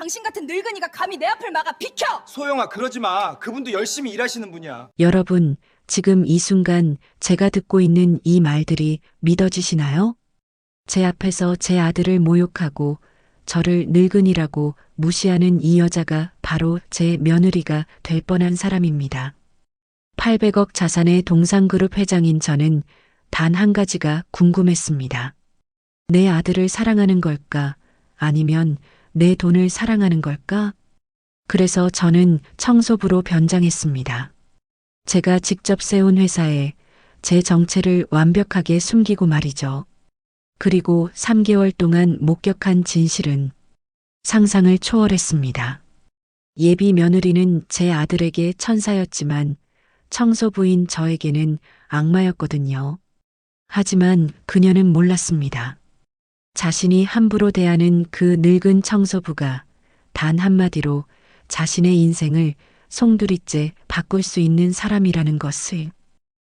당신 같은 늙은이가 감히 내 앞을 막아. 비켜! 소영아, 그러지 마. 그분도 열심히 일하시는 분이야. 여러분, 지금 이 순간 제가 듣고 있는 이 말들이 믿어지시나요? 제 앞에서 제 아들을 모욕하고 저를 늙은이라고 무시하는 이 여자가 바로 제 며느리가 될 뻔한 사람입니다. 800억 자산의 동상그룹 회장인 저는 단 한 가지가 궁금했습니다. 내 아들을 사랑하는 걸까? 아니면 내 돈을 사랑하는 걸까? 그래서 저는 청소부로 변장했습니다. 제가 직접 세운 회사에 제 정체를 완벽하게 숨기고 말이죠. 그리고 3개월 동안 목격한 진실은 상상을 초월했습니다. 예비 며느리는 제 아들에게 천사였지만 청소부인 저에게는 악마였거든요. 하지만 그녀는 몰랐습니다. 자신이 함부로 대하는 그 늙은 청소부가 단 한마디로 자신의 인생을 송두리째 바꿀 수 있는 사람이라는 것을.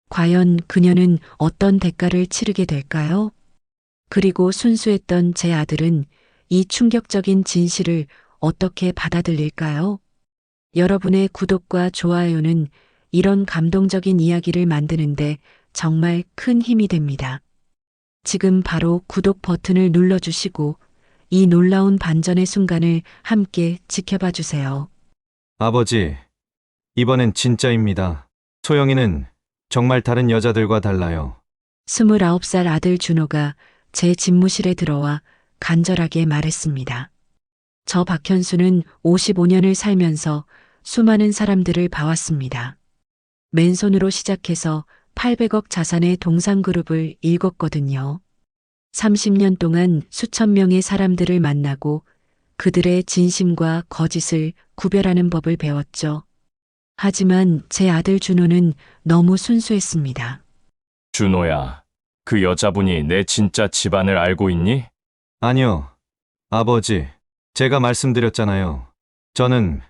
과연 그녀는 어떤 대가를 치르게 될까요? 그리고 순수했던 제 아들은 이 충격적인 진실을 어떻게 받아들일까요? 여러분의 구독과 좋아요는 이런 감동적인 이야기를 만드는데 정말 큰 힘이 됩니다. 지금 바로 구독 버튼을 눌러주시고 이 놀라운 반전의 순간을 함께 지켜봐 주세요. 아버지, 이번엔 진짜입니다. 소영이는 정말 다른 여자들과 달라요. 29살 아들 준호가 제 집무실에 들어와 간절하게 말했습니다. 저 박현수는 55년을 살면서 수많은 사람들을 봐왔습니다. 맨손으로 시작해서 800억 자산의 동상그룹을 읽었거든요. 30년 동안 수천 명의 사람들을 만나고 그들의 진심과 거짓을 구별하는 법을 배웠죠. 하지만 제 아들 준호는 너무 순수했습니다. 준호야, 그 여자분이 내 진짜 집안을 알고 있니? 아니요, 아버지. 제가 말씀드렸잖아요. 저는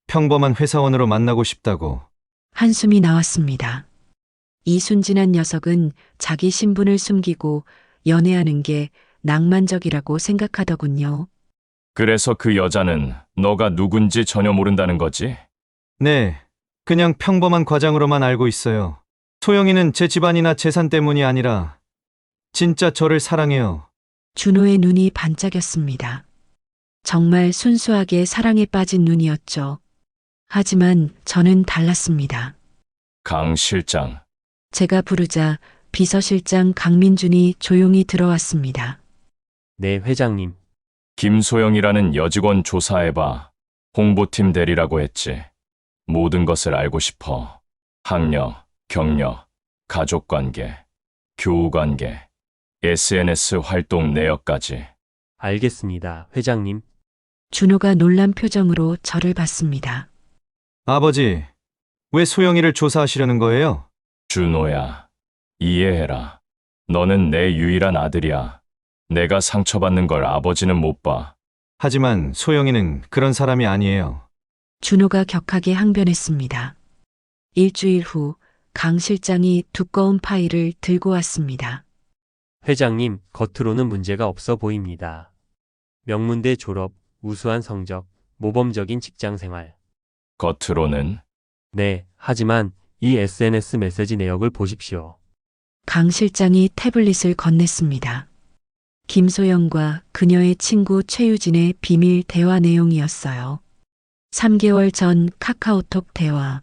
평범한 회사원으로 만나고 싶다고. 한숨이 나왔습니다. 이 순진한 녀석은 자기 신분을 숨기고 연애하는 게 낭만적이라고 생각하더군요. 그래서 그 여자는 너가 누군지 전혀 모른다는 거지? 네, 그냥 평범한 과장으로만 알고 있어요. 소영이는 제 집안이나 재산 때문이 아니라 진짜 저를 사랑해요. 준호의 눈이 반짝였습니다. 정말 순수하게 사랑에 빠진 눈이었죠. 하지만 저는 달랐습니다. 강 실장, 제가 부르자 비서실장 강민준이 조용히 들어왔습니다. 네, 회장님. 김소영이라는 여직원 조사해봐. 홍보팀 대리라고 했지. 모든 것을 알고 싶어. 학력, 경력, 가족관계, 교우관계, SNS 활동 내역까지. 알겠습니다, 회장님. 준호가 놀란 표정으로 저를 봤습니다. 아버지, 왜 소영이를 조사하시려는 거예요? 준호야, 이해해라. 너는 내 유일한 아들이야. 내가 상처받는 걸 아버지는 못 봐. 하지만 소영이는 그런 사람이 아니에요. 준호가 격하게 항변했습니다. 일주일 후 강 실장이 두꺼운 파일을 들고 왔습니다. 회장님, 겉으로는 문제가 없어 보입니다. 명문대 졸업, 우수한 성적, 모범적인 직장 생활. 겉으로는? 네, 하지만 이 SNS 메시지 내역을 보십시오. 강 실장이 태블릿을 건넸습니다. 김소영과 그녀의 친구 최유진의 비밀 대화 내용이었어요. 3개월 전 카카오톡 대화.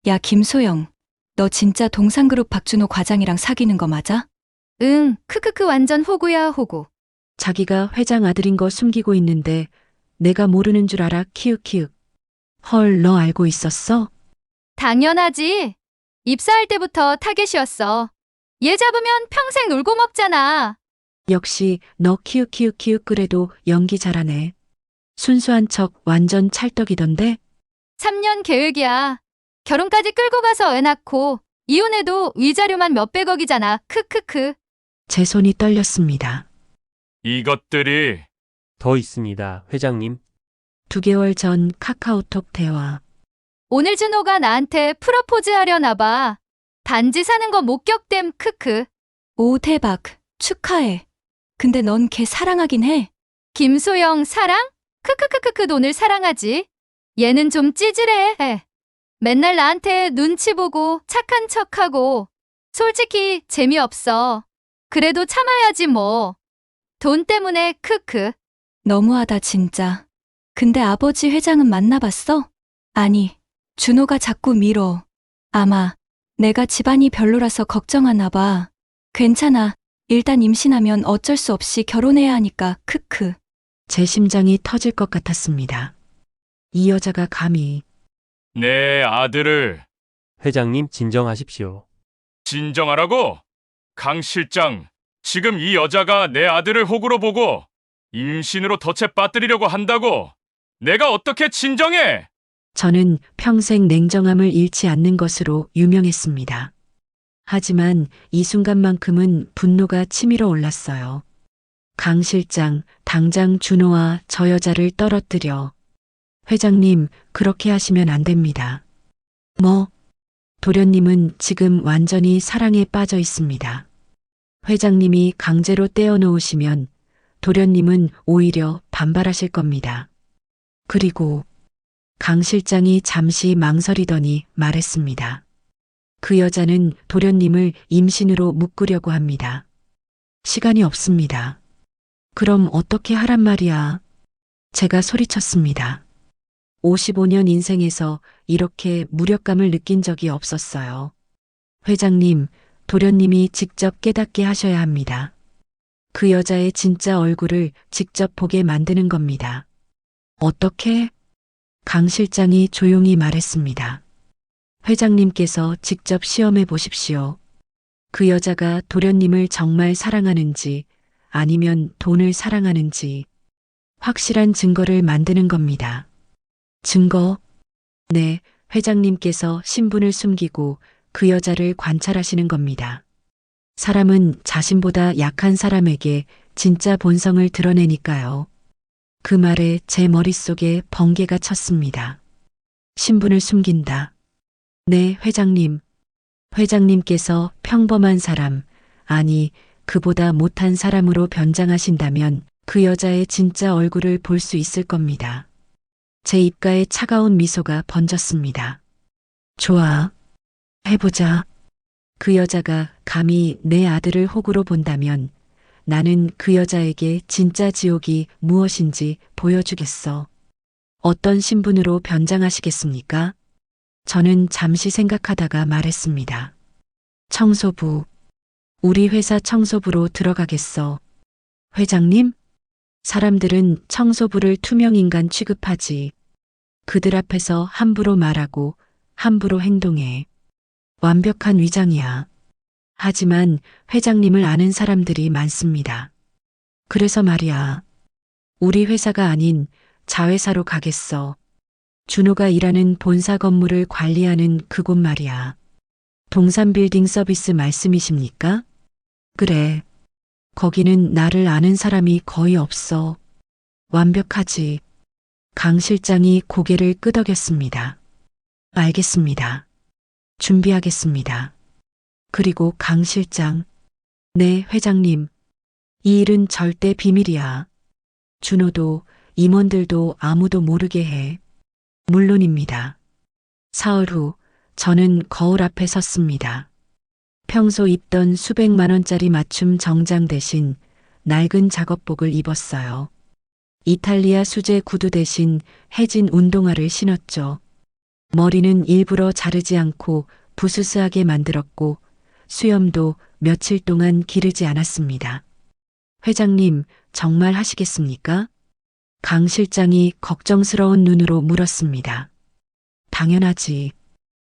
야, 김소영. 너 진짜 동상그룹 박준호 과장이랑 사귀는 거 맞아? 응, 크크크 완전 호구야, 호구. 자기가 회장 아들인 거 숨기고 있는데 내가 모르는 줄 알아, 키읔키읔. 헐, 너 알고 있었어? 당연하지. 입사할 때부터 타겟이었어. 얘 잡으면 평생 놀고 먹잖아. 역시 너 키읔키읔키읔 그래도 연기 잘하네. 순수한 척 완전 찰떡이던데? 3년 계획이야. 결혼까지 끌고 가서 애 낳고 이혼해도 위자료만 몇백억이잖아. 크크크. 제 손이 떨렸습니다. 이것들이 더 있습니다, 회장님. 2개월 전 카카오톡 대화. 오늘 준호가 나한테 프로포즈 하려나 봐. 반지 사는 거 목격됨. 크크. 오, 대박. 축하해. 근데 넌 걔 사랑하긴 해. 김소영 사랑? 크크크크크 돈을 사랑하지. 얘는 좀 찌질해. 맨날 나한테 눈치 보고 착한 척하고. 솔직히 재미없어. 그래도 참아야지 뭐. 돈 때문에 크크. 너무하다, 진짜. 근데 아버지 회장은 만나봤어? 아니, 준호가 자꾸 밀어. 아마 내가 집안이 별로라서 걱정하나 봐. 괜찮아. 일단 임신하면 어쩔 수 없이 결혼해야 하니까, 크크. 제 심장이 터질 것 같았습니다. 이 여자가 감히 내 아들을 회장님 진정하십시오. 진정하라고? 강 실장, 지금 이 여자가 내 아들을 호구로 보고 임신으로 덫에 빠뜨리려고 한다고? 내가 어떻게 진정해? 저는 평생 냉정함을 잃지 않는 것으로 유명했습니다. 하지만 이 순간만큼은 분노가 치밀어 올랐어요. 강 실장, 당장 준호와 저 여자를 떨어뜨려. 회장님, 그렇게 하시면 안 됩니다. 뭐? 도련님은 지금 완전히 사랑에 빠져 있습니다. 회장님이 강제로 떼어놓으시면 도련님은 오히려 반발하실 겁니다. 그리고 강 실장이 잠시 망설이더니 말했습니다. 그 여자는 도련님을 임신으로 묶으려고 합니다. 시간이 없습니다. 그럼 어떻게 하란 말이야? 제가 소리쳤습니다. 55년 인생에서 이렇게 무력감을 느낀 적이 없었어요. 회장님, 도련님이 직접 깨닫게 하셔야 합니다. 그 여자의 진짜 얼굴을 직접 보게 만드는 겁니다. 어떻게? 강 실장이 조용히 말했습니다. 회장님께서 직접 시험해 보십시오. 그 여자가 도련님을 정말 사랑하는지 아니면 돈을 사랑하는지 확실한 증거를 만드는 겁니다. 증거? 네, 회장님께서 신분을 숨기고 그 여자를 관찰하시는 겁니다. 사람은 자신보다 약한 사람에게 진짜 본성을 드러내니까요. 그 말에 제 머릿속에 번개가 쳤습니다. 신분을 숨긴다. 네, 회장님. 회장님께서 평범한 사람, 아니, 그보다 못한 사람으로 변장하신다면 그 여자의 진짜 얼굴을 볼 수 있을 겁니다. 제 입가에 차가운 미소가 번졌습니다. 좋아. 해보자. 그 여자가 감히 내 아들을 호구로 본다면 나는 그 여자에게 진짜 지옥이 무엇인지 보여주겠어. 어떤 신분으로 변장하시겠습니까? 저는 잠시 생각하다가 말했습니다. 청소부. 우리 회사 청소부로 들어가겠어. 회장님? 사람들은 청소부를 투명인간 취급하지. 그들 앞에서 함부로 말하고 함부로 행동해. 완벽한 위장이야. 하지만 회장님을 아는 사람들이 많습니다. 그래서 말이야. 우리 회사가 아닌 자회사로 가겠어. 준호가 일하는 본사 건물을 관리하는 그곳 말이야. 동산빌딩 서비스 말씀이십니까? 그래. 거기는 나를 아는 사람이 거의 없어. 완벽하지. 강 실장이 고개를 끄덕였습니다. 알겠습니다. 준비하겠습니다. 그리고 강 실장. 네, 회장님. 이 일은 절대 비밀이야. 준호도 임원들도 아무도 모르게 해. 물론입니다. 사흘 후 저는 거울 앞에 섰습니다. 평소 입던 수백만 원짜리 맞춤 정장 대신 낡은 작업복을 입었어요. 이탈리아 수제 구두 대신 해진 운동화를 신었죠. 머리는 일부러 자르지 않고 부스스하게 만들었고 수염도 며칠 동안 기르지 않았습니다. 회장님, 정말 하시겠습니까? 강 실장이 걱정스러운 눈으로 물었습니다. 당연하지.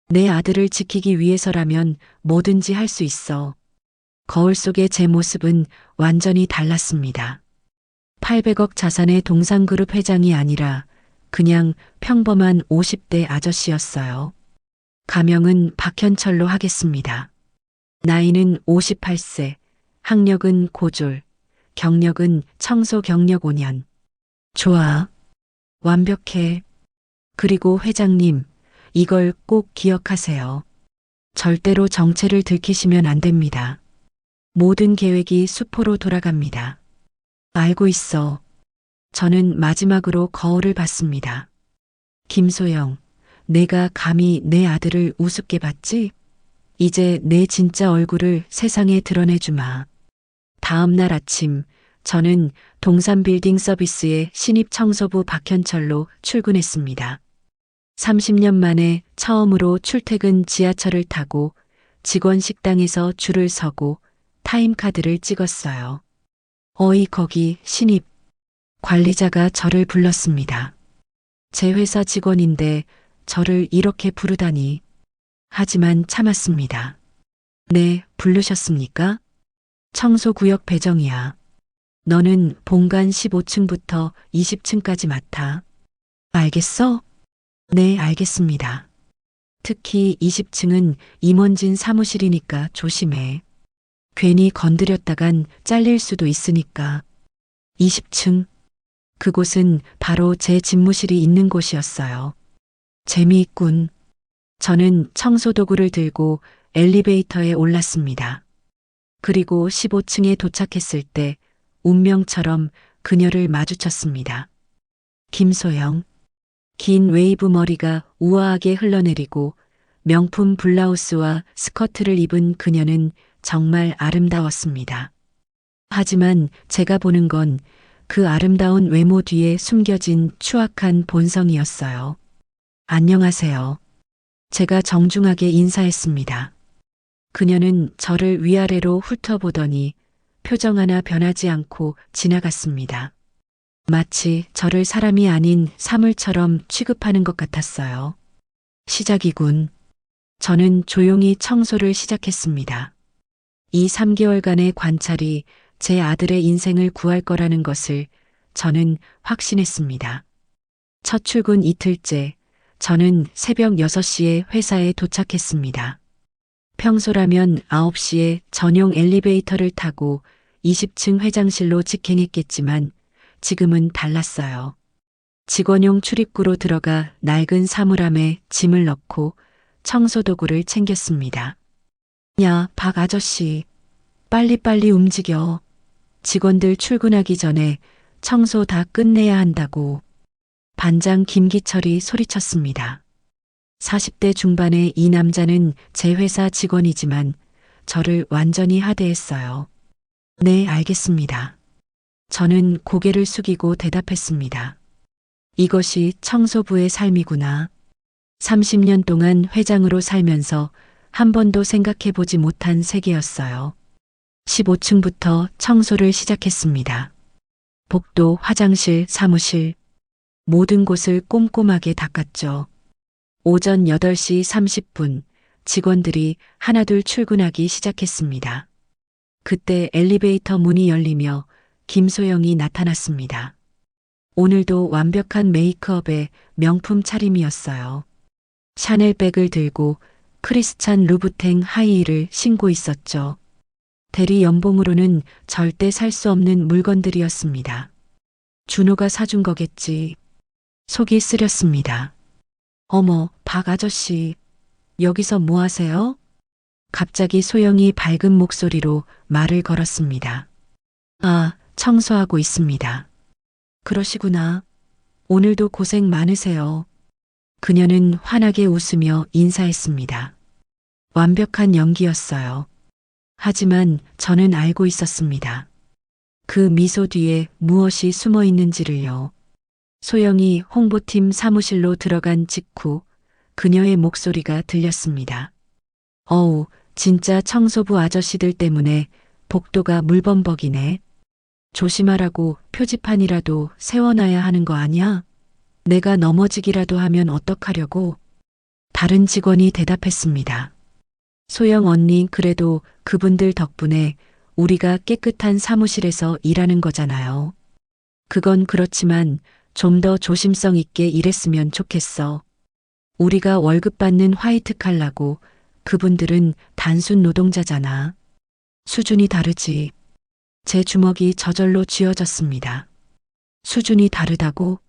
내 아들을 지키기 위해서라면 뭐든지 할 수 있어. 거울 속의 제 모습은 완전히 달랐습니다. 800억 자산의 동산그룹 회장이 아니라 그냥 평범한 50대 아저씨였어요. 가명은 박현철로 하겠습니다. 나이는 58세, 학력은 고졸, 경력은 청소 경력 5년. 좋아. 완벽해. 그리고 회장님, 이걸 꼭 기억하세요. 절대로 정체를 들키시면 안 됩니다. 모든 계획이 수포로 돌아갑니다. 알고 있어. 저는 마지막으로 거울을 봤습니다. 김소영, 내가 감히 내 아들을 우습게 봤지? 이제 내 진짜 얼굴을 세상에 드러내주마. 다음 날 아침, 저는 동산빌딩 서비스의 신입 청소부 박현철로 출근했습니다. 30년 만에 처음으로 출퇴근 지하철을 타고 직원 식당에서 줄을 서고 타임카드를 찍었어요. 어이 거기 신입. 관리자가 저를 불렀습니다. 제 회사 직원인데 저를 이렇게 부르다니. 하지만 참았습니다. 네, 부르셨습니까? 청소구역 배정이야. 너는 본관 15층부터 20층까지 맡아. 알겠어? 네, 알겠습니다. 특히 20층은 임원진 사무실이니까 조심해. 괜히 건드렸다간 잘릴 수도 있으니까. 20층. 그곳은 바로 제 집무실이 있는 곳이었어요. 재미있군. 저는 청소도구를 들고 엘리베이터에 올랐습니다. 그리고 15층에 도착했을 때 운명처럼 그녀를 마주쳤습니다. 김소영. 긴 웨이브 머리가 우아하게 흘러내리고 명품 블라우스와 스커트를 입은 그녀는 정말 아름다웠습니다. 하지만 제가 보는 건 그 아름다운 외모 뒤에 숨겨진 추악한 본성이었어요. 안녕하세요. 제가 정중하게 인사했습니다. 그녀는 저를 위아래로 훑어보더니 표정 하나 변하지 않고 지나갔습니다. 마치 저를 사람이 아닌 사물처럼 취급하는 것 같았어요. 시작이군. 저는 조용히 청소를 시작했습니다. 이 3개월간의 관찰이 제 아들의 인생을 구할 거라는 것을 저는 확신했습니다. 첫 출근 이틀째, 저는 새벽 6시에 회사에 도착했습니다. 평소라면 9시에 전용 엘리베이터를 타고 20층 회장실로 직행했겠지만 지금은 달랐어요. 직원용 출입구로 들어가 낡은 사물함에 짐을 넣고 청소도구를 챙겼습니다. 야, 박 아저씨. 빨리빨리 움직여. 직원들 출근하기 전에 청소 다 끝내야 한다고. 반장 김기철이 소리쳤습니다. 40대 중반의 이 남자는 제 회사 직원이지만 저를 완전히 하대했어요. 네, 알겠습니다. 저는 고개를 숙이고 대답했습니다. 이것이 청소부의 삶이구나. 30년 동안 회장으로 살면서 한 번도 생각해보지 못한 세계였어요. 15층부터 청소를 시작했습니다. 복도, 화장실, 사무실, 모든 곳을 꼼꼼하게 닦았죠. 오전 8시 30분, 직원들이 하나둘 출근하기 시작했습니다. 그때 엘리베이터 문이 열리며 김소영이 나타났습니다. 오늘도 완벽한 메이크업에 명품 차림이었어요. 샤넬백을 들고 크리스찬 루부탱 하이힐을 신고 있었죠. 대리 연봉으로는 절대 살 수 없는 물건들이었습니다. 준호가 사준 거겠지. 속이 쓰렸습니다. 어머, 박 아저씨. 여기서 뭐 하세요? 갑자기 소영이 밝은 목소리로 말을 걸었습니다. 아, 청소하고 있습니다. 그러시구나. 오늘도 고생 많으세요. 그녀는 환하게 웃으며 인사했습니다. 완벽한 연기였어요. 하지만 저는 알고 있었습니다. 그 미소 뒤에 무엇이 숨어 있는지를요. 소영이 홍보팀 사무실로 들어간 직후 그녀의 목소리가 들렸습니다. 어우, 진짜 청소부 아저씨들 때문에 복도가 물범벅이네. 조심하라고 표지판이라도 세워놔야 하는 거 아니야? 내가 넘어지기라도 하면 어떡하려고? 다른 직원이 대답했습니다. 소영 언니, 그래도 그분들 덕분에 우리가 깨끗한 사무실에서 일하는 거잖아요. 그건 그렇지만 좀 더 조심성 있게 일했으면 좋겠어. 우리가 월급 받는 화이트 칼라고 그분들은 단순 노동자잖아. 수준이 다르지. 제 주먹이 저절로 쥐어졌습니다. 수준이 다르다고?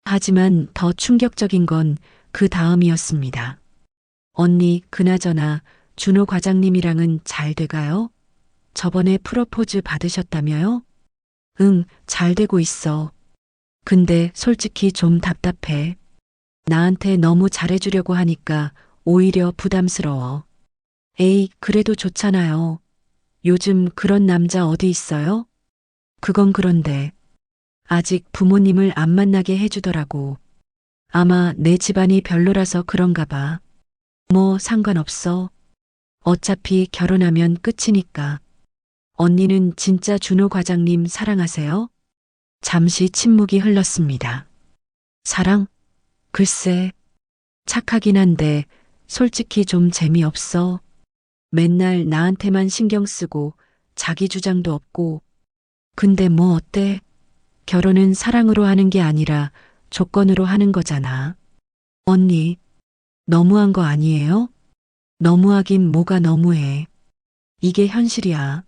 하지만 더 충격적인 건 그 다음이었습니다. 언니, 그나저나 준호 과장님이랑은 잘 돼가요? 저번에 프로포즈 받으셨다며요? 응, 잘 되고 있어. 근데 솔직히 좀 답답해. 나한테 너무 잘해주려고 하니까 오히려 부담스러워. 에이, 그래도 좋잖아요. 요즘 그런 남자 어디 있어요? 그건 그런데 아직 부모님을 안 만나게 해주더라고. 아마 내 집안이 별로라서 그런가 봐. 뭐 상관없어. 어차피 결혼하면 끝이니까. 언니는 진짜 준호 과장님 사랑하세요? 잠시 침묵이 흘렀습니다. 사랑? 글쎄, 착하긴 한데 솔직히 좀 재미없어. 맨날 나한테만 신경 쓰고 자기 주장도 없고. 근데 뭐 어때? 결혼은 사랑으로 하는 게 아니라 조건으로 하는 거잖아. 언니, 너무한 거 아니에요? 너무하긴 뭐가 너무해. 이게 현실이야.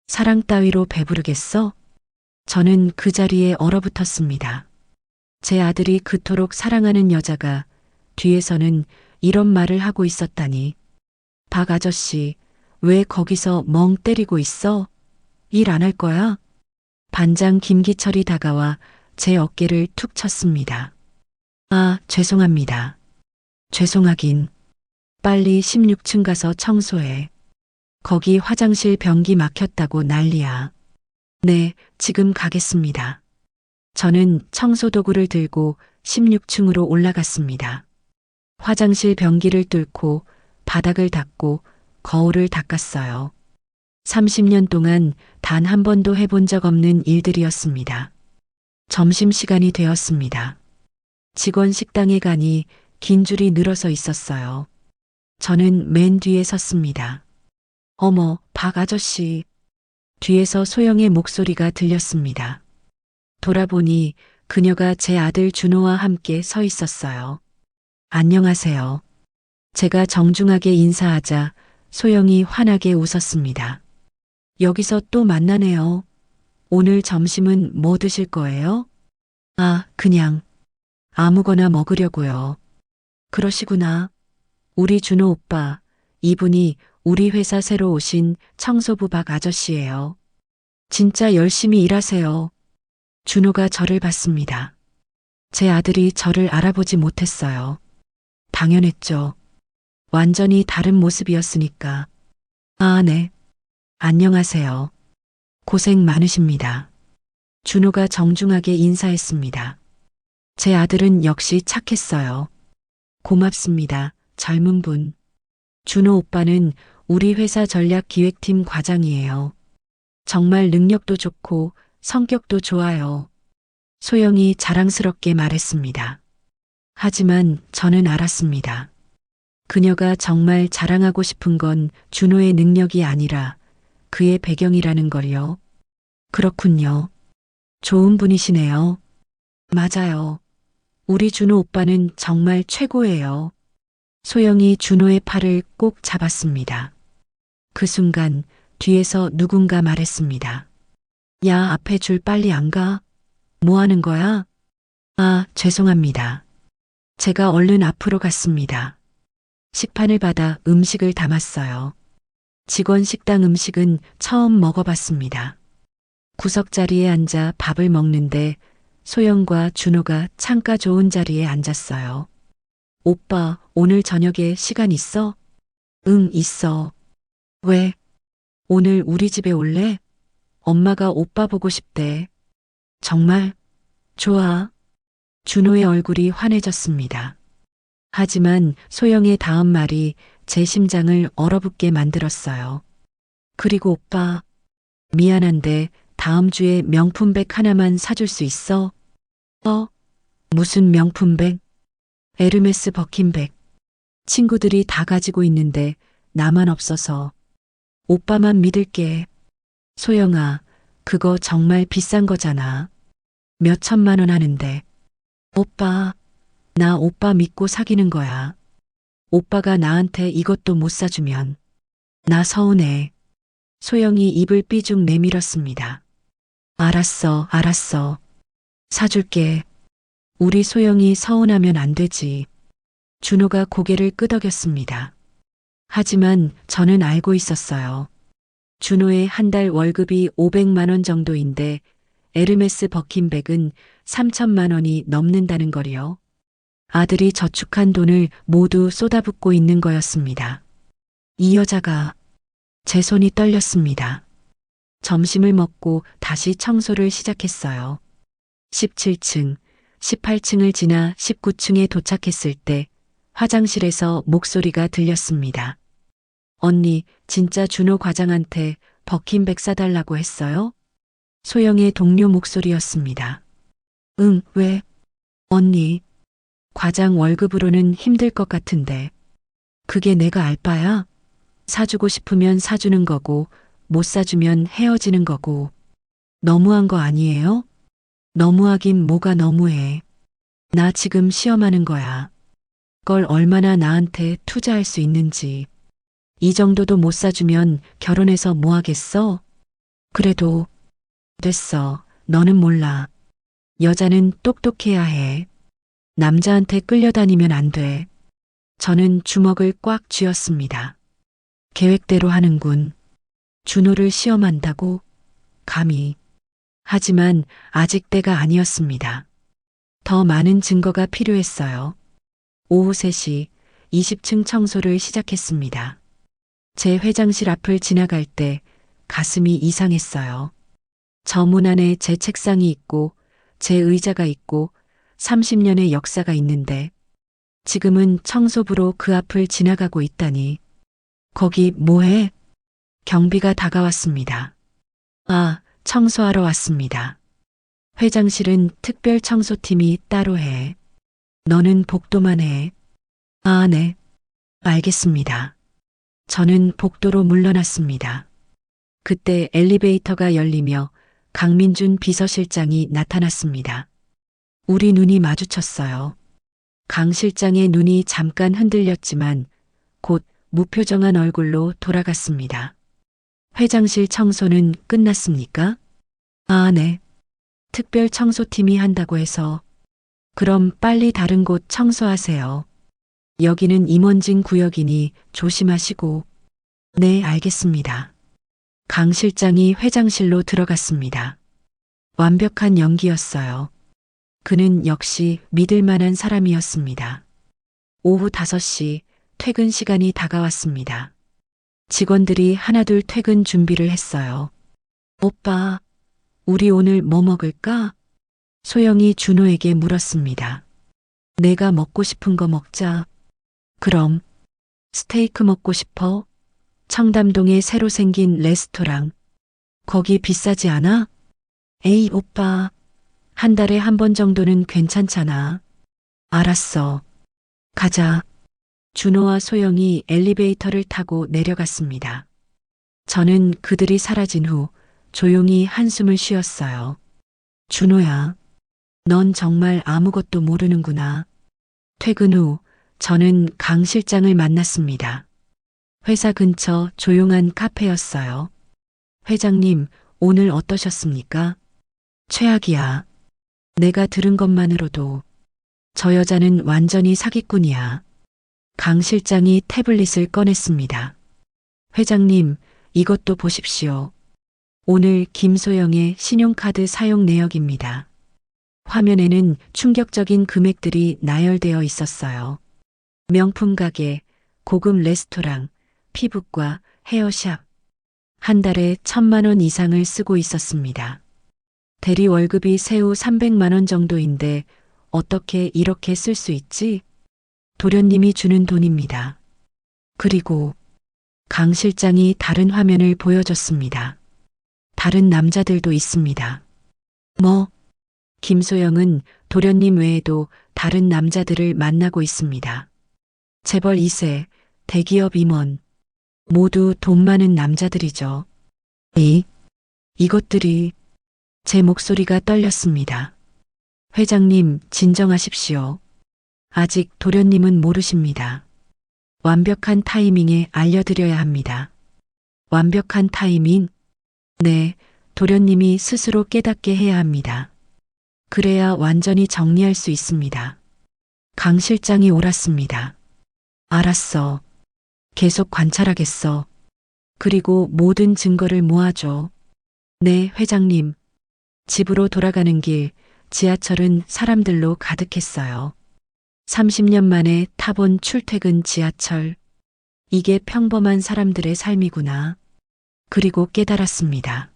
사랑 따위로 배부르겠어? 저는 그 자리에 얼어붙었습니다. 제 아들이 그토록 사랑하는 여자가 뒤에서는 이런 말을 하고 있었다니. 박 아저씨, 왜 거기서 멍 때리고 있어? 일 안 할 거야? 반장 김기철이 다가와 제 어깨를 툭 쳤습니다. 아, 죄송합니다. 죄송하긴. 빨리 16층 가서 청소해. 거기 화장실 변기 막혔다고 난리야. 네, 지금 가겠습니다. 저는 청소도구를 들고 16층으로 올라갔습니다. 화장실 변기를 뚫고 바닥을 닦고 거울을 닦았어요. 30년 동안 단 한 번도 해본 적 없는 일들이었습니다. 점심시간이 되었습니다. 직원 식당에 가니 긴 줄이 늘어서 있었어요. 저는 맨 뒤에 섰습니다. 어머, 박 아저씨. 뒤에서 소영의 목소리가 들렸습니다. 돌아보니 그녀가 제 아들 준호와 함께 서 있었어요. 안녕하세요. 제가 정중하게 인사하자 소영이 환하게 웃었습니다. 여기서 또 만나네요. 오늘 점심은 뭐 드실 거예요? 아, 그냥 아무거나 먹으려고요. 그러시구나. 우리 준호 오빠, 이분이 우리 회사 새로 오신 청소부 박 아저씨예요. 진짜 열심히 일하세요. 준호가 저를 봤습니다. 제 아들이 저를 알아보지 못했어요. 당연했죠. 완전히 다른 모습이었으니까. 아, 네. 안녕하세요. 고생 많으십니다. 준호가 정중하게 인사했습니다. 제 아들은 역시 착했어요. 고맙습니다. 젊은 분. 준호 오빠는 우리 회사 전략기획팀 과장이에요. 정말 능력도 좋고 성격도 좋아요. 소영이 자랑스럽게 말했습니다. 하지만 저는 알았습니다. 그녀가 정말 자랑하고 싶은 건 준호의 능력이 아니라 그의 배경이라는 걸요. 그렇군요. 좋은 분이시네요. 맞아요. 우리 준호 오빠는 정말 최고예요. 소영이 준호의 팔을 꼭 잡았습니다. 그 순간 뒤에서 누군가 말했습니다. 야, 앞에 줄 빨리 안 가? 뭐 하는 거야? 아, 죄송합니다. 제가 얼른 앞으로 갔습니다. 식판을 받아 음식을 담았어요. 직원 식당 음식은 처음 먹어봤습니다. 구석자리에 앉아 밥을 먹는데 소영과 준호가 창가 좋은 자리에 앉았어요. 오빠, 오늘 저녁에 시간 있어? 응, 있어. 왜? 오늘 우리 집에 올래? 엄마가 오빠 보고 싶대. 정말? 좋아. 준호의 얼굴이 환해졌습니다. 하지만 소영의 다음 말이 제 심장을 얼어붙게 만들었어요. 그리고 오빠, 미안한데 다음 주에 명품백 하나만 사줄 수 있어? 무슨 명품백? 에르메스 버킨백. 친구들이 다 가지고 있는데 나만 없어서. 오빠만 믿을게. 소영아, 그거 정말 비싼 거잖아. 몇 천만 원 하는데. 오빠, 나 오빠 믿고 사귀는 거야. 오빠가 나한테 이것도 못 사주면 나 서운해. 소영이 입을 삐죽 내밀었습니다. 알았어, 알았어. 사줄게. 우리 소영이 서운하면 안 되지. 준호가 고개를 끄덕였습니다. 하지만 저는 알고 있었어요. 준호의 한 달 월급이 500만 원 정도인데 에르메스 버킨백은 3천만 원이 넘는다는 거리요. 아들이 저축한 돈을 모두 쏟아붓고 있는 거였습니다. 이 여자가 제 손이 떨렸습니다. 점심을 먹고 다시 청소를 시작했어요. 17층, 18층을 지나 19층에 도착했을 때 화장실에서 목소리가 들렸습니다. 언니, 진짜 준호 과장한테 버킨백 사달라고 했어요? 소영의 동료 목소리였습니다. 응, 왜? 언니, 과장 월급으로는 힘들 것 같은데. 그게 내가 알 바야? 사주고 싶으면 사주는 거고, 못 사주면 헤어지는 거고. 너무한 거 아니에요? 너무하긴 뭐가 너무해. 나 지금 시험하는 거야. 그걸 얼마나 나한테 투자할 수 있는지. 이 정도도 못 사주면 결혼해서 뭐 하겠어? 그래도 됐어. 너는 몰라. 여자는 똑똑해야 해. 남자한테 끌려다니면 안 돼. 저는 주먹을 꽉 쥐었습니다. 계획대로 하는군. 준호를 시험한다고? 감히. 하지만 아직 때가 아니었습니다. 더 많은 증거가 필요했어요. 오후 3시 20층 청소를 시작했습니다. 제 회장실 앞을 지나갈 때 가슴이 이상했어요. 저 문 안에 제 책상이 있고 제 의자가 있고 30년의 역사가 있는데 지금은 청소부로 그 앞을 지나가고 있다니. 거기 뭐해? 경비가 다가왔습니다. 아, 청소하러 왔습니다. 회장실은 특별 청소팀이 따로 해. 너는 복도만 해. 아, 네. 알겠습니다. 저는 복도로 물러났습니다. 그때 엘리베이터가 열리며 강민준 비서실장이 나타났습니다. 우리 눈이 마주쳤어요. 강 실장의 눈이 잠깐 흔들렸지만 곧 무표정한 얼굴로 돌아갔습니다. 회장실 청소는 끝났습니까? 아, 네. 특별 청소팀이 한다고 해서. 그럼 빨리 다른 곳 청소하세요. 여기는 임원진 구역이니 조심하시고. 네, 알겠습니다. 강 실장이 회장실로 들어갔습니다. 완벽한 연기였어요. 그는 역시 믿을 만한 사람이었습니다. 오후 5시 퇴근 시간이 다가왔습니다. 직원들이 하나둘 퇴근 준비를 했어요. 오빠, 우리 오늘 뭐 먹을까? 소영이 준호에게 물었습니다. 내가 먹고 싶은 거 먹자. 그럼, 스테이크 먹고 싶어? 청담동에 새로 생긴 레스토랑. 거기 비싸지 않아? 에이, 오빠. 한 달에 한 번 정도는 괜찮잖아. 알았어. 가자. 준호와 소영이 엘리베이터를 타고 내려갔습니다. 저는 그들이 사라진 후 조용히 한숨을 쉬었어요. 준호야, 넌 정말 아무것도 모르는구나. 퇴근 후 저는 강 실장을 만났습니다. 회사 근처 조용한 카페였어요. 회장님, 오늘 어떠셨습니까? 최악이야. 내가 들은 것만으로도 저 여자는 완전히 사기꾼이야. 강 실장이 태블릿을 꺼냈습니다. 회장님, 이것도 보십시오. 오늘 김소영의 신용카드 사용 내역입니다. 화면에는 충격적인 금액들이 나열되어 있었어요. 명품 가게, 고급 레스토랑, 피부과, 헤어샵. 한 달에 1,000만 원 이상을 쓰고 있었습니다. 대리 월급이 세후 300만 원 정도인데 어떻게 이렇게 쓸 수 있지? 도련님이 주는 돈입니다. 그리고 강 실장이 다른 화면을 보여줬습니다. 다른 남자들도 있습니다. 뭐? 김소영은 도련님 외에도 다른 남자들을 만나고 있습니다. 재벌 2세, 대기업 임원. 모두 돈 많은 남자들이죠. 이것들이. 제 목소리가 떨렸습니다. 회장님, 진정하십시오. 아직 도련님은 모르십니다. 완벽한 타이밍에 알려드려야 합니다. 완벽한 타이밍? 네, 도련님이 스스로 깨닫게 해야 합니다. 그래야 완전히 정리할 수 있습니다. 강 실장이 옳았습니다. 알았어. 계속 관찰하겠어. 그리고 모든 증거를 모아줘. 네, 회장님. 집으로 돌아가는 길, 지하철은 사람들로 가득했어요. 30년 만에 타본 출퇴근 지하철. 이게 평범한 사람들의 삶이구나. 그리고 깨달았습니다.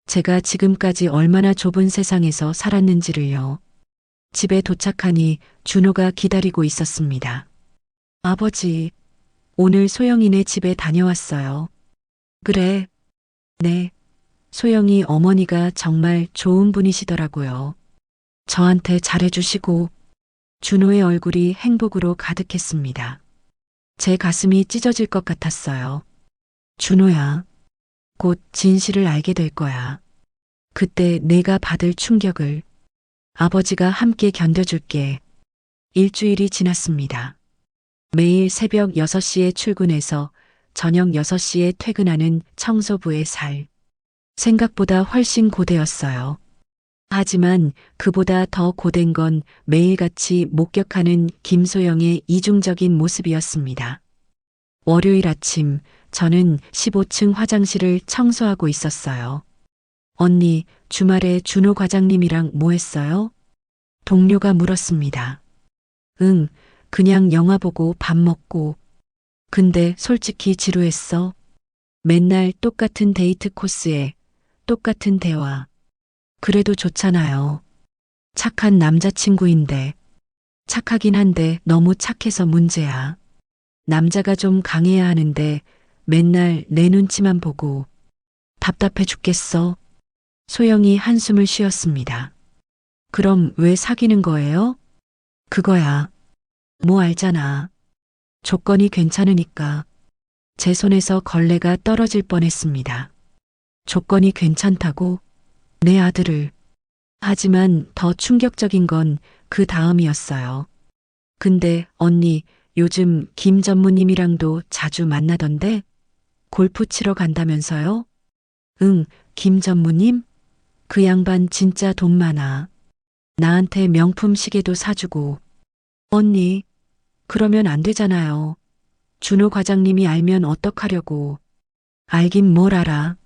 제가 지금까지 얼마나 좁은 세상에서 살았는지를요. 집에 도착하니 준호가 기다리고 있었습니다. 아버지, 오늘 소영이네 집에 다녀왔어요. 그래. 네. 소영이 어머니가 정말 좋은 분이시더라고요. 저한테 잘해주시고, 준호의 얼굴이 행복으로 가득했습니다. 제 가슴이 찢어질 것 같았어요. 준호야, 곧 진실을 알게 될 거야. 그때 내가 받을 충격을 아버지가 함께 견뎌줄게. 일주일이 지났습니다. 매일 새벽 6시에 출근해서 저녁 6시에 퇴근하는 청소부의 살. 생각보다 훨씬 고되었어요. 하지만 그보다 더 고된 건 매일같이 목격하는 김소영의 이중적인 모습이었습니다. 월요일 아침, 저는 15층 화장실을 청소하고 있었어요. 언니, 주말에 준호 과장님이랑 뭐 했어요? 동료가 물었습니다. 응, 그냥 영화 보고 밥 먹고. 근데 솔직히 지루했어. 맨날 똑같은 데이트 코스에 똑같은 대화. 그래도 좋잖아요. 착한 남자친구인데. 착하긴 한데 너무 착해서 문제야. 남자가 좀 강해야 하는데 맨날 내 눈치만 보고. 답답해 죽겠어. 소영이 한숨을 쉬었습니다. 그럼 왜 사귀는 거예요? 그거야. 뭐 알잖아. 조건이 괜찮으니까. 제 손에서 걸레가 떨어질 뻔했습니다. 조건이 괜찮다고? 내 아들을. 하지만 더 충격적인 건 그 다음이었어요. 근데 언니, 요즘 김 전무님이랑도 자주 만나던데? 골프 치러 간다면서요? 응, 김 전무님? 그 양반 진짜 돈 많아. 나한테 명품 시계도 사주고. 언니, 그러면 안 되잖아요. 준호 과장님이 알면 어떡하려고. 알긴 뭘 알아.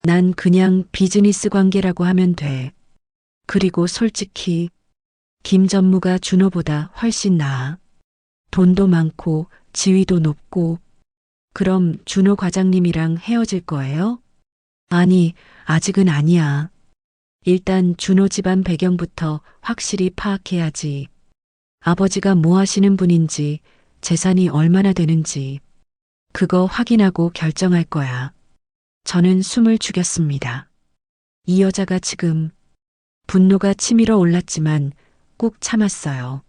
난 그냥 비즈니스 관계라고 하면 돼. 그리고 솔직히 김 전무가 준호보다 훨씬 나아. 돈도 많고 지위도 높고. 그럼 준호 과장님이랑 헤어질 거예요? 아니, 아직은 아니야. 일단 준호 집안 배경부터 확실히 파악해야지. 아버지가 뭐 하시는 분인지, 재산이 얼마나 되는지. 그거 확인하고 결정할 거야. 저는 숨을 죽였습니다. 이 여자가 지금 분노가 치밀어 올랐지만 꾹 참았어요.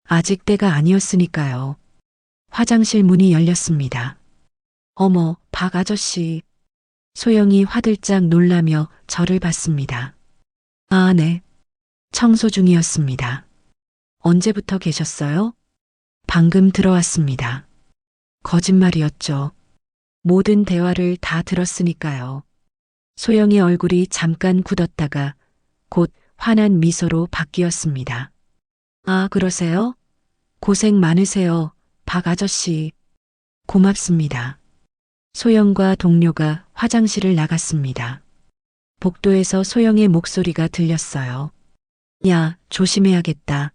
아직 때가 아니었으니까요. 화장실 문이 열렸습니다. 어머, 박 아저씨. 소영이 화들짝 놀라며 저를 봤습니다. 아, 네. 청소 중이었습니다. 언제부터 계셨어요? 방금 들어왔습니다. 거짓말이었죠. 모든 대화를 다 들었으니까요. 소영의 얼굴이 잠깐 굳었다가 곧 환한 미소로 바뀌었습니다. 아, 그러세요? 고생 많으세요, 박 아저씨. 고맙습니다. 소영과 동료가 화장실을 나갔습니다. 복도에서 소영의 목소리가 들렸어요. 야, 조심해야겠다.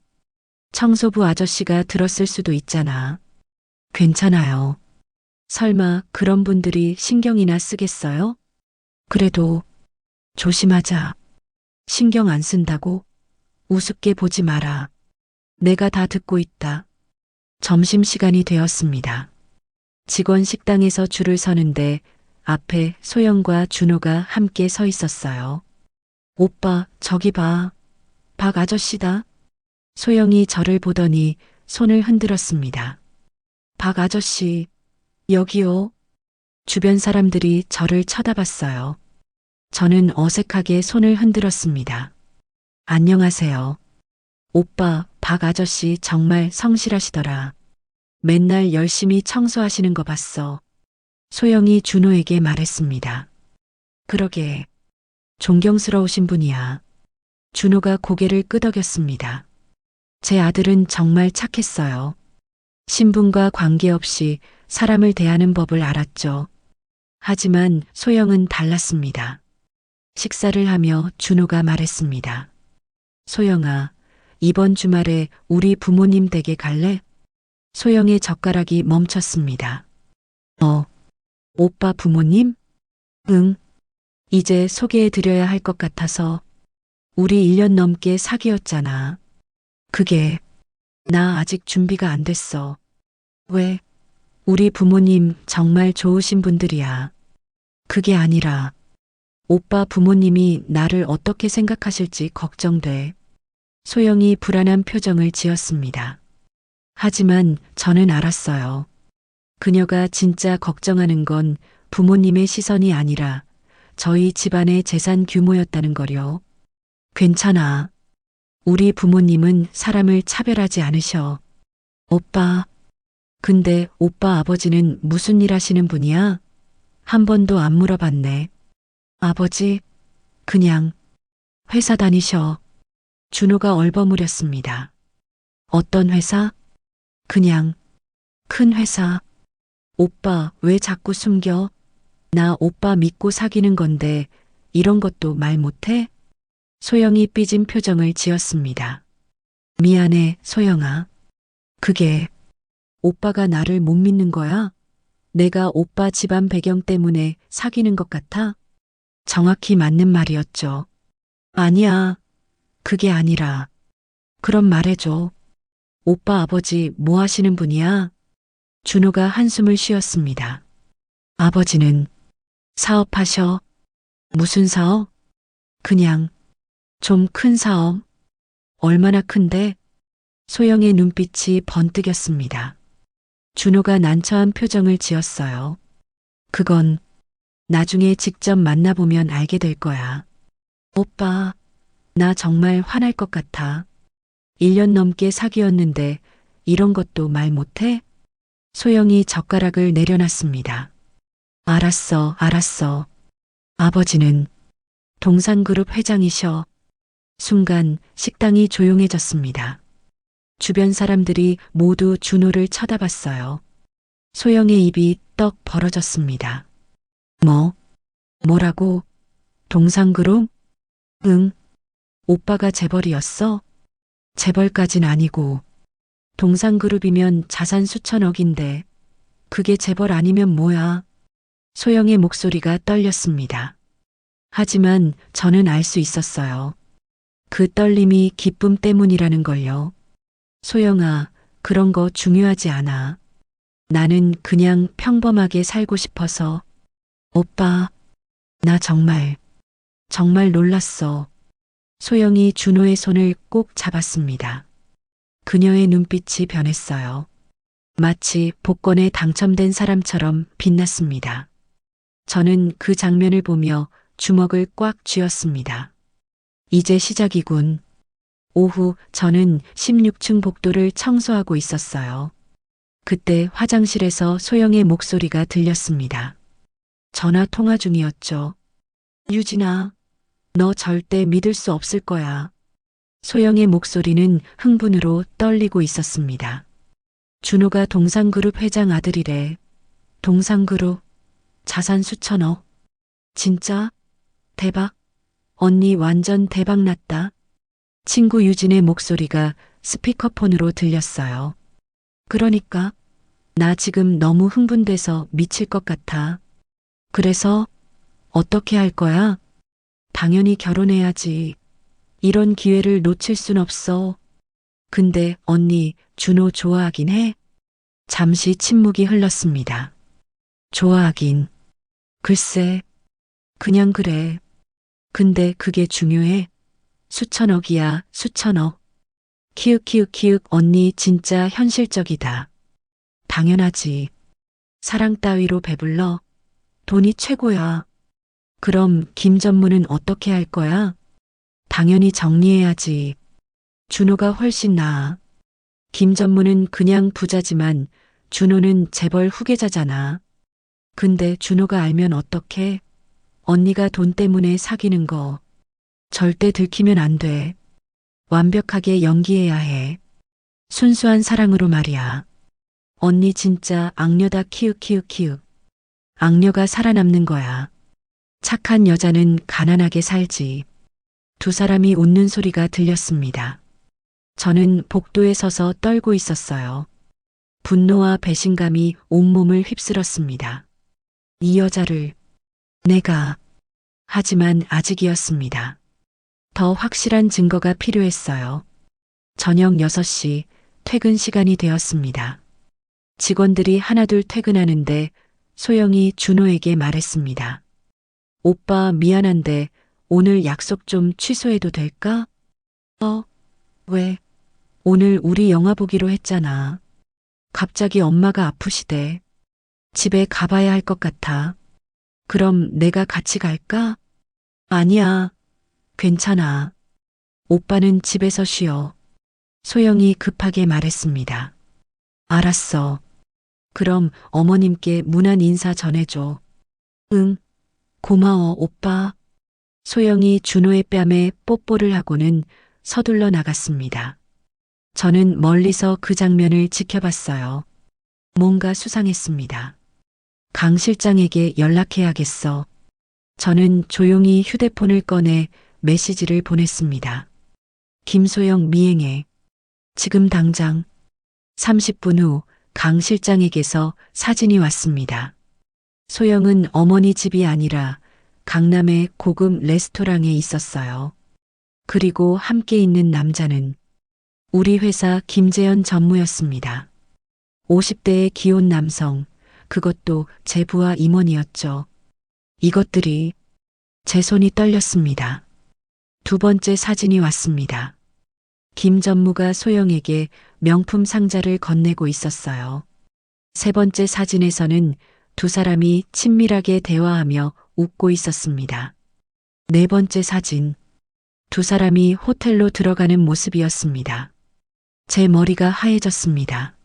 청소부 아저씨가 들었을 수도 있잖아. 괜찮아요. 설마 그런 분들이 신경이나 쓰겠어요? 그래도 조심하자. 신경 안 쓴다고? 우습게 보지 마라. 내가 다 듣고 있다. 점심시간이 되었습니다. 직원 식당에서 줄을 서는데 앞에 소영과 준호가 함께 서 있었어요. 오빠, 저기 봐. 박 아저씨다. 소영이 저를 보더니 손을 흔들었습니다. 박 아저씨, 여기요. 주변 사람들이 저를 쳐다봤어요. 저는 어색하게 손을 흔들었습니다. 안녕하세요. 오빠, 박 아저씨 정말 성실하시더라. 맨날 열심히 청소하시는 거 봤어. 소영이 준호에게 말했습니다. 그러게. 존경스러우신 분이야. 준호가 고개를 끄덕였습니다. 제 아들은 정말 착했어요. 신분과 관계없이 사람을 대하는 법을 알았죠. 하지만 소영은 달랐습니다. 식사를 하며 준호가 말했습니다. 소영아, 이번 주말에 우리 부모님 댁에 갈래? 소영의 젓가락이 멈췄습니다. 오빠 부모님? 응. 이제 소개해드려야 할 것 같아서. 우리 1년 넘게 사귀었잖아. 그게, 나 아직 준비가 안 됐어. 왜? 우리 부모님 정말 좋으신 분들이야. 그게 아니라, 오빠 부모님이 나를 어떻게 생각하실지 걱정돼. 소영이 불안한 표정을 지었습니다. 하지만 저는 알았어요. 그녀가 진짜 걱정하는 건 부모님의 시선이 아니라 저희 집안의 재산 규모였다는 거요. 괜찮아. 우리 부모님은 사람을 차별하지 않으셔. 오빠. 근데 오빠 아버지는 무슨 일 하시는 분이야? 한 번도 안 물어봤네. 아버지? 그냥 회사 다니셔. 준호가 얼버무렸습니다. 어떤 회사? 그냥 큰 회사. 오빠 왜 자꾸 숨겨? 나 오빠 믿고 사귀는 건데 이런 것도 말 못해? 소영이 삐진 표정을 지었습니다. 미안해, 소영아. 그게 오빠가 나를 못 믿는 거야? 내가 오빠 집안 배경 때문에 사귀는 것 같아? 정확히 맞는 말이었죠. 아니야. 그게 아니라. 그럼 말해줘. 오빠 아버지 뭐 하시는 분이야? 준호가 한숨을 쉬었습니다. 아버지는 사업하셔. 무슨 사업? 그냥 좀 큰 사업. 얼마나 큰데? 소영의 눈빛이 번뜩였습니다. 준호가 난처한 표정을 지었어요. 그건 나중에 직접 만나보면 알게 될 거야. 오빠, 나 정말 화날 것 같아. 1년 넘게 사귀었는데 이런 것도 말 못해? 소영이 젓가락을 내려놨습니다. 알았어. 아버지는 동산그룹 회장이셔. 순간 식당이 조용해졌습니다. 주변 사람들이 모두 준호를 쳐다봤어요. 소영의 입이 떡 벌어졌습니다. 뭐라고? 동산그룹? 응. 오빠가 재벌이었어? 재벌까진 아니고. 동산그룹이면 자산 수천억인데 그게 재벌 아니면 뭐야? 소영의 목소리가 떨렸습니다. 하지만 저는 알 수 있었어요. 그 떨림이 기쁨 때문이라는 걸요. 소영아, 그런 거 중요하지 않아. 나는 그냥 평범하게 살고 싶어서. 오빠, 나 정말 놀랐어. 소영이 준호의 손을 꼭 잡았습니다. 그녀의 눈빛이 변했어요. 마치 복권에 당첨된 사람처럼 빛났습니다. 저는 그 장면을 보며 주먹을 꽉 쥐었습니다. 이제 시작이군. 오후 저는 16층 복도를 청소하고 있었어요. 그때 화장실에서 소영의 목소리가 들렸습니다. 전화 통화 중이었죠. 유진아, 너 절대 믿을 수 없을 거야. 소영의 목소리는 흥분으로 떨리고 있었습니다. 준호가 동산그룹 회장 아들이래. 동산그룹, 자산 수천억. 진짜? 대박. 언니 완전 대박 났다. 친구 유진의 목소리가 스피커폰으로 들렸어요. 그러니까 나 지금 너무 흥분돼서 미칠 것 같아. 그래서 어떻게 할 거야? 당연히 결혼해야지. 이런 기회를 놓칠 순 없어. 근데 언니 준호 좋아하긴 해? 잠시 침묵이 흘렀습니다. 좋아하긴. 글쎄, 그냥 그래. 근데 그게 중요해? 수천억이야, 수천억. 키읔 언니 진짜 현실적이다. 당연하지. 사랑 따위로 배불러. 돈이 최고야. 그럼 김 전무는 어떻게 할 거야? 당연히 정리해야지. 준호가 훨씬 나아. 김 전무는 그냥 부자지만 준호는 재벌 후계자잖아. 근데 준호가 알면 어떡해? 언니가 돈 때문에 사귀는 거 절대 들키면 안 돼. 완벽하게 연기해야 해. 순수한 사랑으로 말이야. 언니 진짜 악녀다 키읔. 악녀가 살아남는 거야. 착한 여자는 가난하게 살지. 두 사람이 웃는 소리가 들렸습니다. 저는 복도에 서서 떨고 있었어요. 분노와 배신감이 온몸을 휩쓸었습니다. 이 여자를 내가 하지만 아직이었습니다. 더 확실한 증거가 필요했어요. 저녁 6시 퇴근 시간이 되었습니다. 직원들이 하나둘 퇴근하는데 소영이 준호에게 말했습니다. 오빠 미안한데 오늘 약속 좀 취소해도 될까? 왜? 오늘 우리 영화 보기로 했잖아. 갑자기 엄마가 아프시대. 집에 가봐야 할 것 같아. 그럼 내가 같이 갈까? 아니야. 괜찮아. 오빠는 집에서 쉬어. 소영이 급하게 말했습니다. 알았어. 그럼 어머님께 문안 인사 전해줘. 응. 고마워, 오빠. 소영이 준호의 뺨에 뽀뽀를 하고는 서둘러 나갔습니다. 저는 멀리서 그 장면을 지켜봤어요. 뭔가 수상했습니다. 강 실장에게 연락해야겠어. 저는 조용히 휴대폰을 꺼내 메시지를 보냈습니다. 김소영 미행해. 지금 당장. 30분 후 강 실장에게서 사진이 왔습니다. 소영은 어머니 집이 아니라 강남의 고급 레스토랑에 있었어요. 그리고 함께 있는 남자는 우리 회사 김재현 전무였습니다. 50대의 기혼 남성, 그것도 제 부하 임원이었죠. 이것들이 제 손이 떨렸습니다. 두 번째 사진이 왔습니다. 김 전무가 소영에게 명품 상자를 건네고 있었어요. 세 번째 사진에서는 두 사람이 친밀하게 대화하며 웃고 있었습니다. 네 번째 사진. 두 사람이 호텔로 들어가는 모습이었습니다. 제 머리가 하얘졌습니다.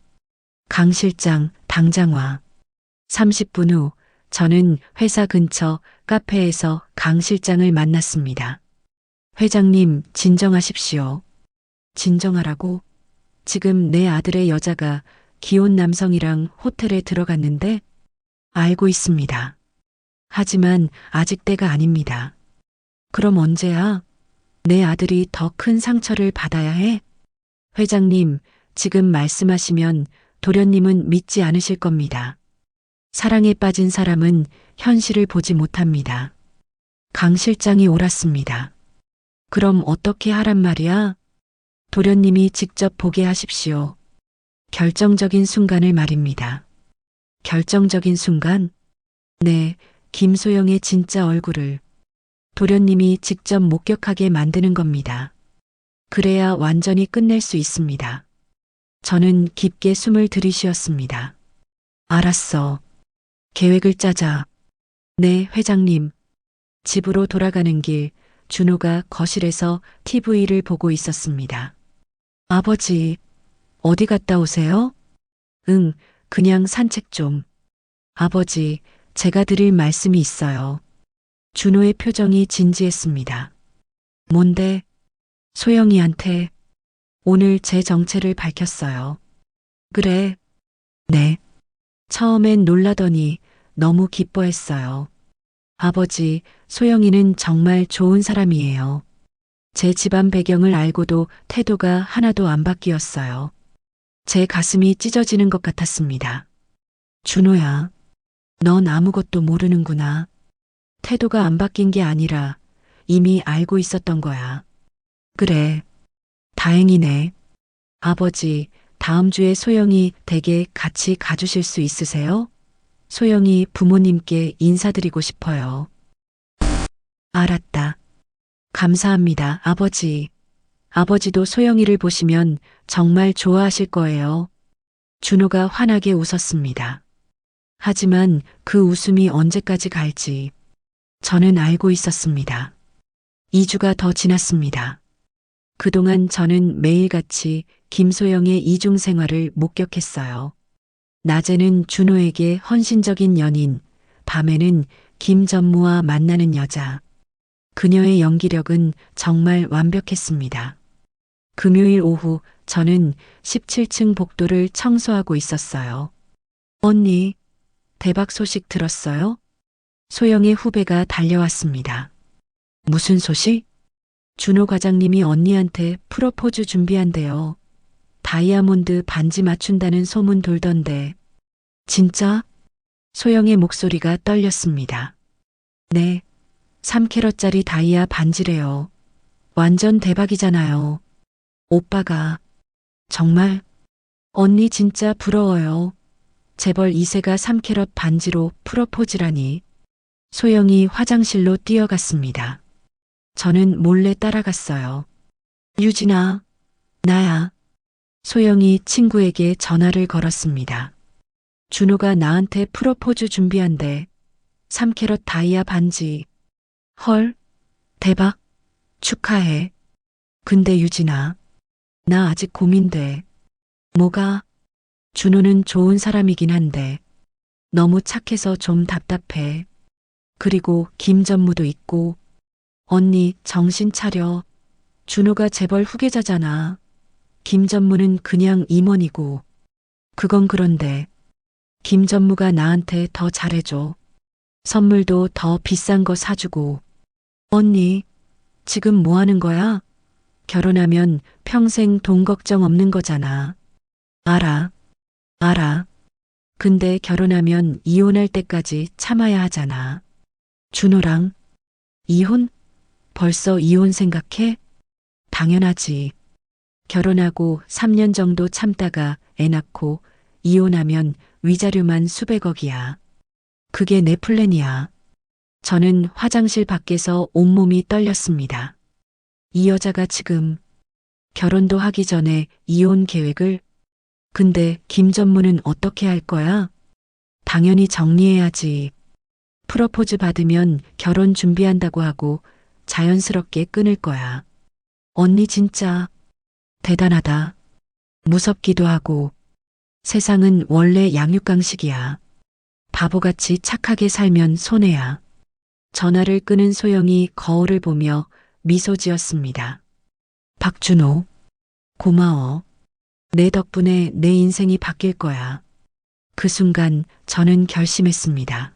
강 실장, 당장 와. 30분 후 저는 회사 근처 카페에서 강 실장을 만났습니다. 회장님, 진정하십시오. 진정하라고? 지금 내 아들의 여자가 기혼 남성이랑 호텔에 들어갔는데? 알고 있습니다. 하지만 아직 때가 아닙니다. 그럼 언제야? 내 아들이 더 큰 상처를 받아야 해? 회장님, 지금 말씀하시면 도련님은 믿지 않으실 겁니다. 사랑에 빠진 사람은 현실을 보지 못합니다. 강 실장이 옳았습니다. 그럼 어떻게 하란 말이야? 도련님이 직접 보게 하십시오. 결정적인 순간을 말입니다. 결정적인 순간? 네, 김소영의 진짜 얼굴을 도련님이 직접 목격하게 만드는 겁니다. 그래야 완전히 끝낼 수 있습니다. 저는 깊게 숨을 들이쉬었습니다. 알았어. 계획을 짜자. 네, 회장님. 집으로 돌아가는 길, 준호가 거실에서 TV를 보고 있었습니다. 아버지, 어디 갔다 오세요? 응, 그냥 산책 좀. 아버지, 제가 드릴 말씀이 있어요. 준호의 표정이 진지했습니다. 뭔데? 소영이한테 오늘 제 정체를 밝혔어요. 그래? 네. 처음엔 놀라더니 너무 기뻐했어요. 아버지, 소영이는 정말 좋은 사람이에요. 제 집안 배경을 알고도 태도가 하나도 안 바뀌었어요. 제 가슴이 찢어지는 것 같았습니다. 준호야, 넌 아무것도 모르는구나. 태도가 안 바뀐 게 아니라 이미 알고 있었던 거야. 그래, 다행이네. 아버지, 다음 주에 소영이 댁에 같이 가주실 수 있으세요? 소영이 부모님께 인사드리고 싶어요. 알았다. 감사합니다, 아버지. 아버지도 소영이를 보시면 정말 좋아하실 거예요. 준호가 환하게 웃었습니다. 하지만 그 웃음이 언제까지 갈지 저는 알고 있었습니다. 2주가 더 지났습니다. 그동안 저는 매일같이 김소영의 이중 생활을 목격했어요. 낮에는 준호에게 헌신적인 연인, 밤에는 김 전무와 만나는 여자. 그녀의 연기력은 정말 완벽했습니다. 금요일 오후 저는 17층 복도를 청소하고 있었어요. 언니, 대박 소식 들었어요? 소영의 후배가 달려왔습니다. 무슨 소식? 준호 과장님이 언니한테 프로포즈 준비한대요. 다이아몬드 반지 맞춘다는 소문 돌던데. 진짜? 소영의 목소리가 떨렸습니다. 네, 3캐럿짜리 다이아 반지래요. 완전 대박이잖아요. 오빠가. 정말? 언니 진짜 부러워요. 재벌 2세가 3캐럿 반지로 프로포즈라니. 소영이 화장실로 뛰어갔습니다. 저는 몰래 따라갔어요. 유진아, 나야. 소영이 친구에게 전화를 걸었습니다. 준호가 나한테 프로포즈 준비한대. 3캐럿 다이아 반지. 헐, 대박. 축하해. 근데 유진아, 나 아직 고민돼. 뭐가? 준호는 좋은 사람이긴 한데 너무 착해서 좀 답답해. 그리고 김전무도 있고. 언니 정신 차려. 준호가 재벌 후계자잖아. 김전무는 그냥 임원이고. 그건 그런데 김전무가 나한테 더 잘해줘. 선물도 더 비싼 거 사주고. 언니, 지금 뭐 하는 거야? 결혼하면 평생 돈 걱정 없는 거잖아. 알아. 근데 결혼하면 이혼할 때까지 참아야 하잖아. 준호랑 이혼? 벌써 이혼 생각해? 당연하지. 결혼하고 3년 정도 참다가 애 낳고 이혼하면 위자료만 수백억이야. 그게 내 플랜이야. 저는 화장실 밖에서 온몸이 떨렸습니다. 이 여자가 지금 결혼도 하기 전에 이혼 계획을. 근데 김전무는 어떻게 할 거야? 당연히 정리해야지. 프로포즈 받으면 결혼 준비한다고 하고 자연스럽게 끊을 거야. 언니 진짜 대단하다. 무섭기도 하고. 세상은 원래 양육강식이야. 바보같이 착하게 살면 손해야. 전화를 끄는 소영이 거울을 보며 미소 지었습니다. 박준호, 고마워. 내 덕분에 내 인생이 바뀔 거야. 그 순간 저는 결심했습니다.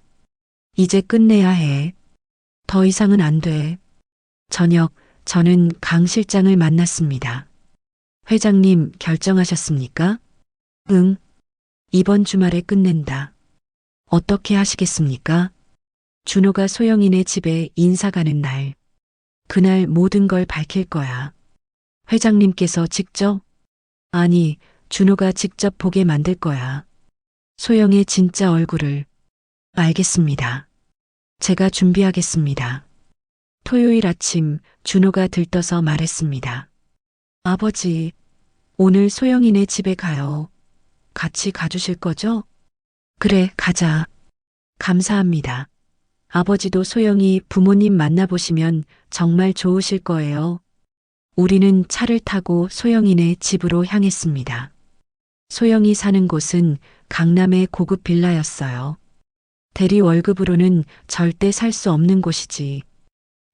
이제 끝내야 해. 더 이상은 안 돼. 저녁, 저는 강 실장을 만났습니다. 회장님 결정하셨습니까? 응. 이번 주말에 끝낸다. 어떻게 하시겠습니까? 준호가 소영이네 집에 인사 가는 날. 그날 모든 걸 밝힐 거야. 회장님께서 직접? 아니, 준호가 직접 보게 만들 거야. 소영의 진짜 얼굴을. 알겠습니다. 제가 준비하겠습니다. 토요일 아침 준호가 들떠서 말했습니다. 아버지, 오늘 소영이네 집에 가요. 같이 가주실 거죠? 그래, 가자. 감사합니다. 아버지도 소영이 부모님 만나보시면 정말 좋으실 거예요. 우리는 차를 타고 소영이네 집으로 향했습니다. 소영이 사는 곳은 강남의 고급 빌라였어요. 대리 월급으로는 절대 살 수 없는 곳이지.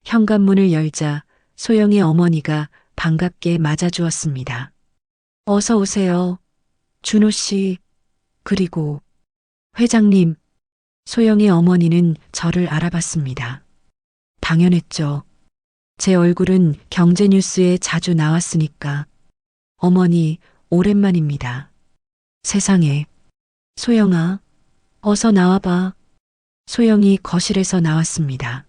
현관문을 열자 소영의 어머니가 반갑게 맞아주었습니다. 어서 오세요. 준호 씨. 그리고 회장님. 소영의 어머니는 저를 알아봤습니다. 당연했죠. 제 얼굴은 경제뉴스에 자주 나왔으니까. 어머니, 오랜만입니다. 세상에. 소영아, 어서 나와봐. 소영이 거실에서 나왔습니다.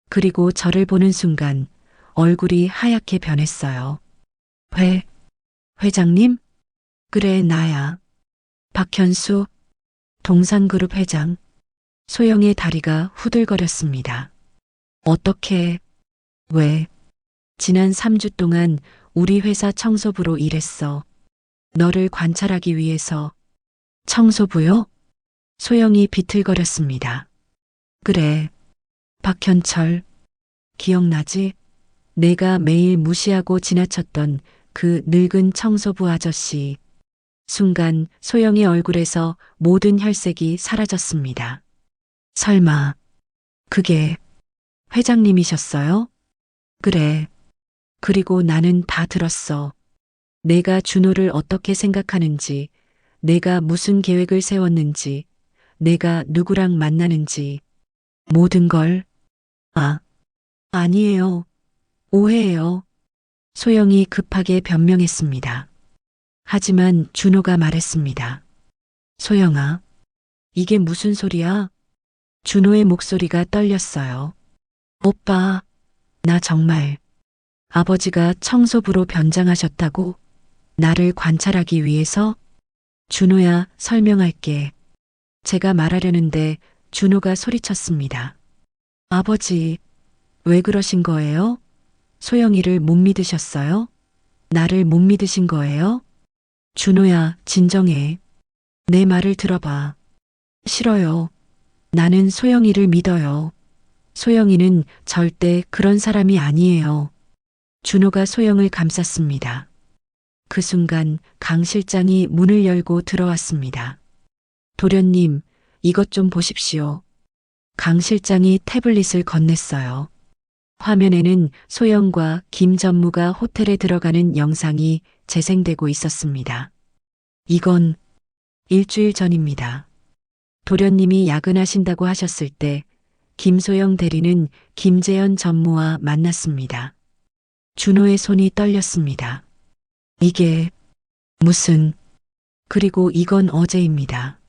그리고 저를 보는 순간 얼굴이 하얗게 변했어요. 회장님? 그래, 나야. 박현수, 동산그룹 회장. 소영의 다리가 후들거렸습니다. 어떻게, 왜? 지난 3주 동안 우리 회사 청소부로 일했어. 너를 관찰하기 위해서. 청소부요? 소영이 비틀거렸습니다. 그래. 박현철. 기억나지? 내가 매일 무시하고 지나쳤던 그 늙은 청소부 아저씨. 순간 소영의 얼굴에서 모든 혈색이 사라졌습니다. 설마, 그게 회장님이셨어요? 그래. 그리고 나는 다 들었어. 내가 준호를 어떻게 생각하는지, 내가 무슨 계획을 세웠는지, 내가 누구랑 만나는지. 모든 걸. 아니에요. 오해예요. 소영이 급하게 변명했습니다. 하지만 준호가 말했습니다. 소영아, 이게 무슨 소리야? 준호의 목소리가 떨렸어요. 오빠, 나 정말 아버지가 청소부로 변장하셨다고 나를 관찰하기 위해서? 준호야, 설명할게. 제가 말하려는데 준호가 소리쳤습니다. 아버지, 왜 그러신 거예요? 소영이를 못 믿으셨어요? 나를 못 믿으신 거예요? 준호야, 진정해. 내 말을 들어봐. 싫어요. 나는 소영이를 믿어요. 소영이는 절대 그런 사람이 아니에요. 준호가 소영을 감쌌습니다. 그 순간 강 실장이 문을 열고 들어왔습니다. 도련님, 이것 좀 보십시오. 강 실장이 태블릿을 건넸어요. 화면에는 소영과 김 전무가 호텔에 들어가는 영상이 재생되고 있었습니다. 이건 일주일 전입니다. 도련님이 야근하신다고 하셨을 때 김소영 대리는 김재현 전무와 만났습니다. 준호의 손이 떨렸습니다. 이게 무슨... 그리고 이건 어제입니다.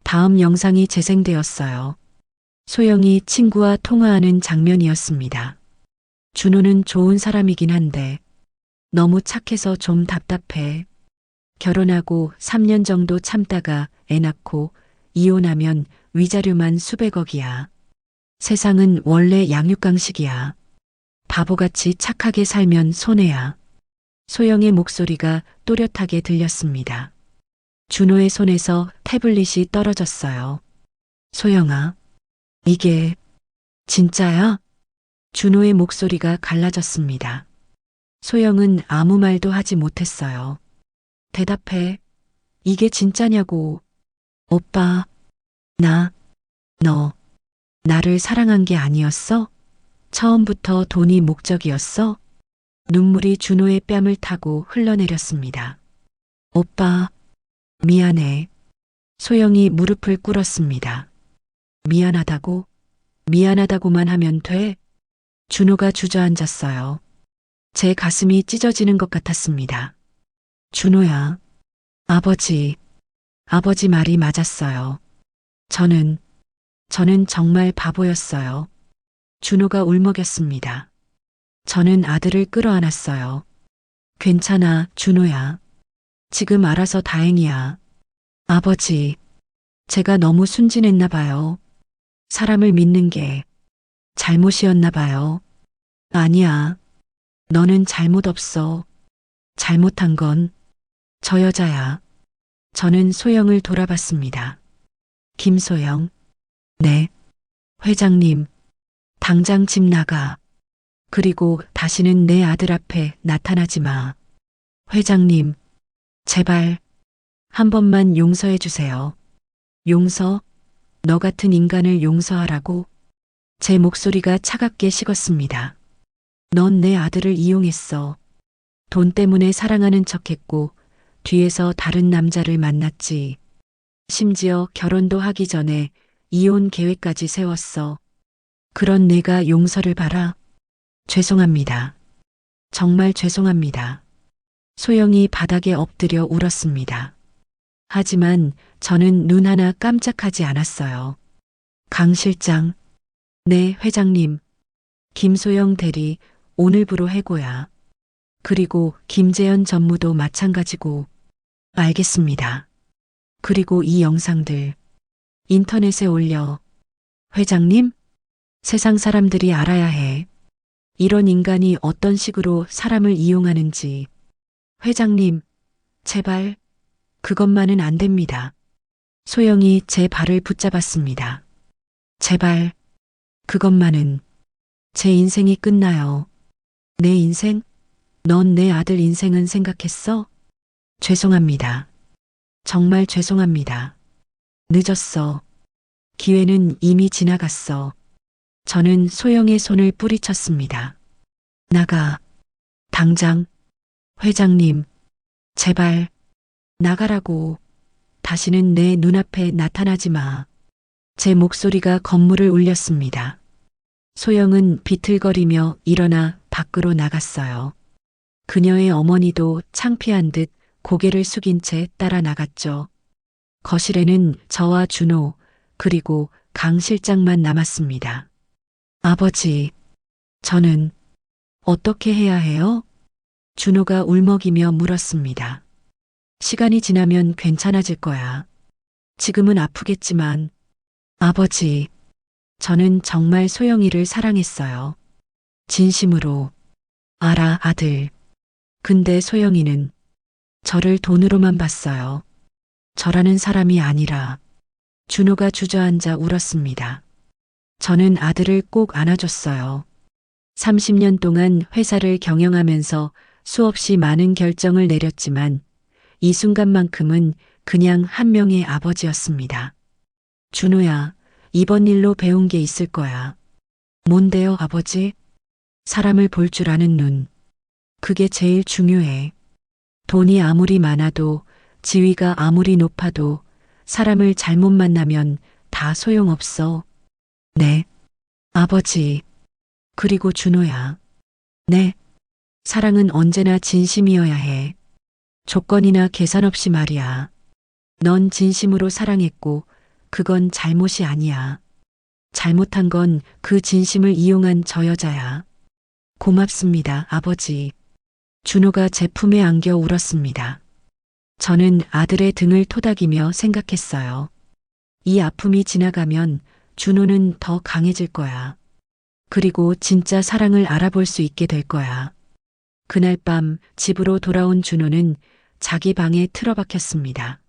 다음 영상이 재생되었어요. 소영이 친구와 통화하는 장면이었습니다. 준호는 좋은 사람이긴 한데 너무 착해서 좀 답답해. 결혼하고 3년 정도 참다가 애 낳고 이혼하면 위자료만 수백억이야. 세상은 원래 양육강식이야. 바보같이 착하게 살면 손해야. 소영의 목소리가 또렷하게 들렸습니다. 준호의 손에서 태블릿이 떨어졌어요. 소영아, 이게 진짜야? 준호의 목소리가 갈라졌습니다. 소영은 아무 말도 하지 못했어요. 대답해. 이게 진짜냐고. 오빠, 너, 나를 사랑한 게 아니었어? 처음부터 돈이 목적이었어? 눈물이 준호의 뺨을 타고 흘러내렸습니다. 오빠, 미안해. 소영이 무릎을 꿇었습니다. 미안하다고? 미안하다고만 하면 돼? 준호가 주저앉았어요. 제 가슴이 찢어지는 것 같았습니다. 준호야, 아버지 말이 맞았어요. 저는 정말 바보였어요. 준호가 울먹였습니다. 저는 아들을 끌어안았어요. 괜찮아, 준호야. 지금 알아서 다행이야. 아버지, 제가 너무 순진했나 봐요. 사람을 믿는 게 잘못이었나 봐요. 아니야. 너는 잘못 없어. 잘못한 건 저 여자야. 저는 소영을 돌아봤습니다. 김소영. 네. 회장님, 당장 집 나가. 그리고 다시는 내 아들 앞에 나타나지 마. 회장님, 제발 한 번만 용서해 주세요. 용서? 너 같은 인간을 용서하라고? 제 목소리가 차갑게 식었습니다. 넌 내 아들을 이용했어. 돈 때문에 사랑하는 척했고 뒤에서 다른 남자를 만났지. 심지어 결혼도 하기 전에 이혼 계획까지 세웠어. 그런 내가 용서를 바라? 죄송합니다. 정말 죄송합니다. 소영이 바닥에 엎드려 울었습니다. 하지만 저는 눈 하나 깜짝하지 않았어요. 강 실장. 네, 회장님. 김소영 대리, 오늘부로 해고야. 그리고 김재현 전무도 마찬가지고. 알겠습니다. 그리고 이 영상들 인터넷에 올려. 회장님? 세상 사람들이 알아야 해. 이런 인간이 어떤 식으로 사람을 이용하는지. 회장님, 제발. 그것만은 안 됩니다. 소영이 제 발을 붙잡았습니다. 제발. 그것만은. 제 인생이 끝나요. 내 인생? 넌 내 아들 인생은 생각했어? 죄송합니다. 정말 죄송합니다. 늦었어. 기회는 이미 지나갔어. 저는 소영의 손을 뿌리쳤습니다. 나가. 당장. 회장님, 제발. 나가라고. 다시는 내 눈앞에 나타나지 마. 제 목소리가 건물을 울렸습니다. 소영은 비틀거리며 일어나 밖으로 나갔어요. 그녀의 어머니도 창피한 듯 고개를 숙인 채 따라 나갔죠. 거실에는 저와 준호, 그리고 강 실장만 남았습니다. 아버지, 저는 어떻게 해야 해요? 준호가 울먹이며 물었습니다. 시간이 지나면 괜찮아질 거야. 지금은 아프겠지만, 아버지, 저는 정말 소영이를 사랑했어요. 진심으로. 알아, 아들. 근데 소영이는 저를 돈으로만 봤어요. 저라는 사람이 아니라. 준호가 주저앉아 울었습니다. 저는 아들을 꼭 안아줬어요. 30년 동안 회사를 경영하면서 수없이 많은 결정을 내렸지만 이 순간만큼은 그냥 한 명의 아버지였습니다. 준호야, 이번 일로 배운 게 있을 거야. 뭔데요, 아버지? 사람을 볼 줄 아는 눈. 그게 제일 중요해. 돈이 아무리 많아도, 지위가 아무리 높아도 사람을 잘못 만나면 다 소용없어. 네, 아버지. 그리고 준호야. 네, 사랑은 언제나 진심이어야 해. 조건이나 계산 없이 말이야. 넌 진심으로 사랑했고 그건 잘못이 아니야. 잘못한 건 그 진심을 이용한 저 여자야. 고맙습니다, 아버지. 준호가 제 품에 안겨 울었습니다. 저는 아들의 등을 토닥이며 생각했어요. 이 아픔이 지나가면 준호는 더 강해질 거야. 그리고 진짜 사랑을 알아볼 수 있게 될 거야. 그날 밤 집으로 돌아온 준호는 자기 방에 틀어박혔습니다.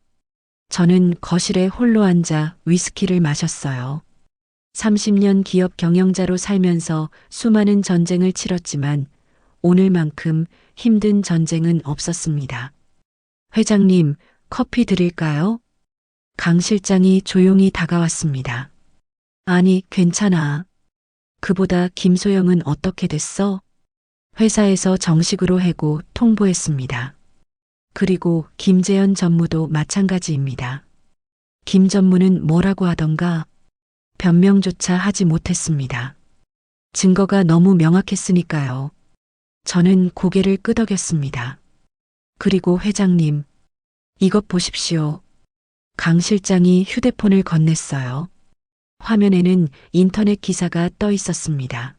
저는 거실에 홀로 앉아 위스키를 마셨어요. 30년 기업 경영자로 살면서 수많은 전쟁을 치렀지만 오늘만큼 힘든 전쟁은 없었습니다. 회장님, 커피 드릴까요? 강 실장이 조용히 다가왔습니다. 아니, 괜찮아. 그보다 김소영은 어떻게 됐어? 회사에서 정식으로 해고 통보했습니다. 그리고 김재현 전무도 마찬가지입니다. 김 전무는 뭐라고 하던가 변명조차 하지 못했습니다. 증거가 너무 명확했으니까요. 저는 고개를 끄덕였습니다. 그리고 회장님, 이것 보십시오. 강 실장이 휴대폰을 건넸어요. 화면에는 인터넷 기사가 떠 있었습니다.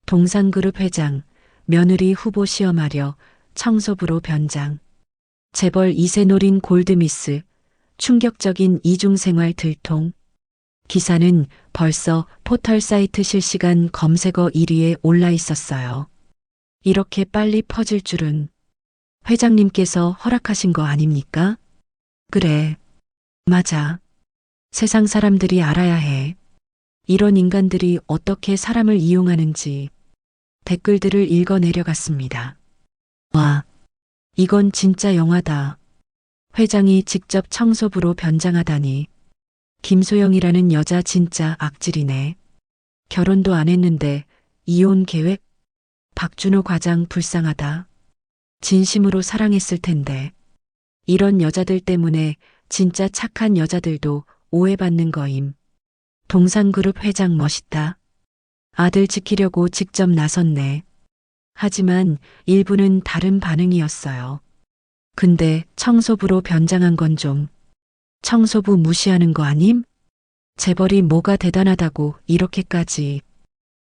동상그룹 회장, 며느리 후보 시험하려 청소부로 변장. 재벌 2세 노린 골드미스, 충격적인 이중생활 들통. 기사는 벌써 포털 사이트 실시간 검색어 1위에 올라 있었어요. 이렇게 빨리 퍼질 줄은 회장님께서 허락하신 거 아닙니까? 그래. 맞아. 세상 사람들이 알아야 해. 이런 인간들이 어떻게 사람을 이용하는지. 댓글들을 읽어 내려갔습니다. 와, 이건 진짜 영화다. 회장이 직접 청소부로 변장하다니. 김소영이라는 여자 진짜 악질이네. 결혼도 안 했는데 이혼 계획? 박준호 과장 불쌍하다. 진심으로 사랑했을 텐데. 이런 여자들 때문에 진짜 착한 여자들도 오해받는 거임. 동상그룹 회장 멋있다. 아들 지키려고 직접 나섰네. 하지만 일부는 다른 반응이었어요. 근데 청소부로 변장한 건 좀. 청소부 무시하는 거 아님? 재벌이 뭐가 대단하다고 이렇게까지.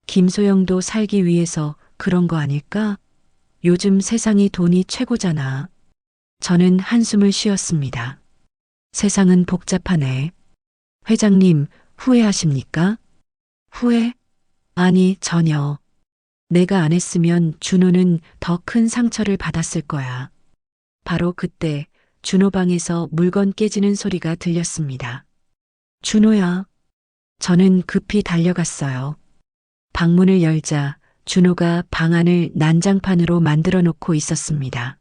김소영도 살기 위해서 그런 거 아닐까? 요즘 세상이 돈이 최고잖아. 저는 한숨을 쉬었습니다. 세상은 복잡하네. 회장님, 후회하십니까? 후회? 아니, 전혀. 내가 안 했으면 준호는 더 큰 상처를 받았을 거야. 바로 그때 준호 방에서 물건 깨지는 소리가 들렸습니다. 준호야. 저는 급히 달려갔어요. 방문을 열자 준호가 방 안을 난장판으로 만들어 놓고 있었습니다.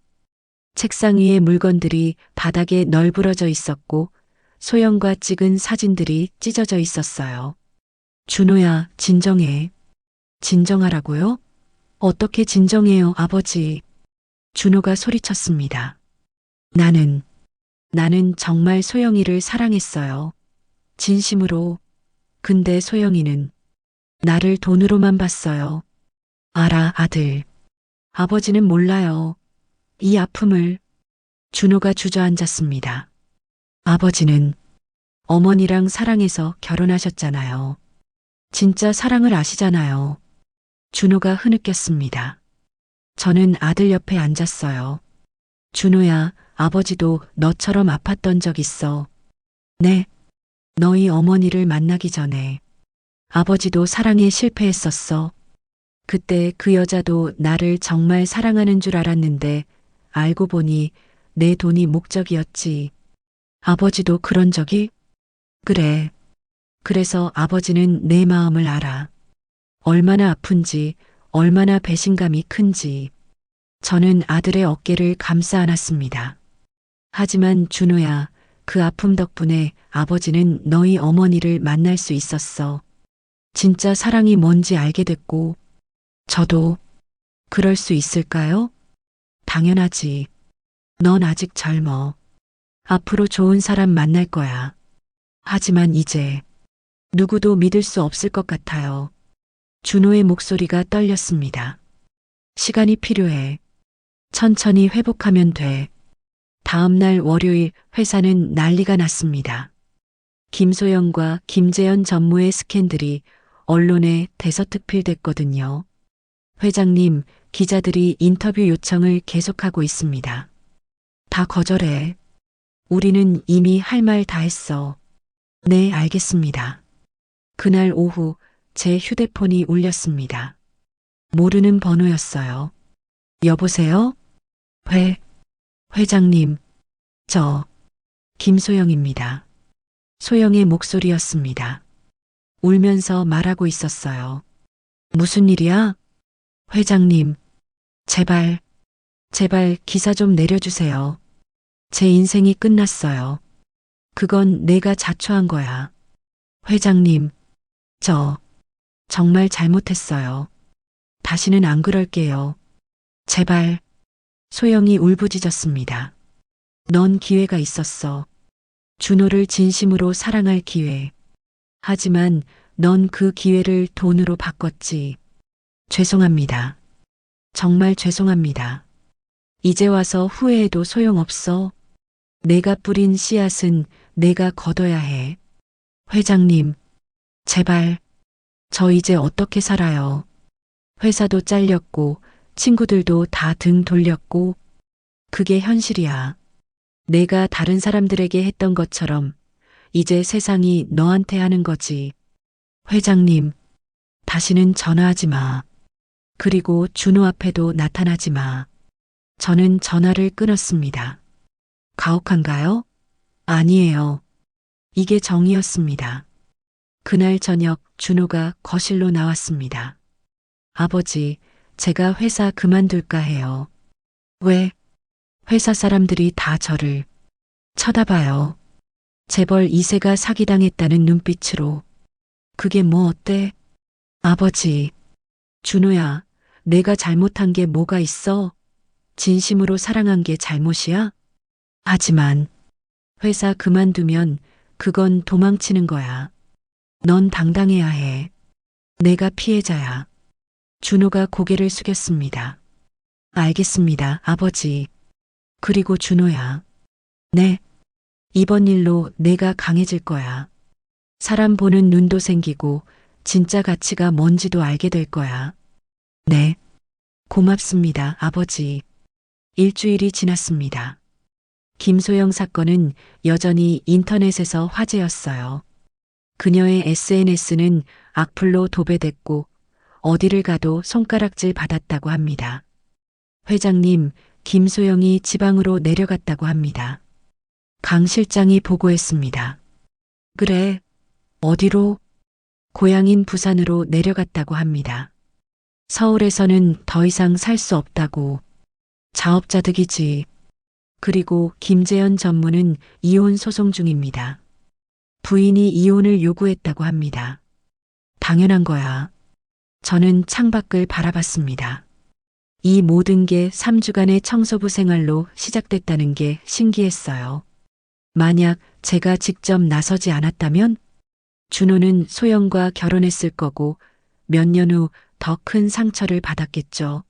책상 위에 물건들이 바닥에 널브러져 있었고 소영과 찍은 사진들이 찢어져 있었어요. 준호야, 진정해. 진정하라고요? 어떻게 진정해요, 아버지? 준호가 소리쳤습니다. 나는 정말 소영이를 사랑했어요. 진심으로. 근데 소영이는 나를 돈으로만 봤어요. 알아, 아들. 아버지는 몰라요. 이 아픔을. 준호가 주저앉았습니다. 아버지는 어머니랑 사랑해서 결혼하셨잖아요. 진짜 사랑을 아시잖아요. 준호가 흐느꼈습니다. 저는 아들 옆에 앉았어요. 준호야, 아버지도 너처럼 아팠던 적 있어. 네. 너희 어머니를 만나기 전에 아버지도 사랑에 실패했었어. 그때 그 여자도 나를 정말 사랑하는 줄 알았는데 알고 보니 내 돈이 목적이었지. 아버지도 그런 적이? 그래. 그래서 아버지는 내 마음을 알아. 얼마나 아픈지, 얼마나 배신감이 큰지. 저는 아들의 어깨를 감싸 안았습니다. 하지만 준호야, 그 아픔 덕분에 아버지는 너희 어머니를 만날 수 있었어. 진짜 사랑이 뭔지 알게 됐고, 저도 그럴 수 있을까요? 당연하지. 넌 아직 젊어. 앞으로 좋은 사람 만날 거야. 하지만 이제 누구도 믿을 수 없을 것 같아요. 준호의 목소리가 떨렸습니다. 시간이 필요해. 천천히 회복하면 돼. 다음 날 월요일 회사는 난리가 났습니다. 김소영과 김재현 전무의 스캔들이 언론에 대서특필됐거든요. 회장님, 기자들이 인터뷰 요청을 계속하고 있습니다. 다 거절해. 우리는 이미 할 말 다 했어. 네, 알겠습니다. 그날 오후 제 휴대폰이 울렸습니다. 모르는 번호였어요. 여보세요? 회장님, 저 김소영입니다. 소영의 목소리였습니다. 울면서 말하고 있었어요. 무슨 일이야? 회장님, 제발 기사 좀 내려주세요. 제 인생이 끝났어요. 그건 내가 자초한 거야. 회장님, 저 정말 잘못했어요. 다시는 안 그럴게요. 제발. 소영이 울부짖었습니다. 넌 기회가 있었어. 준호를 진심으로 사랑할 기회. 하지만 넌 그 기회를 돈으로 바꿨지. 죄송합니다. 정말 죄송합니다. 이제 와서 후회해도 소용없어. 내가 뿌린 씨앗은 내가 거둬야 해. 회장님, 제발. 저 이제 어떻게 살아요? 회사도 잘렸고 친구들도 다 등 돌렸고 그게 현실이야. 내가 다른 사람들에게 했던 것처럼 이제 세상이 너한테 하는 거지. 회장님, 다시는 전화하지 마. 그리고 준호 앞에도 나타나지 마. 저는 전화를 끊었습니다. 가혹한가요? 아니에요. 이게 정이었습니다. 그날 저녁 준호가 거실로 나왔습니다. 아버지, 제가 회사 그만둘까 해요. 왜? 회사 사람들이 다 저를 쳐다봐요. 재벌 2세가 사기당했다는 눈빛으로. 그게 뭐 어때? 아버지, 준호야, 내가 잘못한 게 뭐가 있어? 진심으로 사랑한 게 잘못이야? 하지만 회사 그만두면 그건 도망치는 거야. 넌 당당해야 해. 내가 피해자야. 준호가 고개를 숙였습니다. 알겠습니다, 아버지. 그리고 준호야. 네. 이번 일로 내가 강해질 거야. 사람 보는 눈도 생기고 진짜 가치가 뭔지도 알게 될 거야. 네. 고맙습니다, 아버지. 일주일이 지났습니다. 김소영 사건은 여전히 인터넷에서 화제였어요. 그녀의 SNS는 악플로 도배됐고 어디를 가도 손가락질 받았다고 합니다. 회장님, 김소영이 지방으로 내려갔다고 합니다. 강 실장이 보고했습니다. 그래, 어디로? 고향인 부산으로 내려갔다고 합니다. 서울에서는 더 이상 살 수 없다고. 자업자득이지. 그리고 김재현 전무는 이혼 소송 중입니다. 부인이 이혼을 요구했다고 합니다. 당연한 거야. 저는 창밖을 바라봤습니다. 이 모든 게 3주간의 청소부 생활로 시작됐다는 게 신기했어요. 만약 제가 직접 나서지 않았다면 준호는 소영과 결혼했을 거고 몇 년 후 더 큰 상처를 받았겠죠.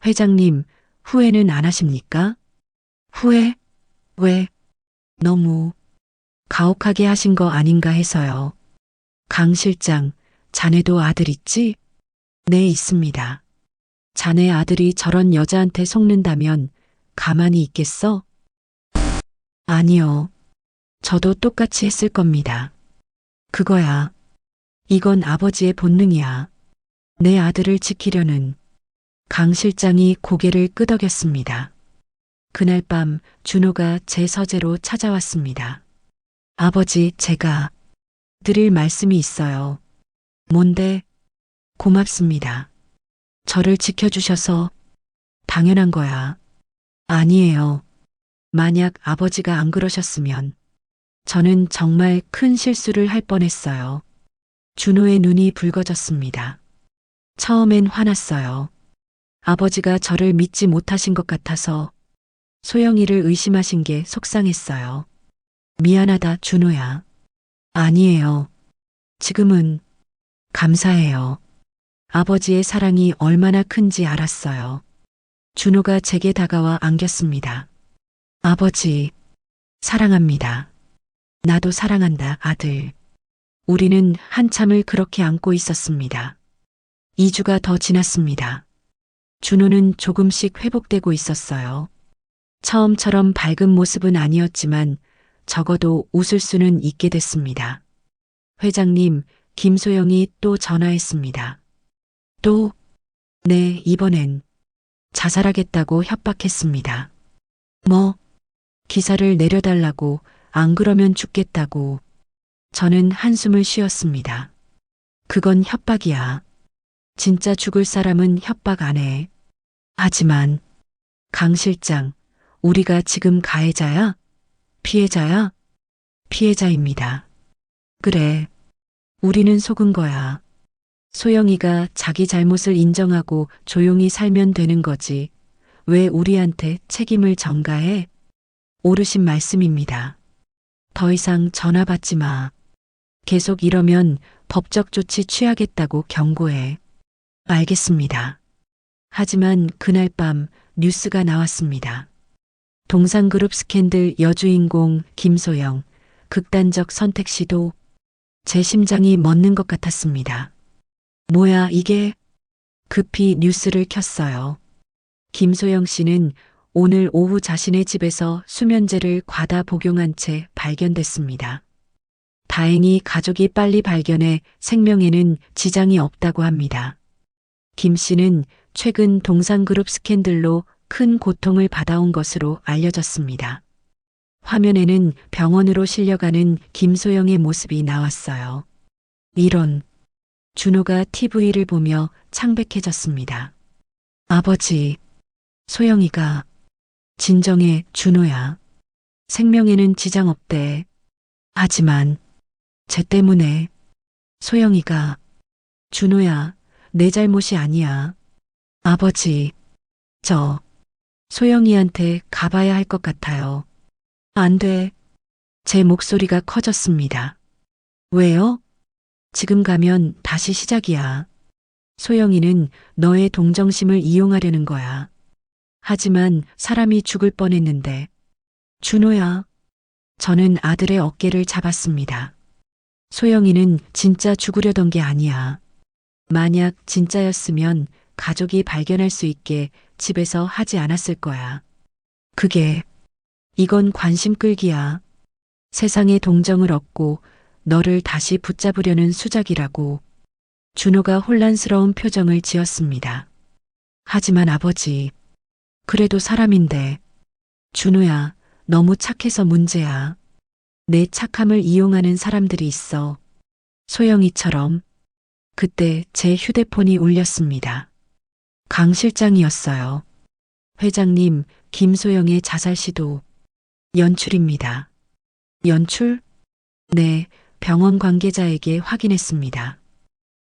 회장님, 후회는 안 하십니까? 후회? 왜? 너무 가혹하게 하신 거 아닌가 해서요. 강 실장, 자네도 아들 있지? 네, 있습니다. 자네 아들이 저런 여자한테 속는다면 가만히 있겠어? 아니요. 저도 똑같이 했을 겁니다. 그거야. 이건 아버지의 본능이야. 내 아들을 지키려는. 강 실장이 고개를 끄덕였습니다. 그날 밤 준호가 제 서재로 찾아왔습니다. 아버지, 제가 드릴 말씀이 있어요. 뭔데? 고맙습니다. 저를 지켜주셔서. 당연한 거야. 아니에요. 만약 아버지가 안 그러셨으면 저는 정말 큰 실수를 할 뻔했어요. 준호의 눈이 붉어졌습니다. 처음엔 화났어요. 아버지가 저를 믿지 못하신 것 같아서 소영이를 의심하신 게 속상했어요. 미안하다, 준호야. 아니에요. 지금은 감사해요. 아버지의 사랑이 얼마나 큰지 알았어요. 준호가 제게 다가와 안겼습니다. 아버지, 사랑합니다. 나도 사랑한다, 아들. 우리는 한참을 그렇게 안고 있었습니다. 2주가 더 지났습니다. 준호는 조금씩 회복되고 있었어요. 처음처럼 밝은 모습은 아니었지만 적어도 웃을 수는 있게 됐습니다. 회장님, 김소영이 또 전화했습니다. 또? 네, 이번엔 자살하겠다고 협박했습니다. 뭐? 기사를 내려달라고, 안 그러면 죽겠다고. 저는 한숨을 쉬었습니다. 그건 협박이야. 진짜 죽을 사람은 협박 안 해. 하지만 강 실장, 우리가 지금 가해자야? 피해자야? 피해자입니다. 그래. 우리는 속은 거야. 소영이가 자기 잘못을 인정하고 조용히 살면 되는 거지. 왜 우리한테 책임을 전가해? 옳으신 말씀입니다. 더 이상 전화 받지 마. 계속 이러면 법적 조치 취하겠다고 경고해. 알겠습니다. 하지만 그날 밤 뉴스가 나왔습니다. 동상그룹 스캔들 여주인공 김소영, 극단적 선택 시도. 제 심장이 멎는 것 같았습니다. 뭐야 이게? 급히 뉴스를 켰어요. 김소영 씨는 오늘 오후 자신의 집에서 수면제를 과다 복용한 채 발견됐습니다. 다행히 가족이 빨리 발견해 생명에는 지장이 없다고 합니다. 김 씨는 최근 동상그룹 스캔들로 큰 고통을 받아온 것으로 알려졌습니다. 화면에는 병원으로 실려가는 김소영의 모습이 나왔어요. 이런. 준호가 TV를 보며 창백해졌습니다. 아버지, 소영이가. 진정해, 준호야. 생명에는 지장 없대. 하지만 쟤 때문에 소영이가. 준호야, 내 잘못이 아니야. 아버지, 저 소영이한테 가봐야 할 것 같아요. 안 돼. 제 목소리가 커졌습니다. 왜요? 지금 가면 다시 시작이야. 소영이는 너의 동정심을 이용하려는 거야. 하지만 사람이 죽을 뻔했는데. 준호야. 저는 아들의 어깨를 잡았습니다. 소영이는 진짜 죽으려던 게 아니야. 만약 진짜였으면 가족이 발견할 수 있게 집에서 하지 않았을 거야. 이건 관심 끌기야. 세상의 동정을 얻고 너를 다시 붙잡으려는 수작이라고. 준호가 혼란스러운 표정을 지었습니다. 하지만 아버지, 그래도 사람인데. 준호야, 너무 착해서 문제야. 내 착함을 이용하는 사람들이 있어. 소영이처럼. 그때 제 휴대폰이 울렸습니다. 강 실장이었어요. 회장님, 김소영의 자살 시도. 연출입니다. 연출? 네, 병원 관계자에게 확인했습니다.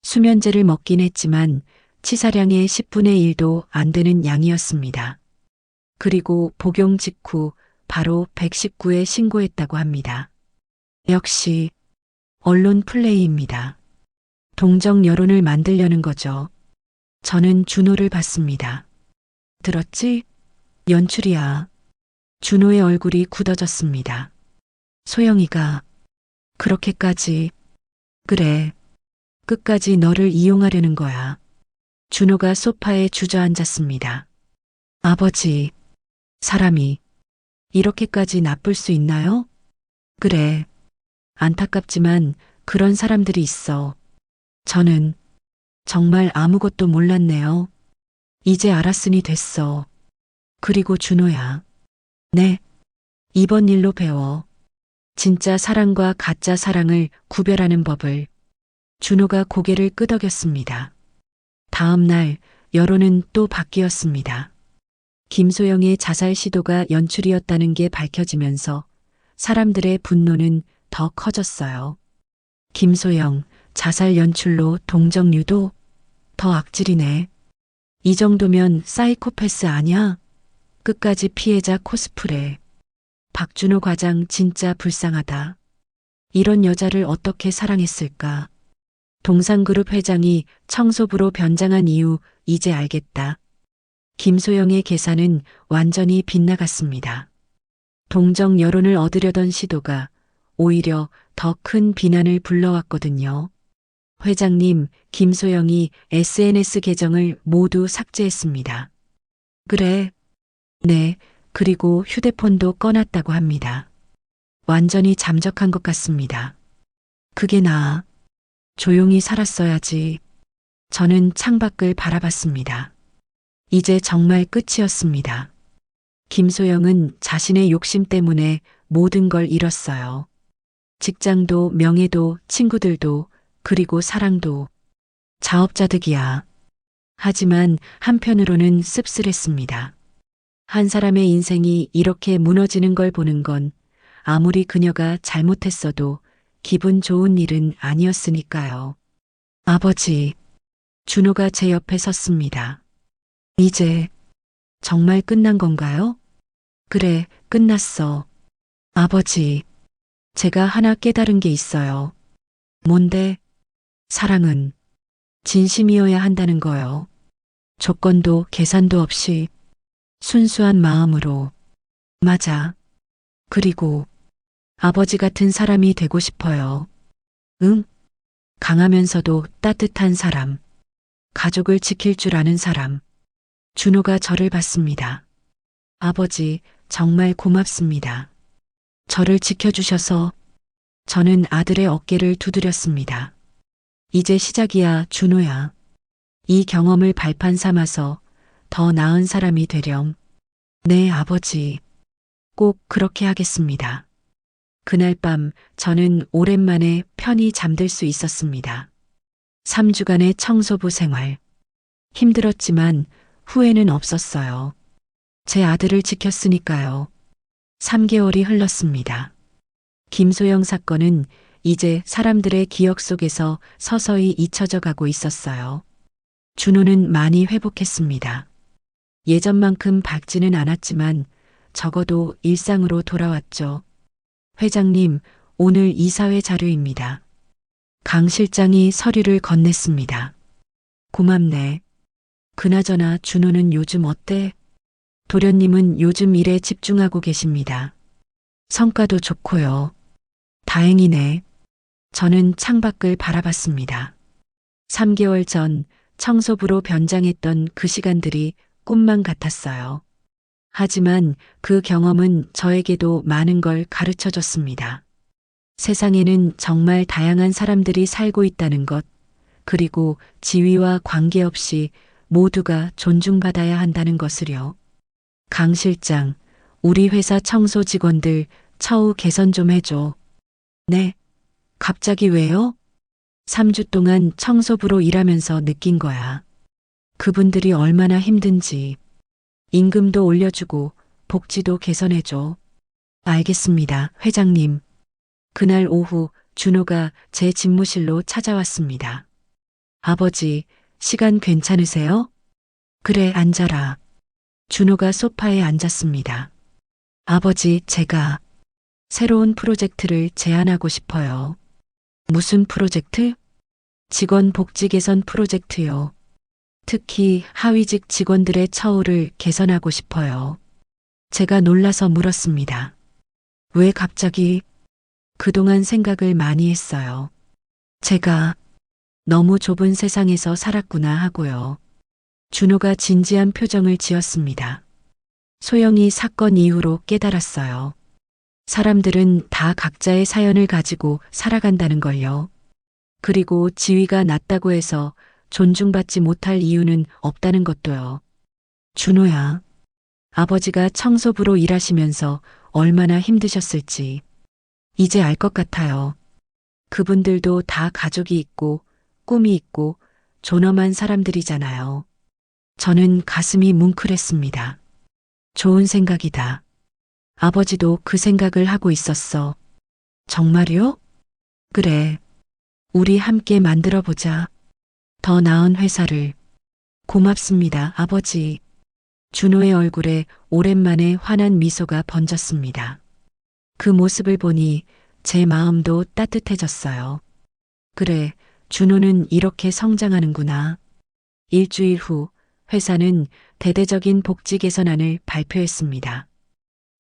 수면제를 먹긴 했지만 치사량의 10분의 1도 안 되는 양이었습니다. 그리고 복용 직후 바로 119에 신고했다고 합니다. 역시 언론 플레이입니다. 동정 여론을 만들려는 거죠. 저는 준호를 봤습니다. 들었지? 연출이야. 준호의 얼굴이 굳어졌습니다. 소영이가 그렇게까지. 그래. 끝까지 너를 이용하려는 거야. 준호가 소파에 주저앉았습니다. 아버지, 사람이 이렇게까지 나쁠 수 있나요? 그래. 안타깝지만 그런 사람들이 있어. 저는 정말 아무것도 몰랐네요. 이제 알았으니 됐어. 그리고 준호야. 네. 이번 일로 배워. 진짜 사랑과 가짜 사랑을 구별하는 법을. 준호가 고개를 끄덕였습니다. 다음 날 여론은 또 바뀌었습니다. 김소영의 자살 시도가 연출이었다는 게 밝혀지면서 사람들의 분노는 더 커졌어요. 김소영, 자살 연출로 동정 유도? 더 악질이네. 이 정도면 사이코패스 아냐? 끝까지 피해자 코스프레. 박준호 과장 진짜 불쌍하다. 이런 여자를 어떻게 사랑했을까? 동상그룹 회장이 청소부로 변장한 이유 이제 알겠다. 김소영의 계산은 완전히 빗나갔습니다. 동정 여론을 얻으려던 시도가 오히려 더 큰 비난을 불러왔거든요. 회장님, 김소영이 SNS 계정을 모두 삭제했습니다. 그래. 네, 그리고 휴대폰도 꺼놨다고 합니다. 완전히 잠적한 것 같습니다. 그게 나아. 조용히 살았어야지. 저는 창밖을 바라봤습니다. 이제 정말 끝이었습니다. 김소영은 자신의 욕심 때문에 모든 걸 잃었어요. 직장도, 명예도, 친구들도, 그리고 사랑도. 자업자득이야. 하지만 한편으로는 씁쓸했습니다. 한 사람의 인생이 이렇게 무너지는 걸 보는 건 아무리 그녀가 잘못했어도 기분 좋은 일은 아니었으니까요. 아버지, 준호가 제 옆에 섰습니다. 이제 정말 끝난 건가요? 그래, 끝났어. 아버지, 제가 하나 깨달은 게 있어요. 뭔데? 사랑은 진심이어야 한다는 거요. 조건도 계산도 없이 순수한 마음으로. 맞아. 그리고 아버지 같은 사람이 되고 싶어요. 응? 강하면서도 따뜻한 사람. 가족을 지킬 줄 아는 사람. 준호가 저를 봤습니다. 아버지, 정말 고맙습니다. 저를 지켜주셔서. 저는 아들의 어깨를 두드렸습니다. 이제 시작이야, 준호야. 이 경험을 발판 삼아서 더 나은 사람이 되렴. 네, 아버지. 꼭 그렇게 하겠습니다. 그날 밤 저는 오랜만에 편히 잠들 수 있었습니다. 3주간의 청소부 생활. 힘들었지만 후회는 없었어요. 제 아들을 지켰으니까요. 3개월이 흘렀습니다. 김소영 사건은 이제 사람들의 기억 속에서 서서히 잊혀져 가고 있었어요. 준호는 많이 회복했습니다. 예전만큼 밝지는 않았지만 적어도 일상으로 돌아왔죠. 회장님, 오늘 이사회 자료입니다. 강 실장이 서류를 건넸습니다. 고맙네. 그나저나 준호는 요즘 어때? 도련님은 요즘 일에 집중하고 계십니다. 성과도 좋고요. 다행이네. 저는 창밖을 바라봤습니다. 3개월 전 청소부로 변장했던 그 시간들이 꿈만 같았어요. 하지만 그 경험은 저에게도 많은 걸 가르쳐 줬습니다. 세상에는 정말 다양한 사람들이 살고 있다는 것, 그리고 지위와 관계없이 모두가 존중받아야 한다는 것을요. 강 실장, 우리 회사 청소 직원들 처우 개선 좀 해줘. 네. 갑자기 왜요? 3주 동안 청소부로 일하면서 느낀 거야. 그분들이 얼마나 힘든지. 임금도 올려주고 복지도 개선해줘. 알겠습니다, 회장님. 그날 오후 준호가 제 집무실로 찾아왔습니다. 아버지, 시간 괜찮으세요? 그래, 앉아라. 준호가 소파에 앉았습니다. 아버지, 제가 새로운 프로젝트를 제안하고 싶어요. 무슨 프로젝트? 직원 복지 개선 프로젝트요. 특히 하위직 직원들의 처우를 개선하고 싶어요. 제가 놀라서 물었습니다. 왜 갑자기? 그동안 생각을 많이 했어요. 제가 너무 좁은 세상에서 살았구나 하고요. 준호가 진지한 표정을 지었습니다. 소영이 사건 이후로 깨달았어요. 사람들은 다 각자의 사연을 가지고 살아간다는 걸요. 그리고 지위가 낮다고 해서 존중받지 못할 이유는 없다는 것도요. 준호야, 아버지가 청소부로 일하시면서 얼마나 힘드셨을지 이제 알 것 같아요. 그분들도 다 가족이 있고 꿈이 있고 존엄한 사람들이잖아요. 저는 가슴이 뭉클했습니다. 좋은 생각이다. 아버지도 그 생각을 하고 있었어. 정말요? 그래. 우리 함께 만들어 보자. 더 나은 회사를. 고맙습니다, 아버지. 준호의 얼굴에 오랜만에 환한 미소가 번졌습니다. 그 모습을 보니 제 마음도 따뜻해졌어요. 그래, 준호는 이렇게 성장하는구나. 일주일 후 회사는 대대적인 복지 개선안을 발표했습니다.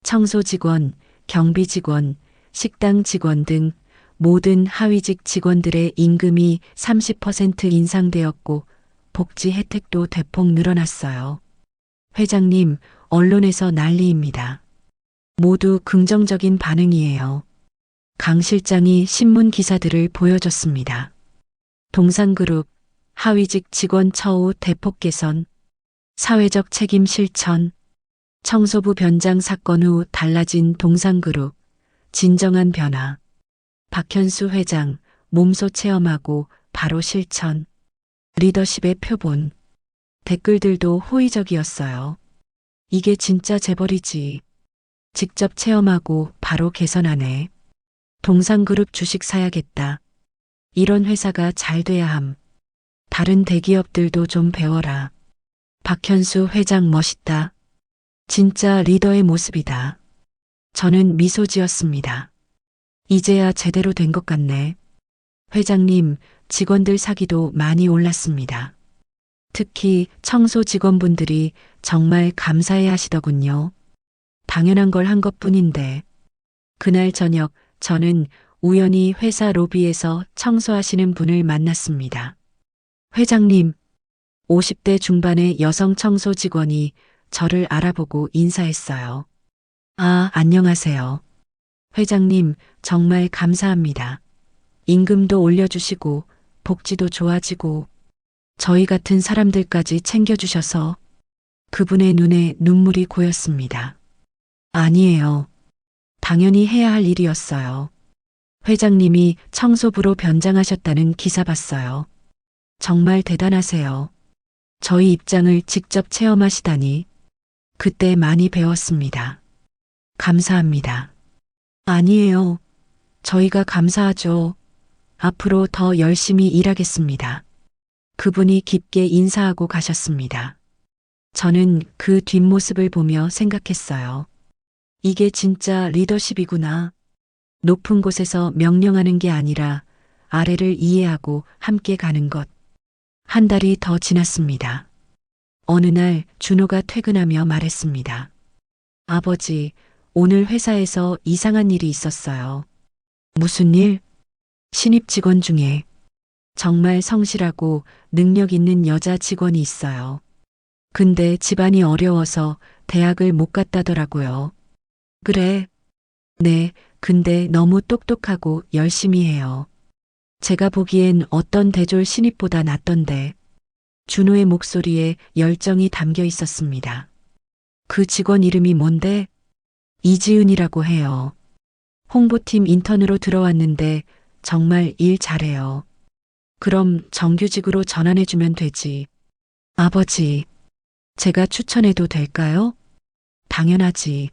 청소 직원, 경비 직원, 식당 직원 등 모든 하위직 직원들의 임금이 30% 인상되었고 복지 혜택도 대폭 늘어났어요. 회장님, 언론에서 난리입니다. 모두 긍정적인 반응이에요. 강 실장이 신문 기사들을 보여줬습니다. 동상그룹, 하위직 직원 처우 대폭 개선, 사회적 책임 실천, 청소부 변장 사건 후 달라진 동상그룹, 진정한 변화, 박현수 회장, 몸소 체험하고 바로 실천, 리더십의 표본, 댓글들도 호의적이었어요. 이게 진짜 재벌이지. 직접 체험하고 바로 개선하네. 동상그룹 주식 사야겠다. 이런 회사가 잘 돼야 함. 다른 대기업들도 좀 배워라. 박현수 회장 멋있다. 진짜 리더의 모습이다. 저는 미소 지었습니다. 이제야 제대로 된 것 같네. 회장님, 직원들 사기도 많이 올랐습니다. 특히 청소 직원분들이 정말 감사해 하시더군요. 당연한 걸 한 것뿐인데. 그날 저녁 저는 우연히 회사 로비에서 청소하시는 분을 만났습니다. 회장님, 50대 중반의 여성 청소 직원이 저를 알아보고 인사했어요. 아, 안녕하세요. 회장님, 정말 감사합니다. 임금도 올려주시고, 복지도 좋아지고, 저희 같은 사람들까지 챙겨주셔서 그분의 눈에 눈물이 고였습니다. 아니에요. 당연히 해야 할 일이었어요. 회장님이 청소부로 변장하셨다는 기사 봤어요. 정말 대단하세요. 저희 입장을 직접 체험하시다니. 그때 많이 배웠습니다. 감사합니다. 아니에요. 저희가 감사하죠. 앞으로 더 열심히 일하겠습니다. 그분이 깊게 인사하고 가셨습니다. 저는 그 뒷모습을 보며 생각했어요. 이게 진짜 리더십이구나. 높은 곳에서 명령하는 게 아니라 아래를 이해하고 함께 가는 것. 한 달이 더 지났습니다. 어느 날 준호가 퇴근하며 말했습니다. 아버지, 오늘 회사에서 이상한 일이 있었어요. 무슨 일? 신입 직원 중에 정말 성실하고 능력 있는 여자 직원이 있어요. 근데 집안이 어려워서 대학을 못 갔다더라고요. 그래. 네, 근데 너무 똑똑하고 열심히 해요. 제가 보기엔 어떤 대졸 신입보다 낫던데. 준호의 목소리에 열정이 담겨 있었습니다. 그 직원 이름이 뭔데? 이지은이라고 해요. 홍보팀 인턴으로 들어왔는데 정말 일 잘해요. 그럼 정규직으로 전환해주면 되지. 아버지, 제가 추천해도 될까요? 당연하지.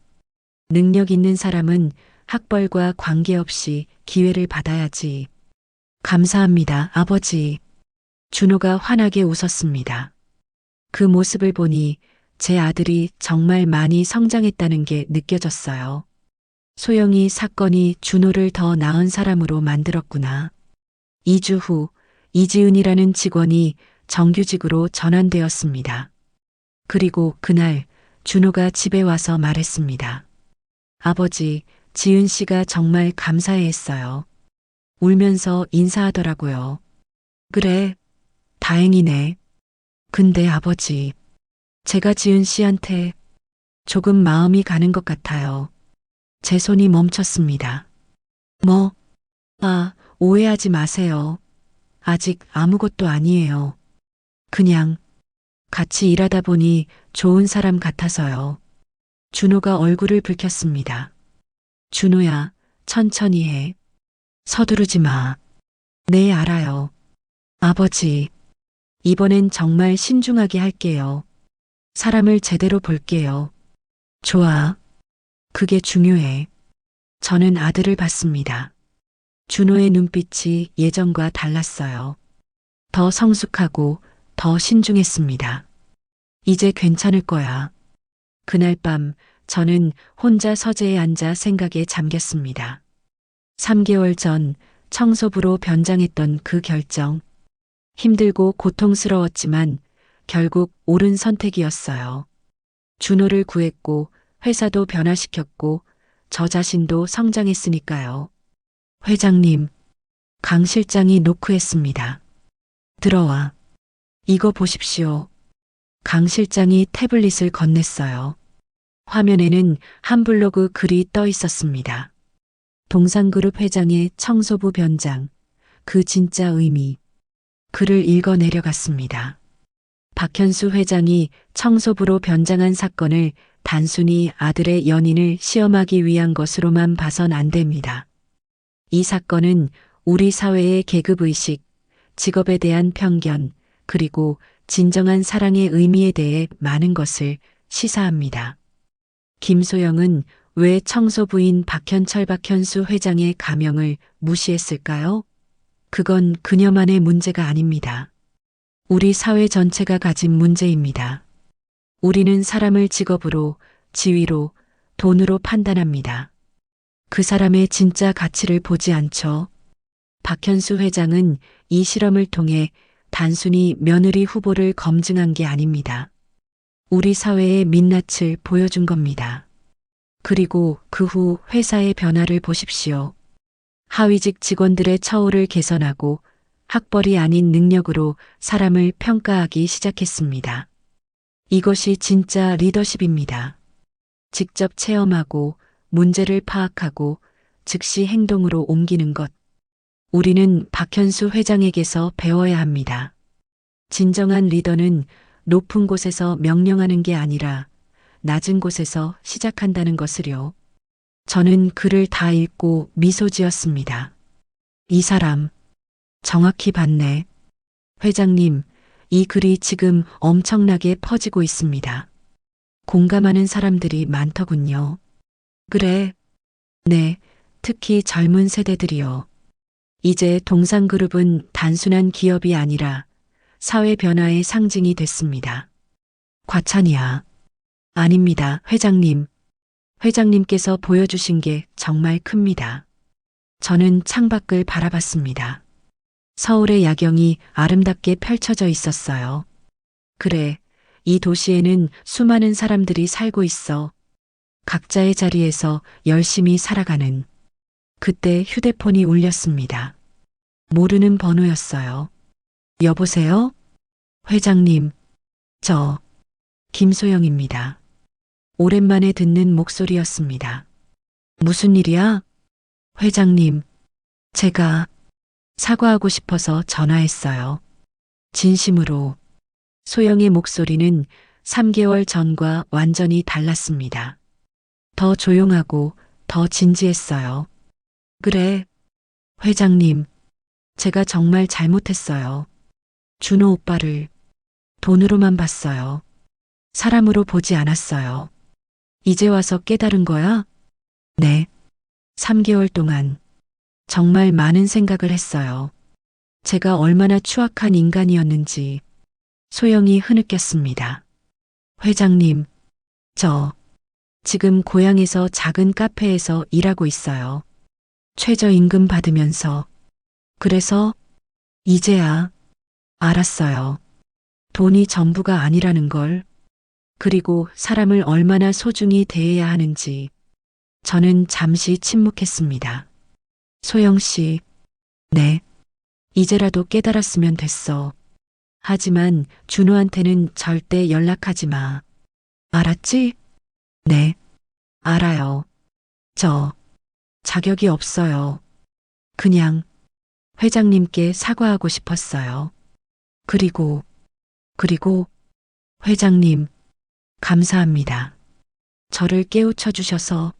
능력 있는 사람은 학벌과 관계없이 기회를 받아야지. 감사합니다, 아버지. 준호가 환하게 웃었습니다. 그 모습을 보니 제 아들이 정말 많이 성장했다는 게 느껴졌어요. 소영이 사건이 준호를 더 나은 사람으로 만들었구나. 2주 후 이지은이라는 직원이 정규직으로 전환되었습니다. 그리고 그날 준호가 집에 와서 말했습니다. 아버지, 지은 씨가 정말 감사해 했어요. 울면서 인사하더라고요. 그래, 다행이네. 근데 아버지, 제가 지은 씨한테 조금 마음이 가는 것 같아요. 제 손이 멈췄습니다. 뭐? 오해하지 마세요. 아직 아무것도 아니에요. 그냥 같이 일하다 보니 좋은 사람 같아서요. 준호가 얼굴을 붉혔습니다. 준호야, 천천히 해. 서두르지 마. 네, 알아요. 아버지, 이번엔 정말 신중하게 할게요. 사람을 제대로 볼게요. 좋아. 그게 중요해. 저는 아들을 봤습니다. 준호의 눈빛이 예전과 달랐어요. 더 성숙하고 더 신중했습니다. 이제 괜찮을 거야. 그날 밤 저는 혼자 서재에 앉아 생각에 잠겼습니다. 3개월 전 청소부로 변장했던 그 결정. 힘들고 고통스러웠지만 결국 옳은 선택이었어요. 준호를 구했고 회사도 변화시켰고 저 자신도 성장했으니까요. 회장님, 강 실장이 노크했습니다. 들어와. 이거 보십시오. 강 실장이 태블릿을 건넸어요. 화면에는 한 블로그 글이 떠 있었습니다. 동상그룹 회장의 청소부 변장, 그 진짜 의미. 글을 읽어 내려갔습니다. 박현수 회장이 청소부로 변장한 사건을 단순히 아들의 연인을 시험하기 위한 것으로만 봐선 안 됩니다. 이 사건은 우리 사회의 계급의식, 직업에 대한 편견, 그리고 진정한 사랑의 의미에 대해 많은 것을 시사합니다. 김소영은 왜 청소부인 박현수 회장의 가명을 무시했을까요? 그건 그녀만의 문제가 아닙니다. 우리 사회 전체가 가진 문제입니다. 우리는 사람을 직업으로, 지위로, 돈으로 판단합니다. 그 사람의 진짜 가치를 보지 않죠. 박현수 회장은 이 실험을 통해 단순히 며느리 후보를 검증한 게 아닙니다. 우리 사회의 민낯을 보여준 겁니다. 그리고 그 후 회사의 변화를 보십시오. 하위직 직원들의 처우를 개선하고 학벌이 아닌 능력으로 사람을 평가하기 시작했습니다. 이것이 진짜 리더십입니다. 직접 체험하고 문제를 파악하고 즉시 행동으로 옮기는 것. 우리는 박현수 회장에게서 배워야 합니다. 진정한 리더는 높은 곳에서 명령하는 게 아니라 낮은 곳에서 시작한다는 것을요. 저는 글을 다 읽고 미소 지었습니다. 이 사람, 정확히 봤네. 회장님, 이 글이 지금 엄청나게 퍼지고 있습니다. 공감하는 사람들이 많더군요. 그래. 네, 특히 젊은 세대들이요. 이제 동상그룹은 단순한 기업이 아니라 사회 변화의 상징이 됐습니다. 과찬이야. 아닙니다, 회장님. 회장님께서 보여주신 게 정말 큽니다. 저는 창밖을 바라봤습니다. 서울의 야경이 아름답게 펼쳐져 있었어요. 그래, 이 도시에는 수많은 사람들이 살고 있어. 각자의 자리에서 열심히 살아가는. 그때 휴대폰이 울렸습니다. 모르는 번호였어요. 여보세요? 회장님, 저 김소영입니다. 오랜만에 듣는 목소리였습니다. 무슨 일이야? 회장님, 제가 사과하고 싶어서 전화했어요. 진심으로. 소영의 목소리는 3개월 전과 완전히 달랐습니다. 더 조용하고 더 진지했어요. 그래, 회장님, 제가 정말 잘못했어요. 준호 오빠를 돈으로만 봤어요. 사람으로 보지 않았어요. 이제 와서 깨달은 거야? 네. 3개월 동안 정말 많은 생각을 했어요. 제가 얼마나 추악한 인간이었는지. 소영이 흐느꼈습니다. 회장님, 저 지금 고향에서 작은 카페에서 일하고 있어요. 최저임금 받으면서. 그래서 이제야 알았어요. 돈이 전부가 아니라는 걸. 그리고 사람을 얼마나 소중히 대해야 하는지. 저는 잠시 침묵했습니다. 소영 씨, 네. 이제라도 깨달았으면 됐어. 하지만 준호한테는 절대 연락하지 마. 알았지? 네. 알아요. 저 자격이 없어요. 그냥 회장님께 사과하고 싶었어요. 그리고 회장님, 감사합니다. 저를 깨우쳐 주셔서.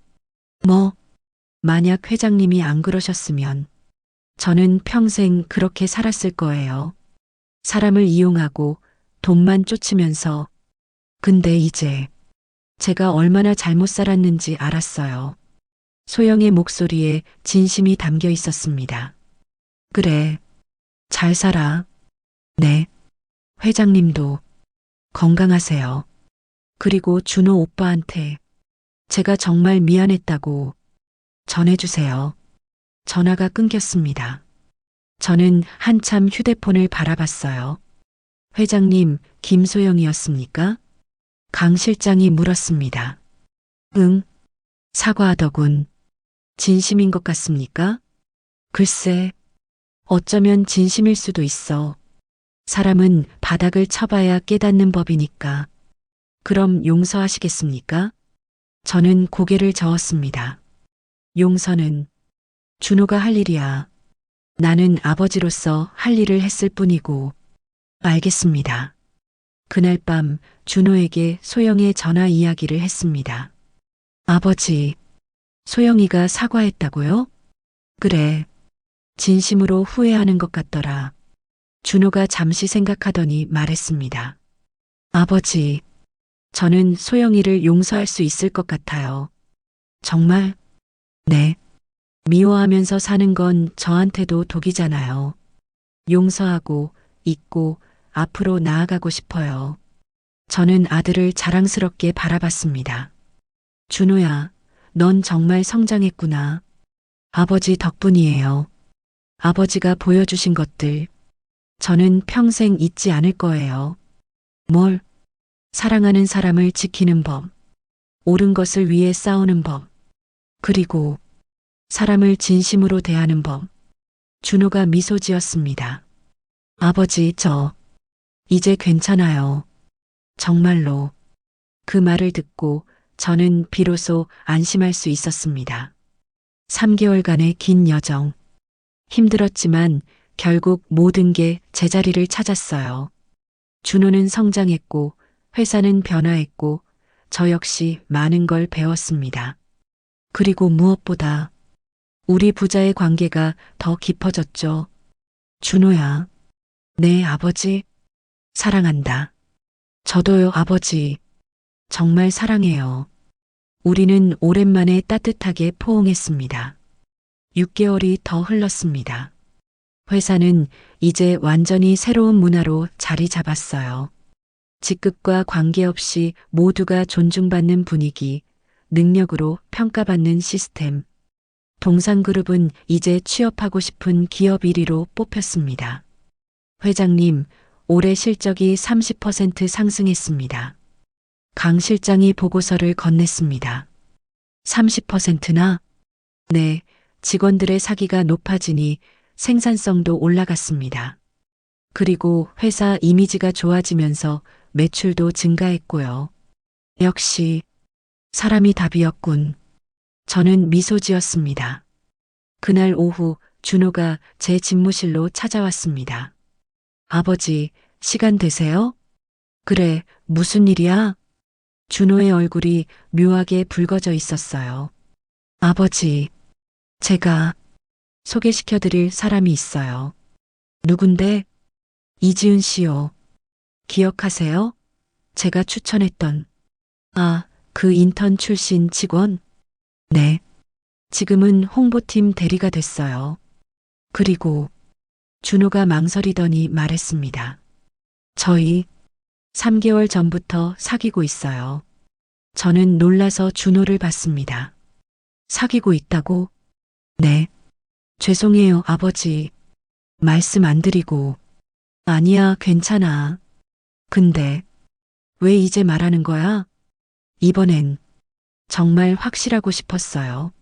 만약 회장님이 안 그러셨으면 저는 평생 그렇게 살았을 거예요. 사람을 이용하고 돈만 쫓으면서. 근데 이제 제가 얼마나 잘못 살았는지 알았어요. 소영의 목소리에 진심이 담겨 있었습니다. 그래, 잘 살아. 네. 회장님도 건강하세요. 그리고 준호 오빠한테 제가 정말 미안했다고 전해주세요. 전화가 끊겼습니다. 저는 한참 휴대폰을 바라봤어요. 회장님, 김소영이었습니까? 강 실장이 물었습니다. 응, 사과하더군. 진심인 것 같습니까? 글쎄, 어쩌면 진심일 수도 있어. 사람은 바닥을 쳐봐야 깨닫는 법이니까. 그럼 용서하시겠습니까? 저는 고개를 저었습니다. 용서는 준호가 할 일이야. 나는 아버지로서 할 일을 했을 뿐이고. 알겠습니다. 그날 밤 준호에게 소영의 전화 이야기를 했습니다. 아버지, 소영이가 사과했다고요? 그래. 진심으로 후회하는 것 같더라. 준호가 잠시 생각하더니 말했습니다. 아버지, 저는 소영이를 용서할 수 있을 것 같아요. 정말? 네. 미워하면서 사는 건 저한테도 독이잖아요. 용서하고 잊고 앞으로 나아가고 싶어요. 저는 아들을 자랑스럽게 바라봤습니다. 준호야, 넌 정말 성장했구나. 아버지 덕분이에요. 아버지가 보여주신 것들, 저는 평생 잊지 않을 거예요. 뭘? 사랑하는 사람을 지키는 법, 옳은 것을 위해 싸우는 법, 그리고 사람을 진심으로 대하는 법. 준호가 미소 지었습니다. 아버지, 저 이제 괜찮아요. 정말로. 그 말을 듣고 저는 비로소 안심할 수 있었습니다. 3개월간의 긴 여정. 힘들었지만 결국 모든 게 제자리를 찾았어요. 준호는 성장했고 회사는 변화했고 저 역시 많은 걸 배웠습니다. 그리고 무엇보다 우리 부자의 관계가 더 깊어졌죠. 준호야, 네 아버지, 사랑한다. 저도요 아버지, 정말 사랑해요. 우리는 오랜만에 따뜻하게 포옹했습니다. 6개월이 더 흘렀습니다. 회사는 이제 완전히 새로운 문화로 자리 잡았어요. 직급과 관계없이 모두가 존중받는 분위기, 능력으로 평가받는 시스템. 동상그룹은 이제 취업하고 싶은 기업 1위로 뽑혔습니다. 회장님, 올해 실적이 30% 상승했습니다. 강 실장이 보고서를 건넸습니다. 30%나? 네, 직원들의 사기가 높아지니 생산성도 올라갔습니다. 그리고 회사 이미지가 좋아지면서 매출도 증가했고요. 역시 사람이 답이었군. 저는 미소 지었습니다. 그날 오후 준호가 제 집무실로 찾아왔습니다. 아버지, 시간 되세요? 그래, 무슨 일이야? 준호의 얼굴이 묘하게 붉어져 있었어요. 아버지, 제가 소개시켜드릴 사람이 있어요. 누군데? 이지은 씨요. 기억하세요? 제가 추천했던. 아, 그 인턴 출신 직원? 네. 지금은 홍보팀 대리가 됐어요. 그리고 준호가 망설이더니 말했습니다. 저희 3개월 전부터 사귀고 있어요. 저는 놀라서 준호를 봤습니다. 사귀고 있다고? 네. 죄송해요, 아버지. 말씀 안 드리고. 아니야, 괜찮아. 근데 왜 이제 말하는 거야? 이번엔 정말 확실하고 싶었어요.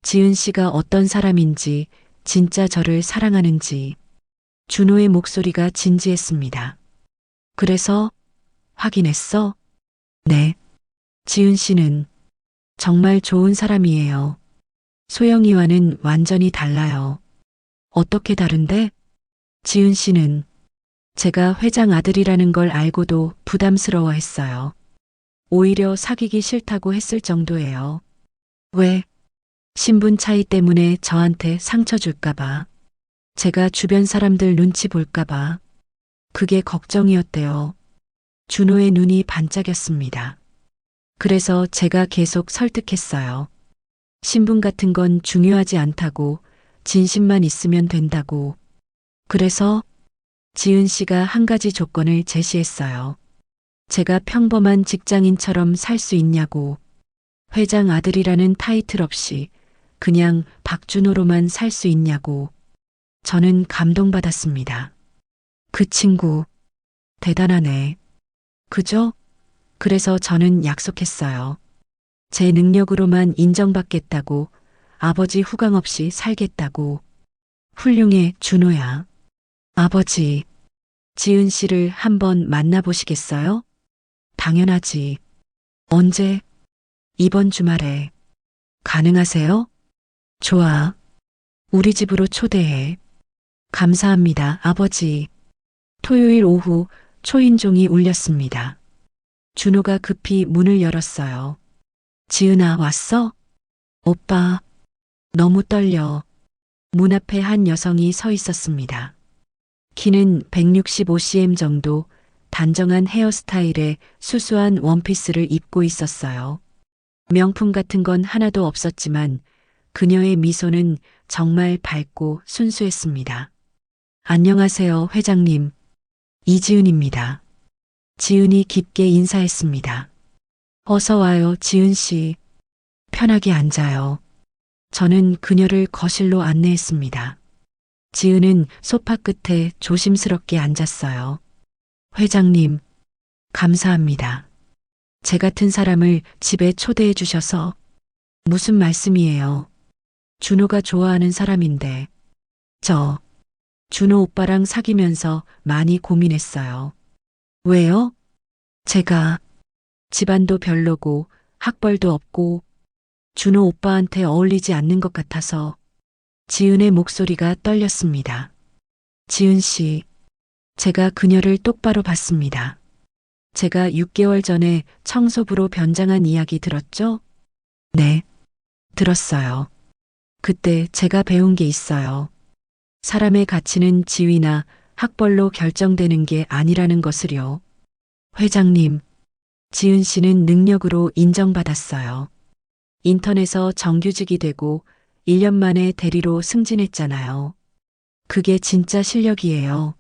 지은 씨가 어떤 사람인지, 진짜 저를 사랑하는지. 준호의 목소리가 진지했습니다. 그래서 확인했어? 네. 지은 씨는 정말 좋은 사람이에요. 소영이와는 완전히 달라요. 어떻게 다른데? 지은 씨는 제가 회장 아들이라는 걸 알고도 부담스러워 했어요. 오히려 사귀기 싫다고 했을 정도예요. 왜? 신분 차이 때문에 저한테 상처 줄까봐. 제가 주변 사람들 눈치 볼까봐. 그게 걱정이었대요. 준호의 눈이 반짝였습니다. 그래서 제가 계속 설득했어요. 신분 같은 건 중요하지 않다고, 진심만 있으면 된다고. 그래서 지은 씨가 한 가지 조건을 제시했어요. 제가 평범한 직장인처럼 살 수 있냐고. 회장 아들이라는 타이틀 없이 그냥 박준호로만 살 수 있냐고. 저는 감동받았습니다. 그 친구 대단하네. 그죠? 그래서 저는 약속했어요. 제 능력으로만 인정받겠다고, 아버지 후광 없이 살겠다고. 훌륭해, 준호야. 아버지, 지은 씨를 한번 만나보시겠어요? 당연하지. 언제? 이번 주말에. 가능하세요? 좋아. 우리 집으로 초대해. 감사합니다, 아버지. 토요일 오후 초인종이 울렸습니다. 준호가 급히 문을 열었어요. 지은아, 왔어? 오빠, 너무 떨려. 문 앞에 한 여성이 서 있었습니다. 키는 165cm 정도, 단정한 헤어스타일에 수수한 원피스를 입고 있었어요. 명품 같은 건 하나도 없었지만 그녀의 미소는 정말 밝고 순수했습니다. 안녕하세요, 회장님. 이지은입니다. 지은이 깊게 인사했습니다. 어서 와요, 지은 씨. 편하게 앉아요. 저는 그녀를 거실로 안내했습니다. 지은은 소파 끝에 조심스럽게 앉았어요. 회장님, 감사합니다. 제 같은 사람을 집에 초대해 주셔서. 무슨 말씀이에요? 준호가 좋아하는 사람인데. 준호 오빠랑 사귀면서 많이 고민했어요. 왜요? 제가 집안도 별로고 학벌도 없고 준호 오빠한테 어울리지 않는 것 같아서. 지은의 목소리가 떨렸습니다. 지은 씨, 제가 그녀를 똑바로 봤습니다. 제가 6개월 전에 청소부로 변장한 이야기 들었죠? 네, 들었어요. 그때 제가 배운 게 있어요. 사람의 가치는 지위나 학벌로 결정되는 게 아니라는 것을요. 회장님, 지은 씨는 능력으로 인정받았어요. 인턴에서 정규직이 되고 1년 만에 대리로 승진했잖아요. 그게 진짜 실력이에요.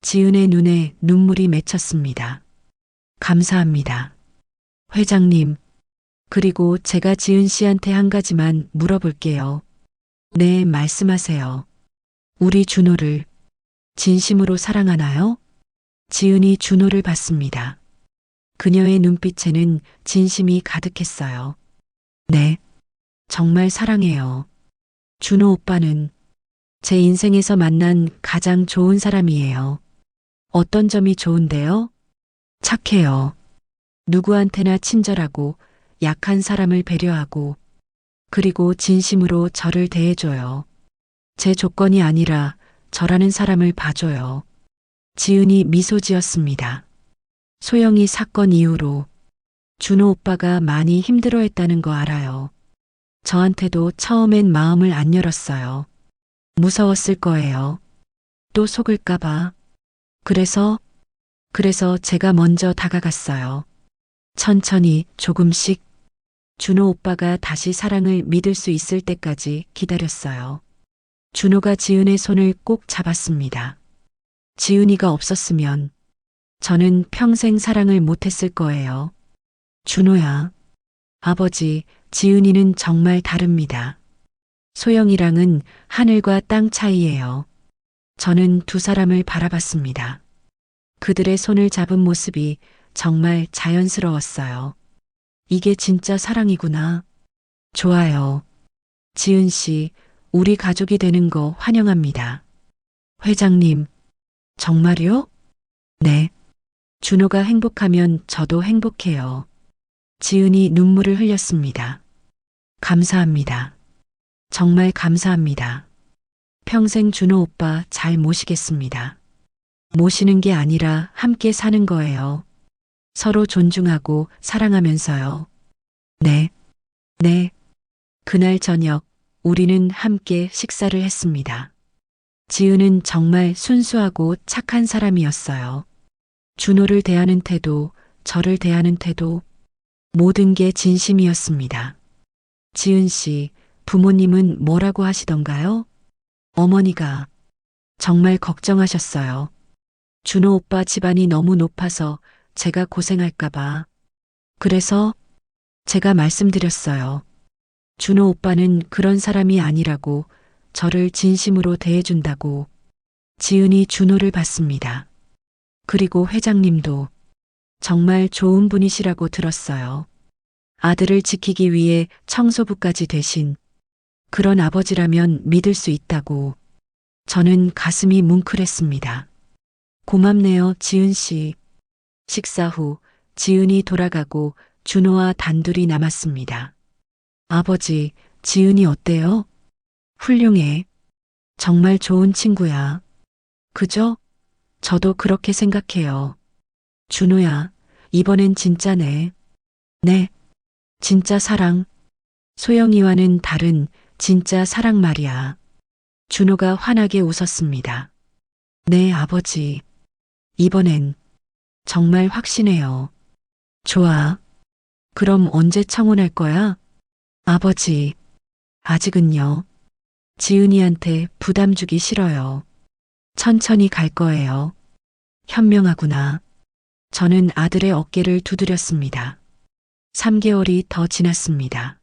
지은의 눈에 눈물이 맺혔습니다. 감사합니다. 회장님, 그리고 제가 지은 씨한테 한 가지만 물어볼게요. 네, 말씀하세요. 우리 준호를 진심으로 사랑하나요? 지은이 준호를 봤습니다. 그녀의 눈빛에는 진심이 가득했어요. 네, 정말 사랑해요. 준호 오빠는 제 인생에서 만난 가장 좋은 사람이에요. 어떤 점이 좋은데요? 착해요. 누구한테나 친절하고 약한 사람을 배려하고 그리고 진심으로 저를 대해줘요. 제 조건이 아니라 저라는 사람을 봐줘요. 지은이 미소 지었습니다. 소영이 사건 이후로 준호 오빠가 많이 힘들어했다는 거 알아요. 저한테도 처음엔 마음을 안 열었어요. 무서웠을 거예요. 또 속을까봐. 그래서 제가 먼저 다가갔어요. 천천히 조금씩 준호 오빠가 다시 사랑을 믿을 수 있을 때까지 기다렸어요. 준호가 지은의 손을 꼭 잡았습니다. 지은이가 없었으면 저는 평생 사랑을 못했을 거예요. 준호야, 아버지, 지은이는 정말 다릅니다. 소영이랑은 하늘과 땅 차이예요. 저는 두 사람을 바라봤습니다. 그들의 손을 잡은 모습이 정말 자연스러웠어요. 이게 진짜 사랑이구나. 좋아요. 지은 씨, 우리 가족이 되는 거 환영합니다. 회장님, 정말요? 네. 준호가 행복하면 저도 행복해요. 지은이 눈물을 흘렸습니다. 감사합니다. 정말 감사합니다. 평생 준호 오빠 잘 모시겠습니다. 모시는 게 아니라 함께 사는 거예요. 서로 존중하고 사랑하면서요. 네. 네. 그날 저녁 우리는 함께 식사를 했습니다. 지은은 정말 순수하고 착한 사람이었어요. 준호를 대하는 태도, 저를 대하는 태도, 모든 게 진심이었습니다. 지은 씨, 부모님은 뭐라고 하시던가요? 어머니가 정말 걱정하셨어요. 준호 오빠 집안이 너무 높아서 제가 고생할까봐. 그래서 제가 말씀드렸어요. 준호 오빠는 그런 사람이 아니라고, 저를 진심으로 대해준다고. 지은이 준호를 봤습니다. 그리고 회장님도 정말 좋은 분이시라고 들었어요. 아들을 지키기 위해 청소부까지 되신 그런 아버지라면 믿을 수 있다고. 저는 가슴이 뭉클했습니다. 고맙네요, 지은 씨. 식사 후 지은이 돌아가고 준호와 단둘이 남았습니다. 아버지, 지은이 어때요? 훌륭해. 정말 좋은 친구야. 그죠? 저도 그렇게 생각해요. 준호야, 이번엔 진짜네. 네. 진짜 사랑. 소영이와는 다른 진짜 사랑 말이야. 준호가 환하게 웃었습니다. 네, 아버지. 이번엔 정말 확신해요. 좋아. 그럼 언제 청혼할 거야? 아버지. 아직은요. 지은이한테 부담 주기 싫어요. 천천히 갈 거예요. 현명하구나. 저는 아들의 어깨를 두드렸습니다. 3개월이 더 지났습니다.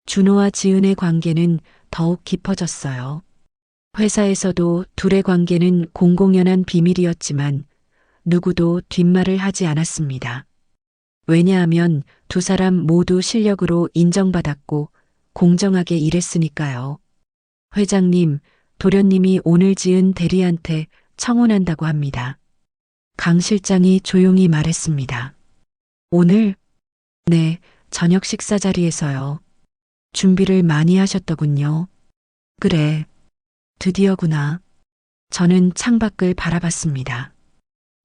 준호와 지은의 관계는 더욱 깊어졌어요. 회사에서도 둘의 관계는 공공연한 비밀이었지만 누구도 뒷말을 하지 않았습니다. 왜냐하면 두 사람 모두 실력으로 인정받았고 공정하게 일했으니까요. 회장님, 도련님이 오늘 지은 대리한테 청혼한다고 합니다. 강 실장이 조용히 말했습니다. 오늘? 네, 저녁 식사 자리에서요. 준비를 많이 하셨더군요. 그래, 드디어구나. 저는 창밖을 바라봤습니다.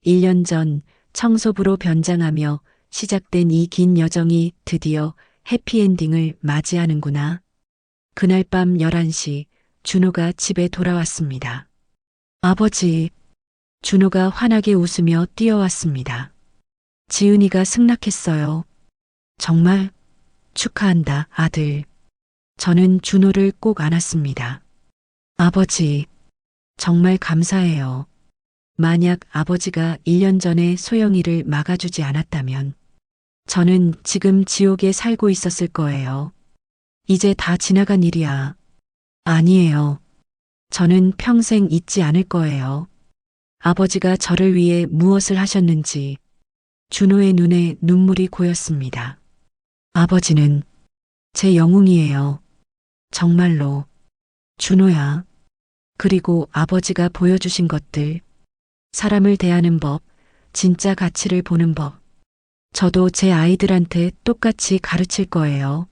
1년 전 청소부로 변장하며 시작된 이 긴 여정이 드디어 해피엔딩을 맞이하는구나. 그날 밤 11시 준호가 집에 돌아왔습니다. 아버지, 준호가 환하게 웃으며 뛰어왔습니다. 지은이가 승낙했어요. 정말 축하한다, 아들. 저는 준호를 꼭 안았습니다. 아버지, 정말 감사해요. 만약 아버지가 1년 전에 소영이를 막아주지 않았다면 저는 지금 지옥에 살고 있었을 거예요. 이제 다 지나간 일이야. 아니에요. 저는 평생 잊지 않을 거예요. 아버지가 저를 위해 무엇을 하셨는지. 준호의 눈에 눈물이 고였습니다. 아버지는 제 영웅이에요. 정말로. 준호야. 그리고 아버지가 보여주신 것들. 사람을 대하는 법, 진짜 가치를 보는 법. 저도 제 아이들한테 똑같이 가르칠 거예요.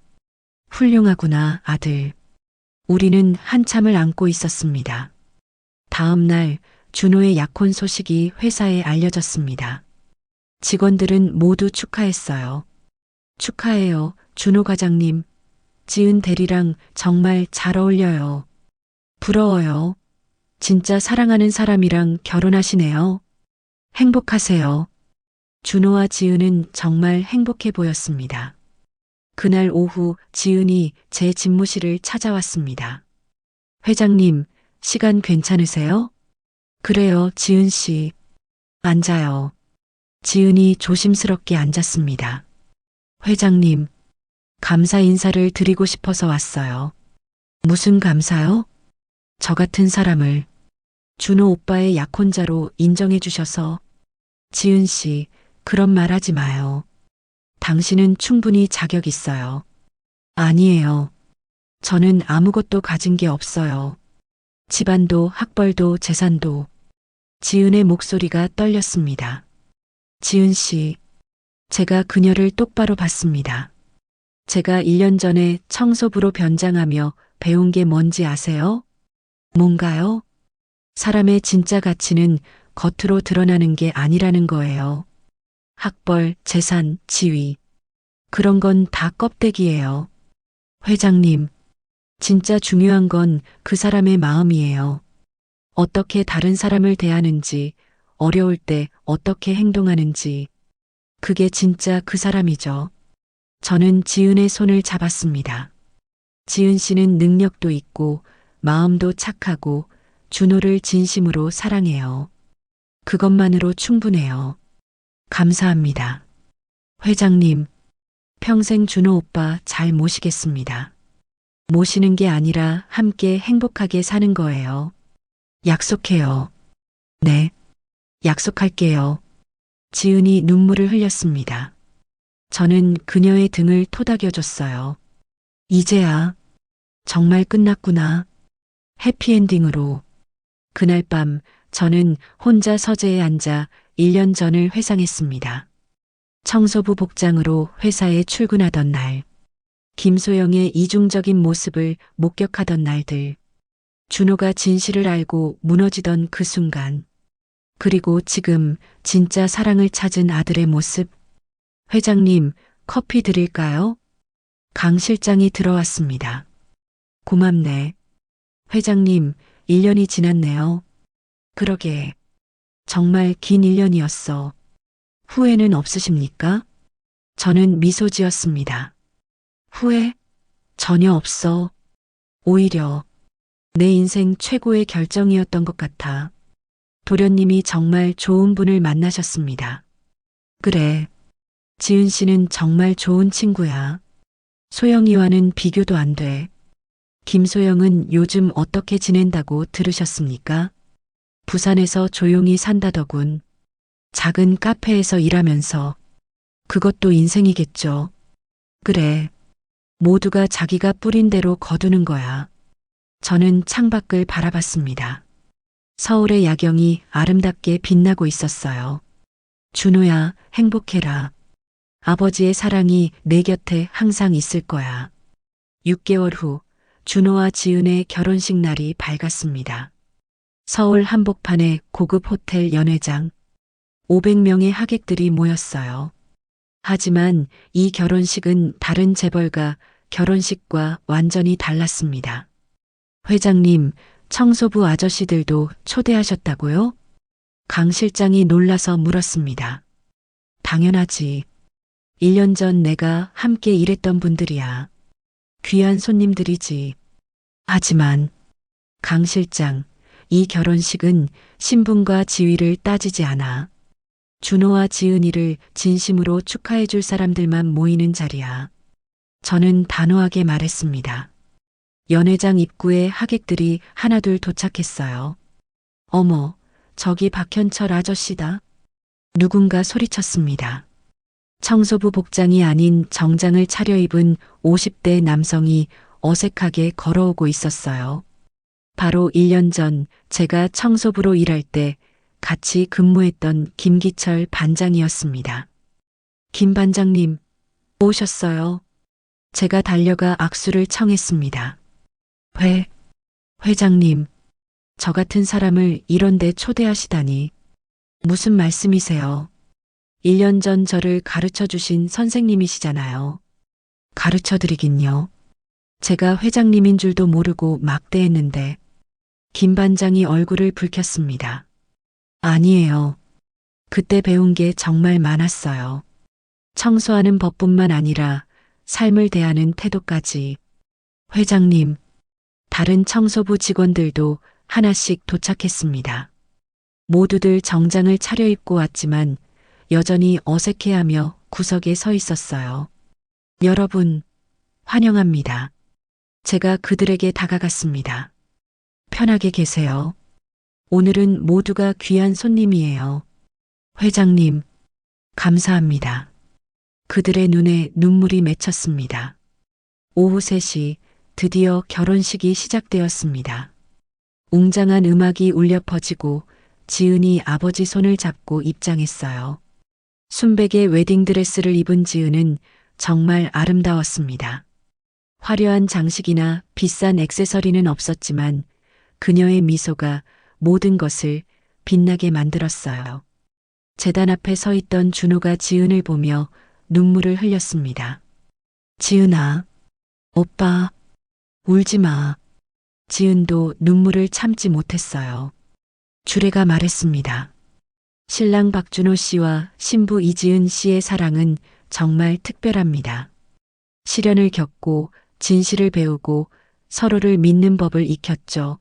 훌륭하구나, 아들. 우리는 한참을 안고 있었습니다. 다음 날 준호의 약혼 소식이 회사에 알려졌습니다. 직원들은 모두 축하했어요. 축하해요, 준호 과장님. 지은 대리랑 정말 잘 어울려요. 부러워요. 진짜 사랑하는 사람이랑 결혼하시네요. 행복하세요. 준호와 지은은 정말 행복해 보였습니다. 그날 오후 지은이 제 집무실을 찾아왔습니다. 회장님, 시간 괜찮으세요? 그래요, 지은 씨. 앉아요. 지은이 조심스럽게 앉았습니다. 회장님, 감사 인사를 드리고 싶어서 왔어요. 무슨 감사요? 저 같은 사람을. 준호 오빠의 약혼자로 인정해 주셔서. 지은 씨, 그런 말 하지 마요. 당신은 충분히 자격 있어요. 아니에요. 저는 아무것도 가진 게 없어요. 집안도 학벌도 재산도. 지은의 목소리가 떨렸습니다. 지은 씨, 제가 그녀를 똑바로 봤습니다. 제가 1년 전에 청소부로 변장하며 배운 게 뭔지 아세요? 뭔가요? 사람의 진짜 가치는 겉으로 드러나는 게 아니라는 거예요. 학벌, 재산, 지위. 그런 건 다 껍데기예요. 회장님, 진짜 중요한 건 그 사람의 마음이에요. 어떻게 다른 사람을 대하는지, 어려울 때 어떻게 행동하는지. 그게 진짜 그 사람이죠. 저는 지은의 손을 잡았습니다. 지은 씨는 능력도 있고, 마음도 착하고, 준호를 진심으로 사랑해요. 그것만으로 충분해요. 감사합니다. 회장님, 평생 준호 오빠 잘 모시겠습니다. 모시는 게 아니라 함께 행복하게 사는 거예요. 약속해요. 네, 약속할게요. 지은이 눈물을 흘렸습니다. 저는 그녀의 등을 토닥여줬어요. 이제야 정말 끝났구나. 해피엔딩으로. 그날 밤 저는 혼자 서재에 앉아 1년 전을 회상했습니다. 청소부 복장으로 회사에 출근하던 날, 김소영의 이중적인 모습을 목격하던 날들, 준호가 진실을 알고 무너지던 그 순간, 그리고 지금 진짜 사랑을 찾은 아들의 모습. 회장님, 커피 드릴까요? 강 실장이 들어왔습니다. 고맙네. 회장님, 1년이 지났네요. 그러게. 정말 긴 1년이었어. 후회는 없으십니까? 저는 미소 지었습니다. 후회? 전혀 없어. 오히려 내 인생 최고의 결정이었던 것 같아. 도련님이 정말 좋은 분을 만나셨습니다. 그래. 지은 씨는 정말 좋은 친구야. 소영이와는 비교도 안 돼. 김소영은 요즘 어떻게 지낸다고 들으셨습니까? 부산에서 조용히 산다더군. 작은 카페에서 일하면서. 그것도 인생이겠죠. 그래. 모두가 자기가 뿌린 대로 거두는 거야. 저는 창밖을 바라봤습니다. 서울의 야경이 아름답게 빛나고 있었어요. 준호야, 행복해라. 아버지의 사랑이 내 곁에 항상 있을 거야. 6개월 후, 준호와 지은의 결혼식 날이 밝았습니다. 서울 한복판의 고급 호텔 연회장. 500명의 하객들이 모였어요. 하지만 이 결혼식은 다른 재벌가 결혼식과 완전히 달랐습니다. 회장님, 청소부 아저씨들도 초대하셨다고요? 강 실장이 놀라서 물었습니다. 당연하지. 1년 전 내가 함께 일했던 분들이야. 귀한 손님들이지. 하지만 강 실장, 이 결혼식은 신분과 지위를 따지지 않아. 준호와 지은이를 진심으로 축하해 줄 사람들만 모이는 자리야. 저는 단호하게 말했습니다. 연회장 입구에 하객들이 하나둘 도착했어요. 어머, 저기 박현철 아저씨다. 누군가 소리쳤습니다. 청소부 복장이 아닌 정장을 차려입은 50대 남성이 어색하게 걸어오고 있었어요. 바로 1년 전 제가 청소부로 일할 때 같이 근무했던 김기철 반장이었습니다. 김 반장님, 오셨어요. 제가 달려가 악수를 청했습니다. 회장님, 저 같은 사람을 이런 데 초대하시다니. 무슨 말씀이세요? 1년 전 저를 가르쳐 주신 선생님이시잖아요. 가르쳐 드리긴요. 제가 회장님인 줄도 모르고 막대했는데. 김 반장이 얼굴을 붉혔습니다. 아니에요. 그때 배운 게 정말 많았어요. 청소하는 법뿐만 아니라 삶을 대하는 태도까지. 회장님, 다른 청소부 직원들도 하나씩 도착했습니다. 모두들 정장을 차려입고 왔지만 여전히 어색해하며 구석에 서 있었어요. 여러분, 환영합니다. 제가 그들에게 다가갔습니다. 편하게 계세요. 오늘은 모두가 귀한 손님이에요. 회장님, 감사합니다. 그들의 눈에 눈물이 맺혔습니다. 오후 3시 드디어 결혼식이 시작되었습니다. 웅장한 음악이 울려 퍼지고 지은이 아버지 손을 잡고 입장했어요. 순백의 웨딩드레스를 입은 지은은 정말 아름다웠습니다. 화려한 장식이나 비싼 액세서리는 없었지만 그녀의 미소가 모든 것을 빛나게 만들었어요. 제단 앞에 서 있던 준호가 지은을 보며 눈물을 흘렸습니다. 지은아, 오빠, 울지 마. 지은도 눈물을 참지 못했어요. 주례가 말했습니다. 신랑 박준호 씨와 신부 이지은 씨의 사랑은 정말 특별합니다. 시련을 겪고 진실을 배우고 서로를 믿는 법을 익혔죠.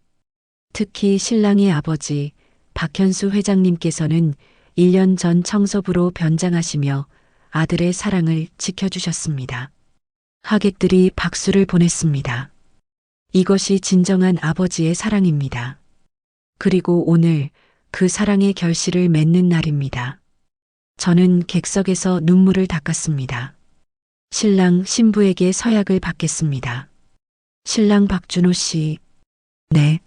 특히 신랑의 아버지 박현수 회장님께서는 1년 전 청소부로 변장하시며 아들의 사랑을 지켜주셨습니다. 하객들이 박수를 보냈습니다. 이것이 진정한 아버지의 사랑입니다. 그리고 오늘 그 사랑의 결실을 맺는 날입니다. 저는 객석에서 눈물을 닦았습니다. 신랑 신부에게 서약을 받겠습니다. 신랑 박준호 씨, 네.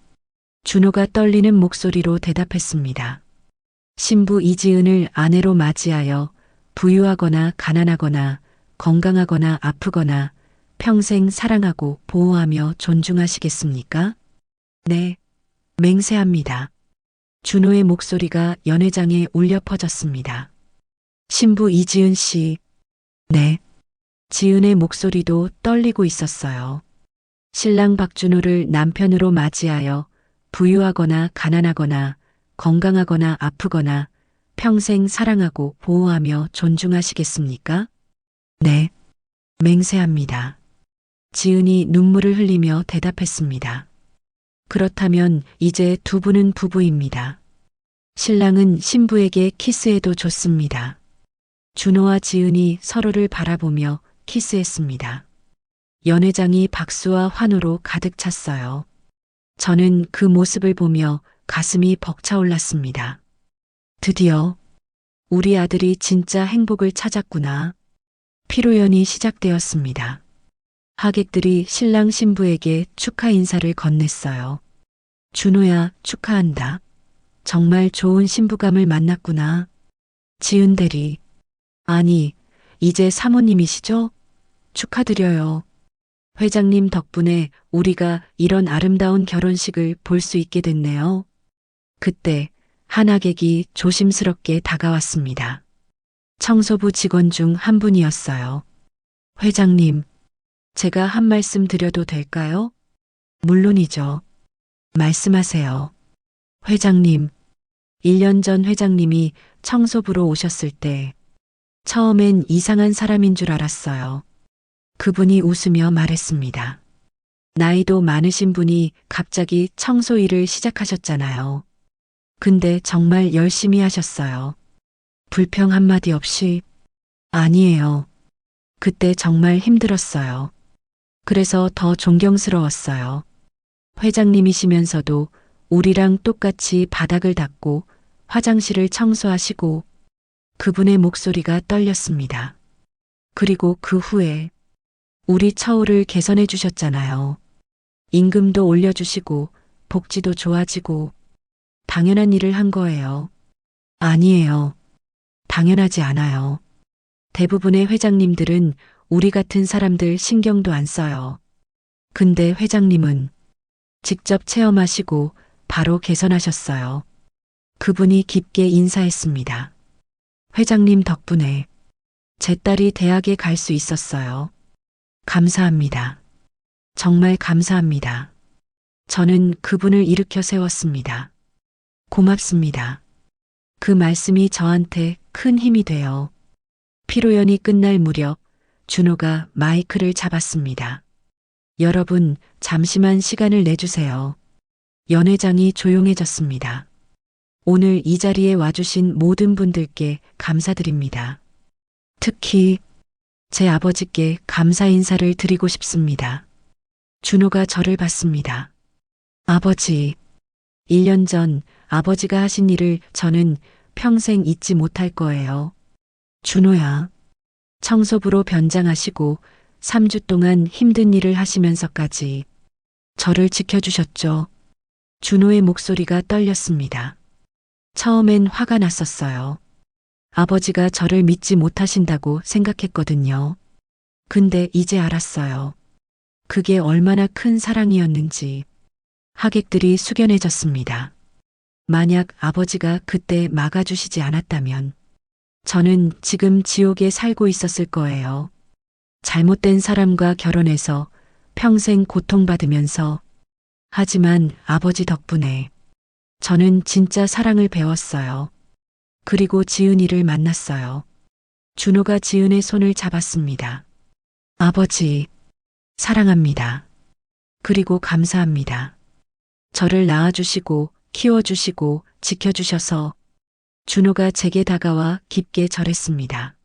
준호가 떨리는 목소리로 대답했습니다. 신부 이지은을 아내로 맞이하여 부유하거나 가난하거나 건강하거나 아프거나 평생 사랑하고 보호하며 존중하시겠습니까? 네, 맹세합니다. 준호의 목소리가 연회장에 울려 퍼졌습니다. 신부 이지은 씨, 네. 지은의 목소리도 떨리고 있었어요. 신랑 박준호를 남편으로 맞이하여 부유하거나 가난하거나 건강하거나 아프거나 평생 사랑하고 보호하며 존중하시겠습니까? 네, 맹세합니다. 지은이 눈물을 흘리며 대답했습니다. 그렇다면 이제 두 분은 부부입니다. 신랑은 신부에게 키스해도 좋습니다. 준호와 지은이 서로를 바라보며 키스했습니다. 연회장이 박수와 환호로 가득 찼어요. 저는 그 모습을 보며 가슴이 벅차올랐습니다. 드디어 우리 아들이 진짜 행복을 찾았구나. 피로연이 시작되었습니다. 하객들이 신랑 신부에게 축하 인사를 건넸어요. 준호야, 축하한다. 정말 좋은 신부감을 만났구나. 지은 대리. 아니, 이제 사모님이시죠? 축하드려요. 회장님 덕분에 우리가 이런 아름다운 결혼식을 볼 수 있게 됐네요. 그때 한 하객이 조심스럽게 다가왔습니다. 청소부 직원 중 한 분이었어요. 회장님, 제가 한 말씀 드려도 될까요? 물론이죠. 말씀하세요. 회장님, 1년 전 회장님이 청소부로 오셨을 때 처음엔 이상한 사람인 줄 알았어요. 그분이 웃으며 말했습니다. 나이도 많으신 분이 갑자기 청소 일을 시작하셨잖아요. 근데 정말 열심히 하셨어요. 불평 한마디 없이. 아니에요. 그때 정말 힘들었어요. 그래서 더 존경스러웠어요. 회장님이시면서도 우리랑 똑같이 바닥을 닦고 화장실을 청소하시고. 그분의 목소리가 떨렸습니다. 그리고 그 후에 우리 처우를 개선해 주셨잖아요. 임금도 올려주시고 복지도 좋아지고. 당연한 일을 한 거예요. 아니에요. 당연하지 않아요. 대부분의 회장님들은 우리 같은 사람들 신경도 안 써요. 근데 회장님은 직접 체험하시고 바로 개선하셨어요. 그분이 깊게 인사했습니다. 회장님 덕분에 제 딸이 대학에 갈 수 있었어요. 감사합니다. 정말 감사합니다. 저는 그분을 일으켜 세웠습니다. 고맙습니다. 그 말씀이 저한테 큰 힘이 돼요. 피로연이 끝날 무렵 준호가 마이크를 잡았습니다. 여러분, 잠시만 시간을 내주세요. 연회장이 조용해졌습니다. 오늘 이 자리에 와주신 모든 분들께 감사드립니다. 특히 제 아버지께 감사 인사를 드리고 싶습니다. 준호가 저를 봤습니다. 아버지, 1년 전 아버지가 하신 일을 저는 평생 잊지 못할 거예요. 준호야. 청소부로 변장하시고 3주 동안 힘든 일을 하시면서까지 저를 지켜주셨죠. 준호의 목소리가 떨렸습니다. 처음엔 화가 났었어요. 아버지가 저를 믿지 못하신다고 생각했거든요. 근데 이제 알았어요. 그게 얼마나 큰 사랑이었는지. 하객들이 숙연해졌습니다. 만약 아버지가 그때 막아주시지 않았다면 저는 지금 지옥에 살고 있었을 거예요. 잘못된 사람과 결혼해서 평생 고통받으면서. 하지만 아버지 덕분에 저는 진짜 사랑을 배웠어요. 그리고 지은이를 만났어요. 준호가 지은의 손을 잡았습니다. 아버지, 사랑합니다. 그리고 감사합니다. 저를 낳아주시고 키워주시고 지켜주셔서. 준호가 제게 다가와 깊게 절했습니다.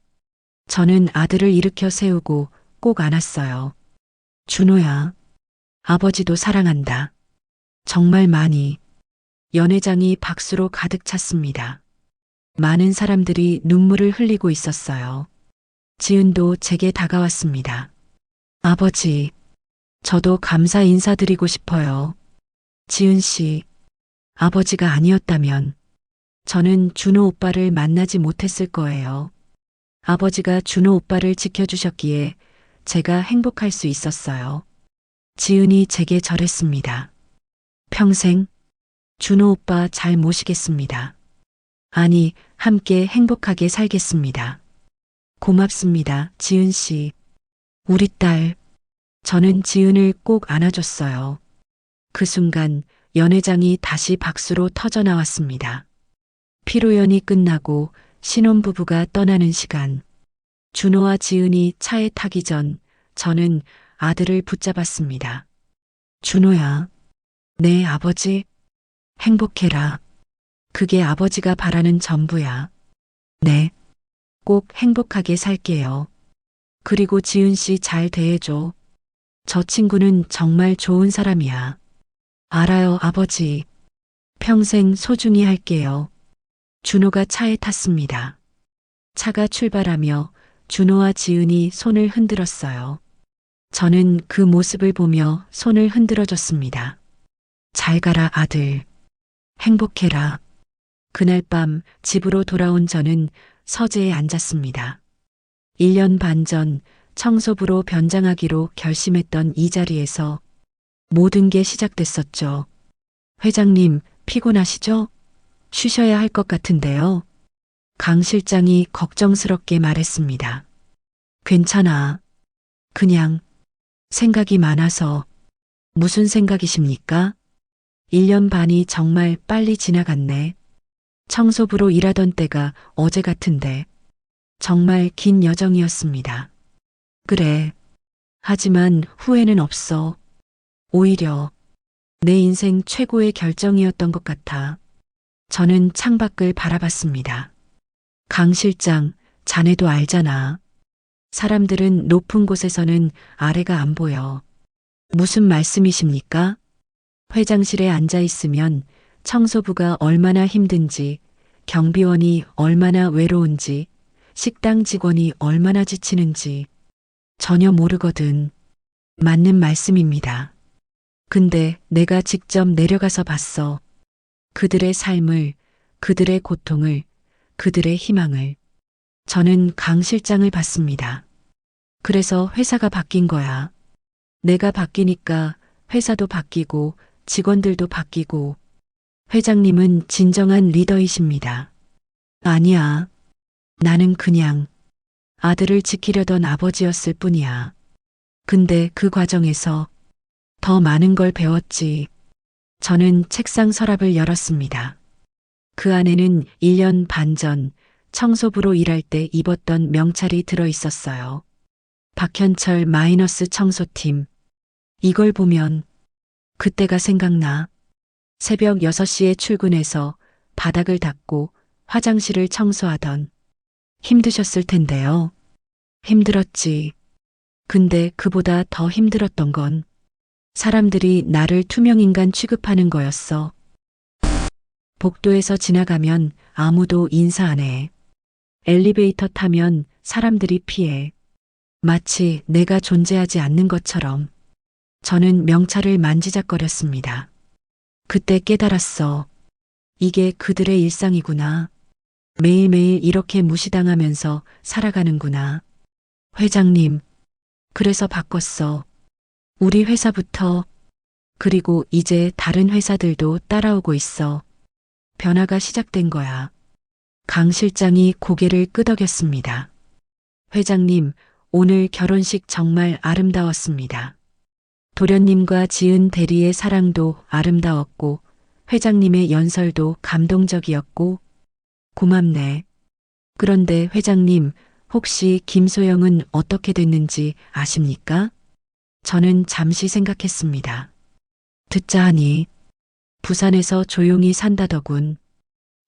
저는 아들을 일으켜 세우고 꼭 안았어요. 준호야, 아버지도 사랑한다. 정말 많이. 연회장이 박수로 가득 찼습니다. 많은 사람들이 눈물을 흘리고 있었어요. 지은도 제게 다가왔습니다. 아버지, 저도 감사 인사드리고 싶어요. 지은 씨, 아버지가 아니었다면 저는 준호 오빠를 만나지 못했을 거예요. 아버지가 준호 오빠를 지켜주셨기에 제가 행복할 수 있었어요. 지은이 제게 절했습니다. 평생 준호 오빠 잘 모시겠습니다. 아니, 함께 행복하게 살겠습니다. 고맙습니다, 지은 씨. 우리 딸. 저는 지은을 꼭 안아줬어요. 그 순간 연회장이 다시 박수로 터져 나왔습니다. 피로연이 끝나고 신혼부부가 떠나는 시간. 준호와 지은이 차에 타기 전 저는 아들을 붙잡았습니다. 준호야, 내 아버지, 행복해라. 그게 아버지가 바라는 전부야. 네, 꼭 행복하게 살게요. 그리고 지은 씨 잘 대해줘. 저 친구는 정말 좋은 사람이야. 알아요, 아버지. 평생 소중히 할게요. 준호가 차에 탔습니다. 차가 출발하며 준호와 지은이 손을 흔들었어요. 저는 그 모습을 보며 손을 흔들어줬습니다. 잘 가라, 아들. 행복해라. 그날 밤 집으로 돌아온 저는 서재에 앉았습니다. 1년 반 전 청소부로 변장하기로 결심했던 이 자리에서 모든 게 시작됐었죠. 회장님, 피곤하시죠? 쉬셔야 할 것 같은데요. 강 실장이 걱정스럽게 말했습니다. 괜찮아. 그냥 생각이 많아서. 무슨 생각이십니까? 1년 반이 정말 빨리 지나갔네. 청소부로 일하던 때가 어제 같은데. 정말 긴 여정이었습니다. 그래. 하지만 후회는 없어. 오히려 내 인생 최고의 결정이었던 것 같아. 저는 창밖을 바라봤습니다. 강 실장, 자네도 알잖아. 사람들은 높은 곳에서는 아래가 안 보여. 무슨 말씀이십니까? 회장실에 앉아 있으면 청소부가 얼마나 힘든지, 경비원이 얼마나 외로운지, 식당 직원이 얼마나 지치는지 전혀 모르거든. 맞는 말씀입니다. 근데 내가 직접 내려가서 봤어. 그들의 삶을, 그들의 고통을, 그들의 희망을. 저는 강 실장을 봤습니다. 그래서 회사가 바뀐 거야. 내가 바뀌니까 회사도 바뀌고 직원들도 바뀌고. 회장님은 진정한 리더이십니다. 아니야. 나는 그냥 아들을 지키려던 아버지였을 뿐이야. 근데 그 과정에서 더 많은 걸 배웠지. 저는 책상 서랍을 열었습니다. 그 안에는 1년 반 전 청소부로 일할 때 입었던 명찰이 들어 있었어요. 박현철 마이너스 청소팀. 이걸 보면 그때가 생각나. 새벽 6시에 출근해서 바닥을 닦고 화장실을 청소하던. 힘드셨을 텐데요. 힘들었지. 근데 그보다 더 힘들었던 건 사람들이 나를 투명인간 취급하는 거였어. 복도에서 지나가면 아무도 인사 안 해. 엘리베이터 타면 사람들이 피해. 마치 내가 존재하지 않는 것처럼. 저는 명찰을 만지작거렸습니다. 그때 깨달았어. 이게 그들의 일상이구나. 매일매일 이렇게 무시당하면서 살아가는구나. 회장님, 그래서 바꿨어. 우리 회사부터, 그리고 이제 다른 회사들도 따라오고 있어. 변화가 시작된 거야. 강 실장이 고개를 끄덕였습니다. 회장님, 오늘 결혼식 정말 아름다웠습니다. 도련님과 지은 대리의 사랑도 아름다웠고, 회장님의 연설도 감동적이었고, 고맙네. 그런데 회장님, 혹시 김소영은 어떻게 됐는지 아십니까? 저는 잠시 생각했습니다. 듣자 하니, 부산에서 조용히 산다더군.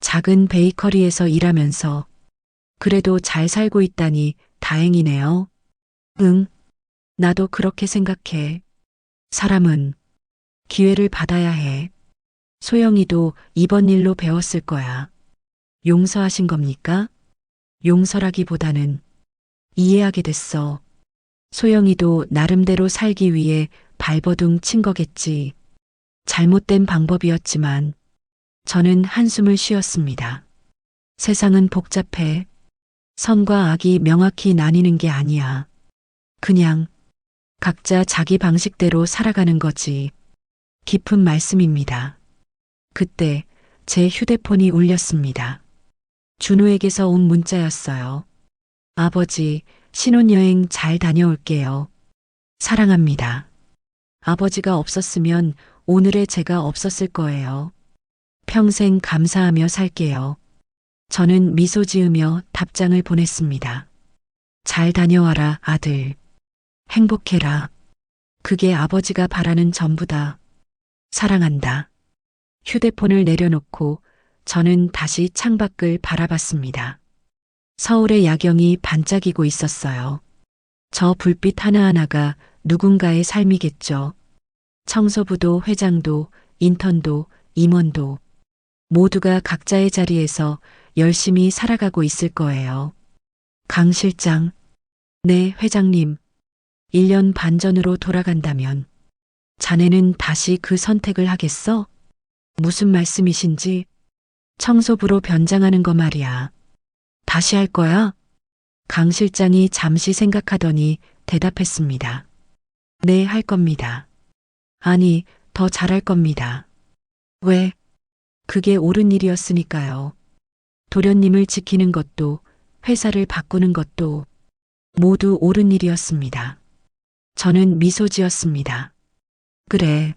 작은 베이커리에서 일하면서, 그래도 잘 살고 있다니 다행이네요. 응, 나도 그렇게 생각해. 사람은 기회를 받아야 해. 소영이도 이번 일로 배웠을 거야. 용서하신 겁니까? 용서라기보다는 이해하게 됐어. 소영이도 나름대로 살기 위해 발버둥 친 거겠지. 잘못된 방법이었지만 저는 한숨을 쉬었습니다. 세상은 복잡해. 선과 악이 명확히 나뉘는 게 아니야. 그냥 각자 자기 방식대로 살아가는 거지. 깊은 말씀입니다. 그때 제 휴대폰이 울렸습니다. 준호에게서 온 문자였어요. 아버지, 신혼여행 잘 다녀올게요. 사랑합니다. 아버지가 없었으면 오늘의 제가 없었을 거예요. 평생 감사하며 살게요. 저는 미소 지으며 답장을 보냈습니다. 잘 다녀와라, 아들. 행복해라. 그게 아버지가 바라는 전부다. 사랑한다. 휴대폰을 내려놓고 저는 다시 창밖을 바라봤습니다. 서울의 야경이 반짝이고 있었어요. 저 불빛 하나하나가 누군가의 삶이겠죠. 청소부도 회장도 인턴도 임원도 모두가 각자의 자리에서 열심히 살아가고 있을 거예요. 강 실장, 네, 회장님. 1년 반 전으로 돌아간다면 자네는 다시 그 선택을 하겠어? 무슨 말씀이신지? 청소부로 변장하는 거 말이야. 다시 할 거야? 강 실장이 잠시 생각하더니 대답했습니다. 네, 할 겁니다. 아니, 더 잘할 겁니다. 왜? 그게 옳은 일이었으니까요. 도련님을 지키는 것도 회사를 바꾸는 것도 모두 옳은 일이었습니다. 저는 미소 지었습니다. 그래,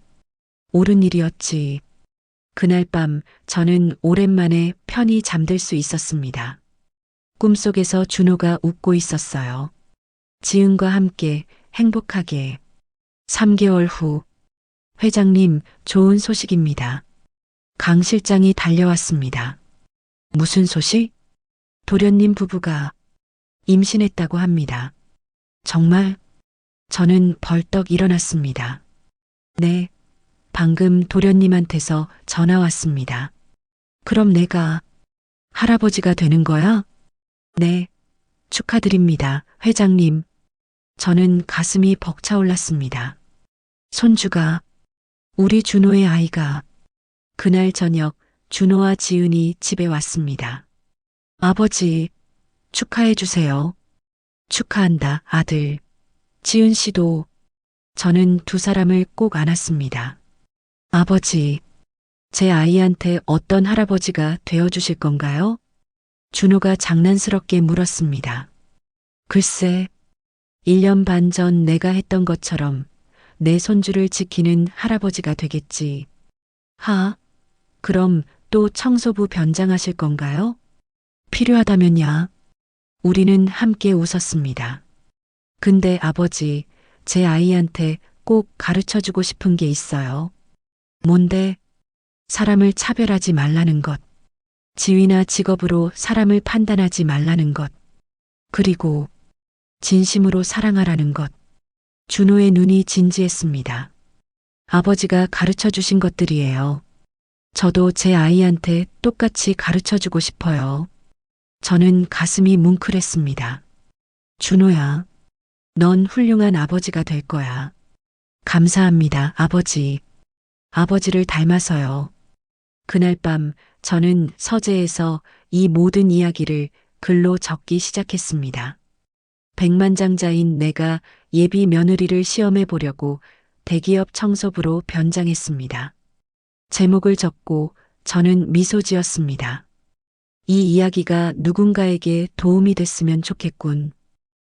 옳은 일이었지. 그날 밤 저는 오랜만에 편히 잠들 수 있었습니다. 꿈속에서 준호가 웃고 있었어요. 지은과 함께 행복하게. 3개월 후, 회장님, 좋은 소식입니다. 강 실장이 달려왔습니다. 무슨 소식? 도련님 부부가 임신했다고 합니다. 정말? 저는 벌떡 일어났습니다. 네, 방금 도련님한테서 전화 왔습니다. 그럼 내가 할아버지가 되는 거야? 네, 축하드립니다, 회장님. 저는 가슴이 벅차올랐습니다. 손주가, 우리 준호의 아이가. 그날 저녁 준호와 지은이 집에 왔습니다. 아버지, 축하해 주세요. 축하한다, 아들. 지은 씨도. 저는 두 사람을 꼭 안았습니다. 아버지, 제 아이한테 어떤 할아버지가 되어주실 건가요? 준호가 장난스럽게 물었습니다. 글쎄, 1년 반 전 내가 했던 것처럼 내 손주를 지키는 할아버지가 되겠지. 그럼 또 청소부 변장하실 건가요? 필요하다면야. 우리는 함께 웃었습니다. 근데 아버지, 제 아이한테 꼭 가르쳐주고 싶은 게 있어요. 뭔데? 사람을 차별하지 말라는 것. 지위나 직업으로 사람을 판단하지 말라는 것. 그리고 진심으로 사랑하라는 것. 준호의 눈이 진지했습니다. 아버지가 가르쳐 주신 것들이에요. 저도 제 아이한테 똑같이 가르쳐 주고 싶어요. 저는 가슴이 뭉클했습니다. 준호야, 넌 훌륭한 아버지가 될 거야. 감사합니다, 아버지. 아버지를 닮아서요. 그날 밤 저는 서재에서 이 모든 이야기를 글로 적기 시작했습니다. 백만장자인 내가 예비 며느리를 시험해 보려고 대기업 청소부로 변장했습니다. 제목을 적고 저는 미소 지었습니다. 이 이야기가 누군가에게 도움이 됐으면 좋겠군.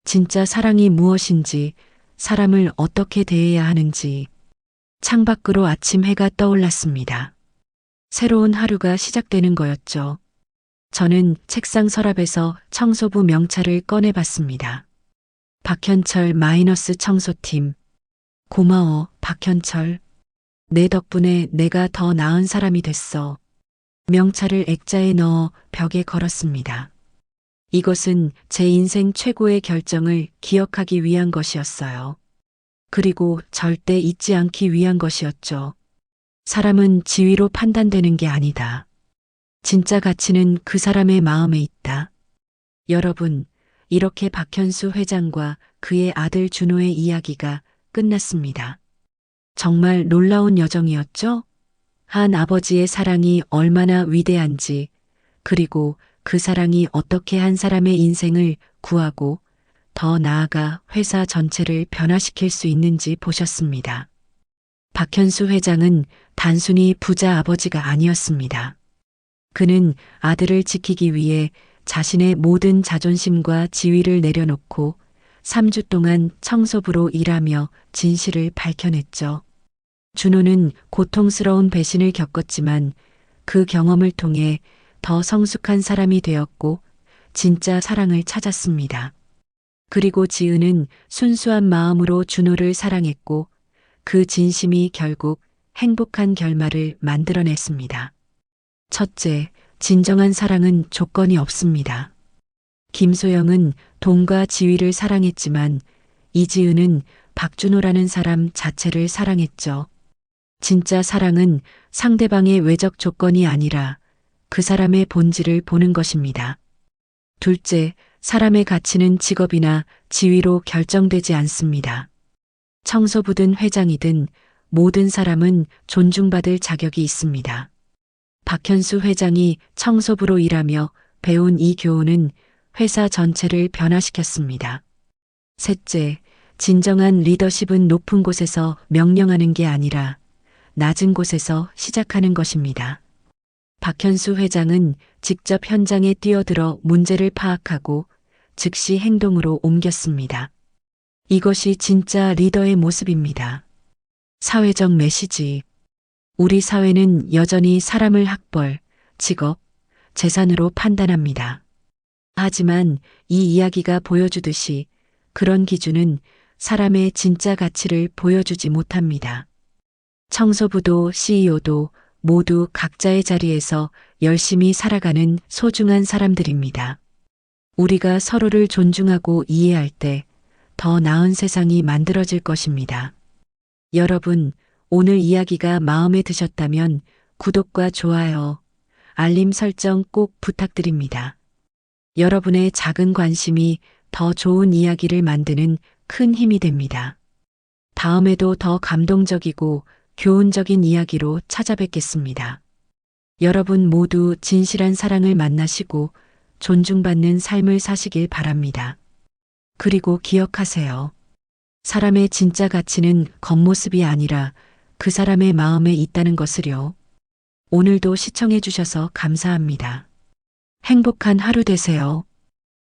진짜 사랑이 무엇인지, 사람을 어떻게 대해야 하는지. 창밖으로 아침 해가 떠올랐습니다. 새로운 하루가 시작되는 거였죠. 저는 책상 서랍에서 청소부 명찰을 꺼내봤습니다. 박현철 마이너스 청소팀. 고마워, 박현철. 내 덕분에 내가 더 나은 사람이 됐어. 명찰을 액자에 넣어 벽에 걸었습니다. 이것은 제 인생 최고의 결정을 기억하기 위한 것이었어요. 그리고 절대 잊지 않기 위한 것이었죠. 사람은 지위로 판단되는 게 아니다. 진짜 가치는 그 사람의 마음에 있다. 여러분, 이렇게 박현수 회장과 그의 아들 준호의 이야기가 끝났습니다. 정말 놀라운 여정이었죠? 한 아버지의 사랑이 얼마나 위대한지, 그리고 그 사랑이 어떻게 한 사람의 인생을 구하고 더 나아가 회사 전체를 변화시킬 수 있는지 보셨습니다. 박현수 회장은 단순히 부자 아버지가 아니었습니다. 그는 아들을 지키기 위해 자신의 모든 자존심과 지위를 내려놓고 3주 동안 청소부로 일하며 진실을 밝혀냈죠. 준호는 고통스러운 배신을 겪었지만 그 경험을 통해 더 성숙한 사람이 되었고 진짜 사랑을 찾았습니다. 그리고 지은은 순수한 마음으로 준호를 사랑했고 그 진심이 결국 행복한 결말을 만들어냈습니다. 첫째, 진정한 사랑은 조건이 없습니다. 김소영은 돈과 지위를 사랑했지만 이지은은 박준호라는 사람 자체를 사랑했죠. 진짜 사랑은 상대방의 외적 조건이 아니라 그 사람의 본질을 보는 것입니다. 둘째, 사람의 가치는 직업이나 지위로 결정되지 않습니다. 청소부든 회장이든 모든 사람은 존중받을 자격이 있습니다. 박현수 회장이 청소부로 일하며 배운 이 교훈은 회사 전체를 변화시켰습니다. 셋째, 진정한 리더십은 높은 곳에서 명령하는 게 아니라 낮은 곳에서 시작하는 것입니다. 박현수 회장은 직접 현장에 뛰어들어 문제를 파악하고 즉시 행동으로 옮겼습니다. 이것이 진짜 리더의 모습입니다. 사회적 메시지. 우리 사회는 여전히 사람을 학벌, 직업, 재산으로 판단합니다. 하지만 이 이야기가 보여주듯이 그런 기준은 사람의 진짜 가치를 보여주지 못합니다. 청소부도 CEO도 모두 각자의 자리에서 열심히 살아가는 소중한 사람들입니다. 우리가 서로를 존중하고 이해할 때 더 나은 세상이 만들어질 것입니다. 여러분, 오늘 이야기가 마음에 드셨다면 구독과 좋아요, 알림 설정 꼭 부탁드립니다. 여러분의 작은 관심이 더 좋은 이야기를 만드는 큰 힘이 됩니다. 다음에도 더 감동적이고 교훈적인 이야기로 찾아뵙겠습니다. 여러분 모두 진실한 사랑을 만나시고 존중받는 삶을 사시길 바랍니다. 그리고 기억하세요. 사람의 진짜 가치는 겉모습이 아니라 그 사람의 마음에 있다는 것을요. 오늘도 시청해 주셔서 감사합니다. 행복한 하루 되세요.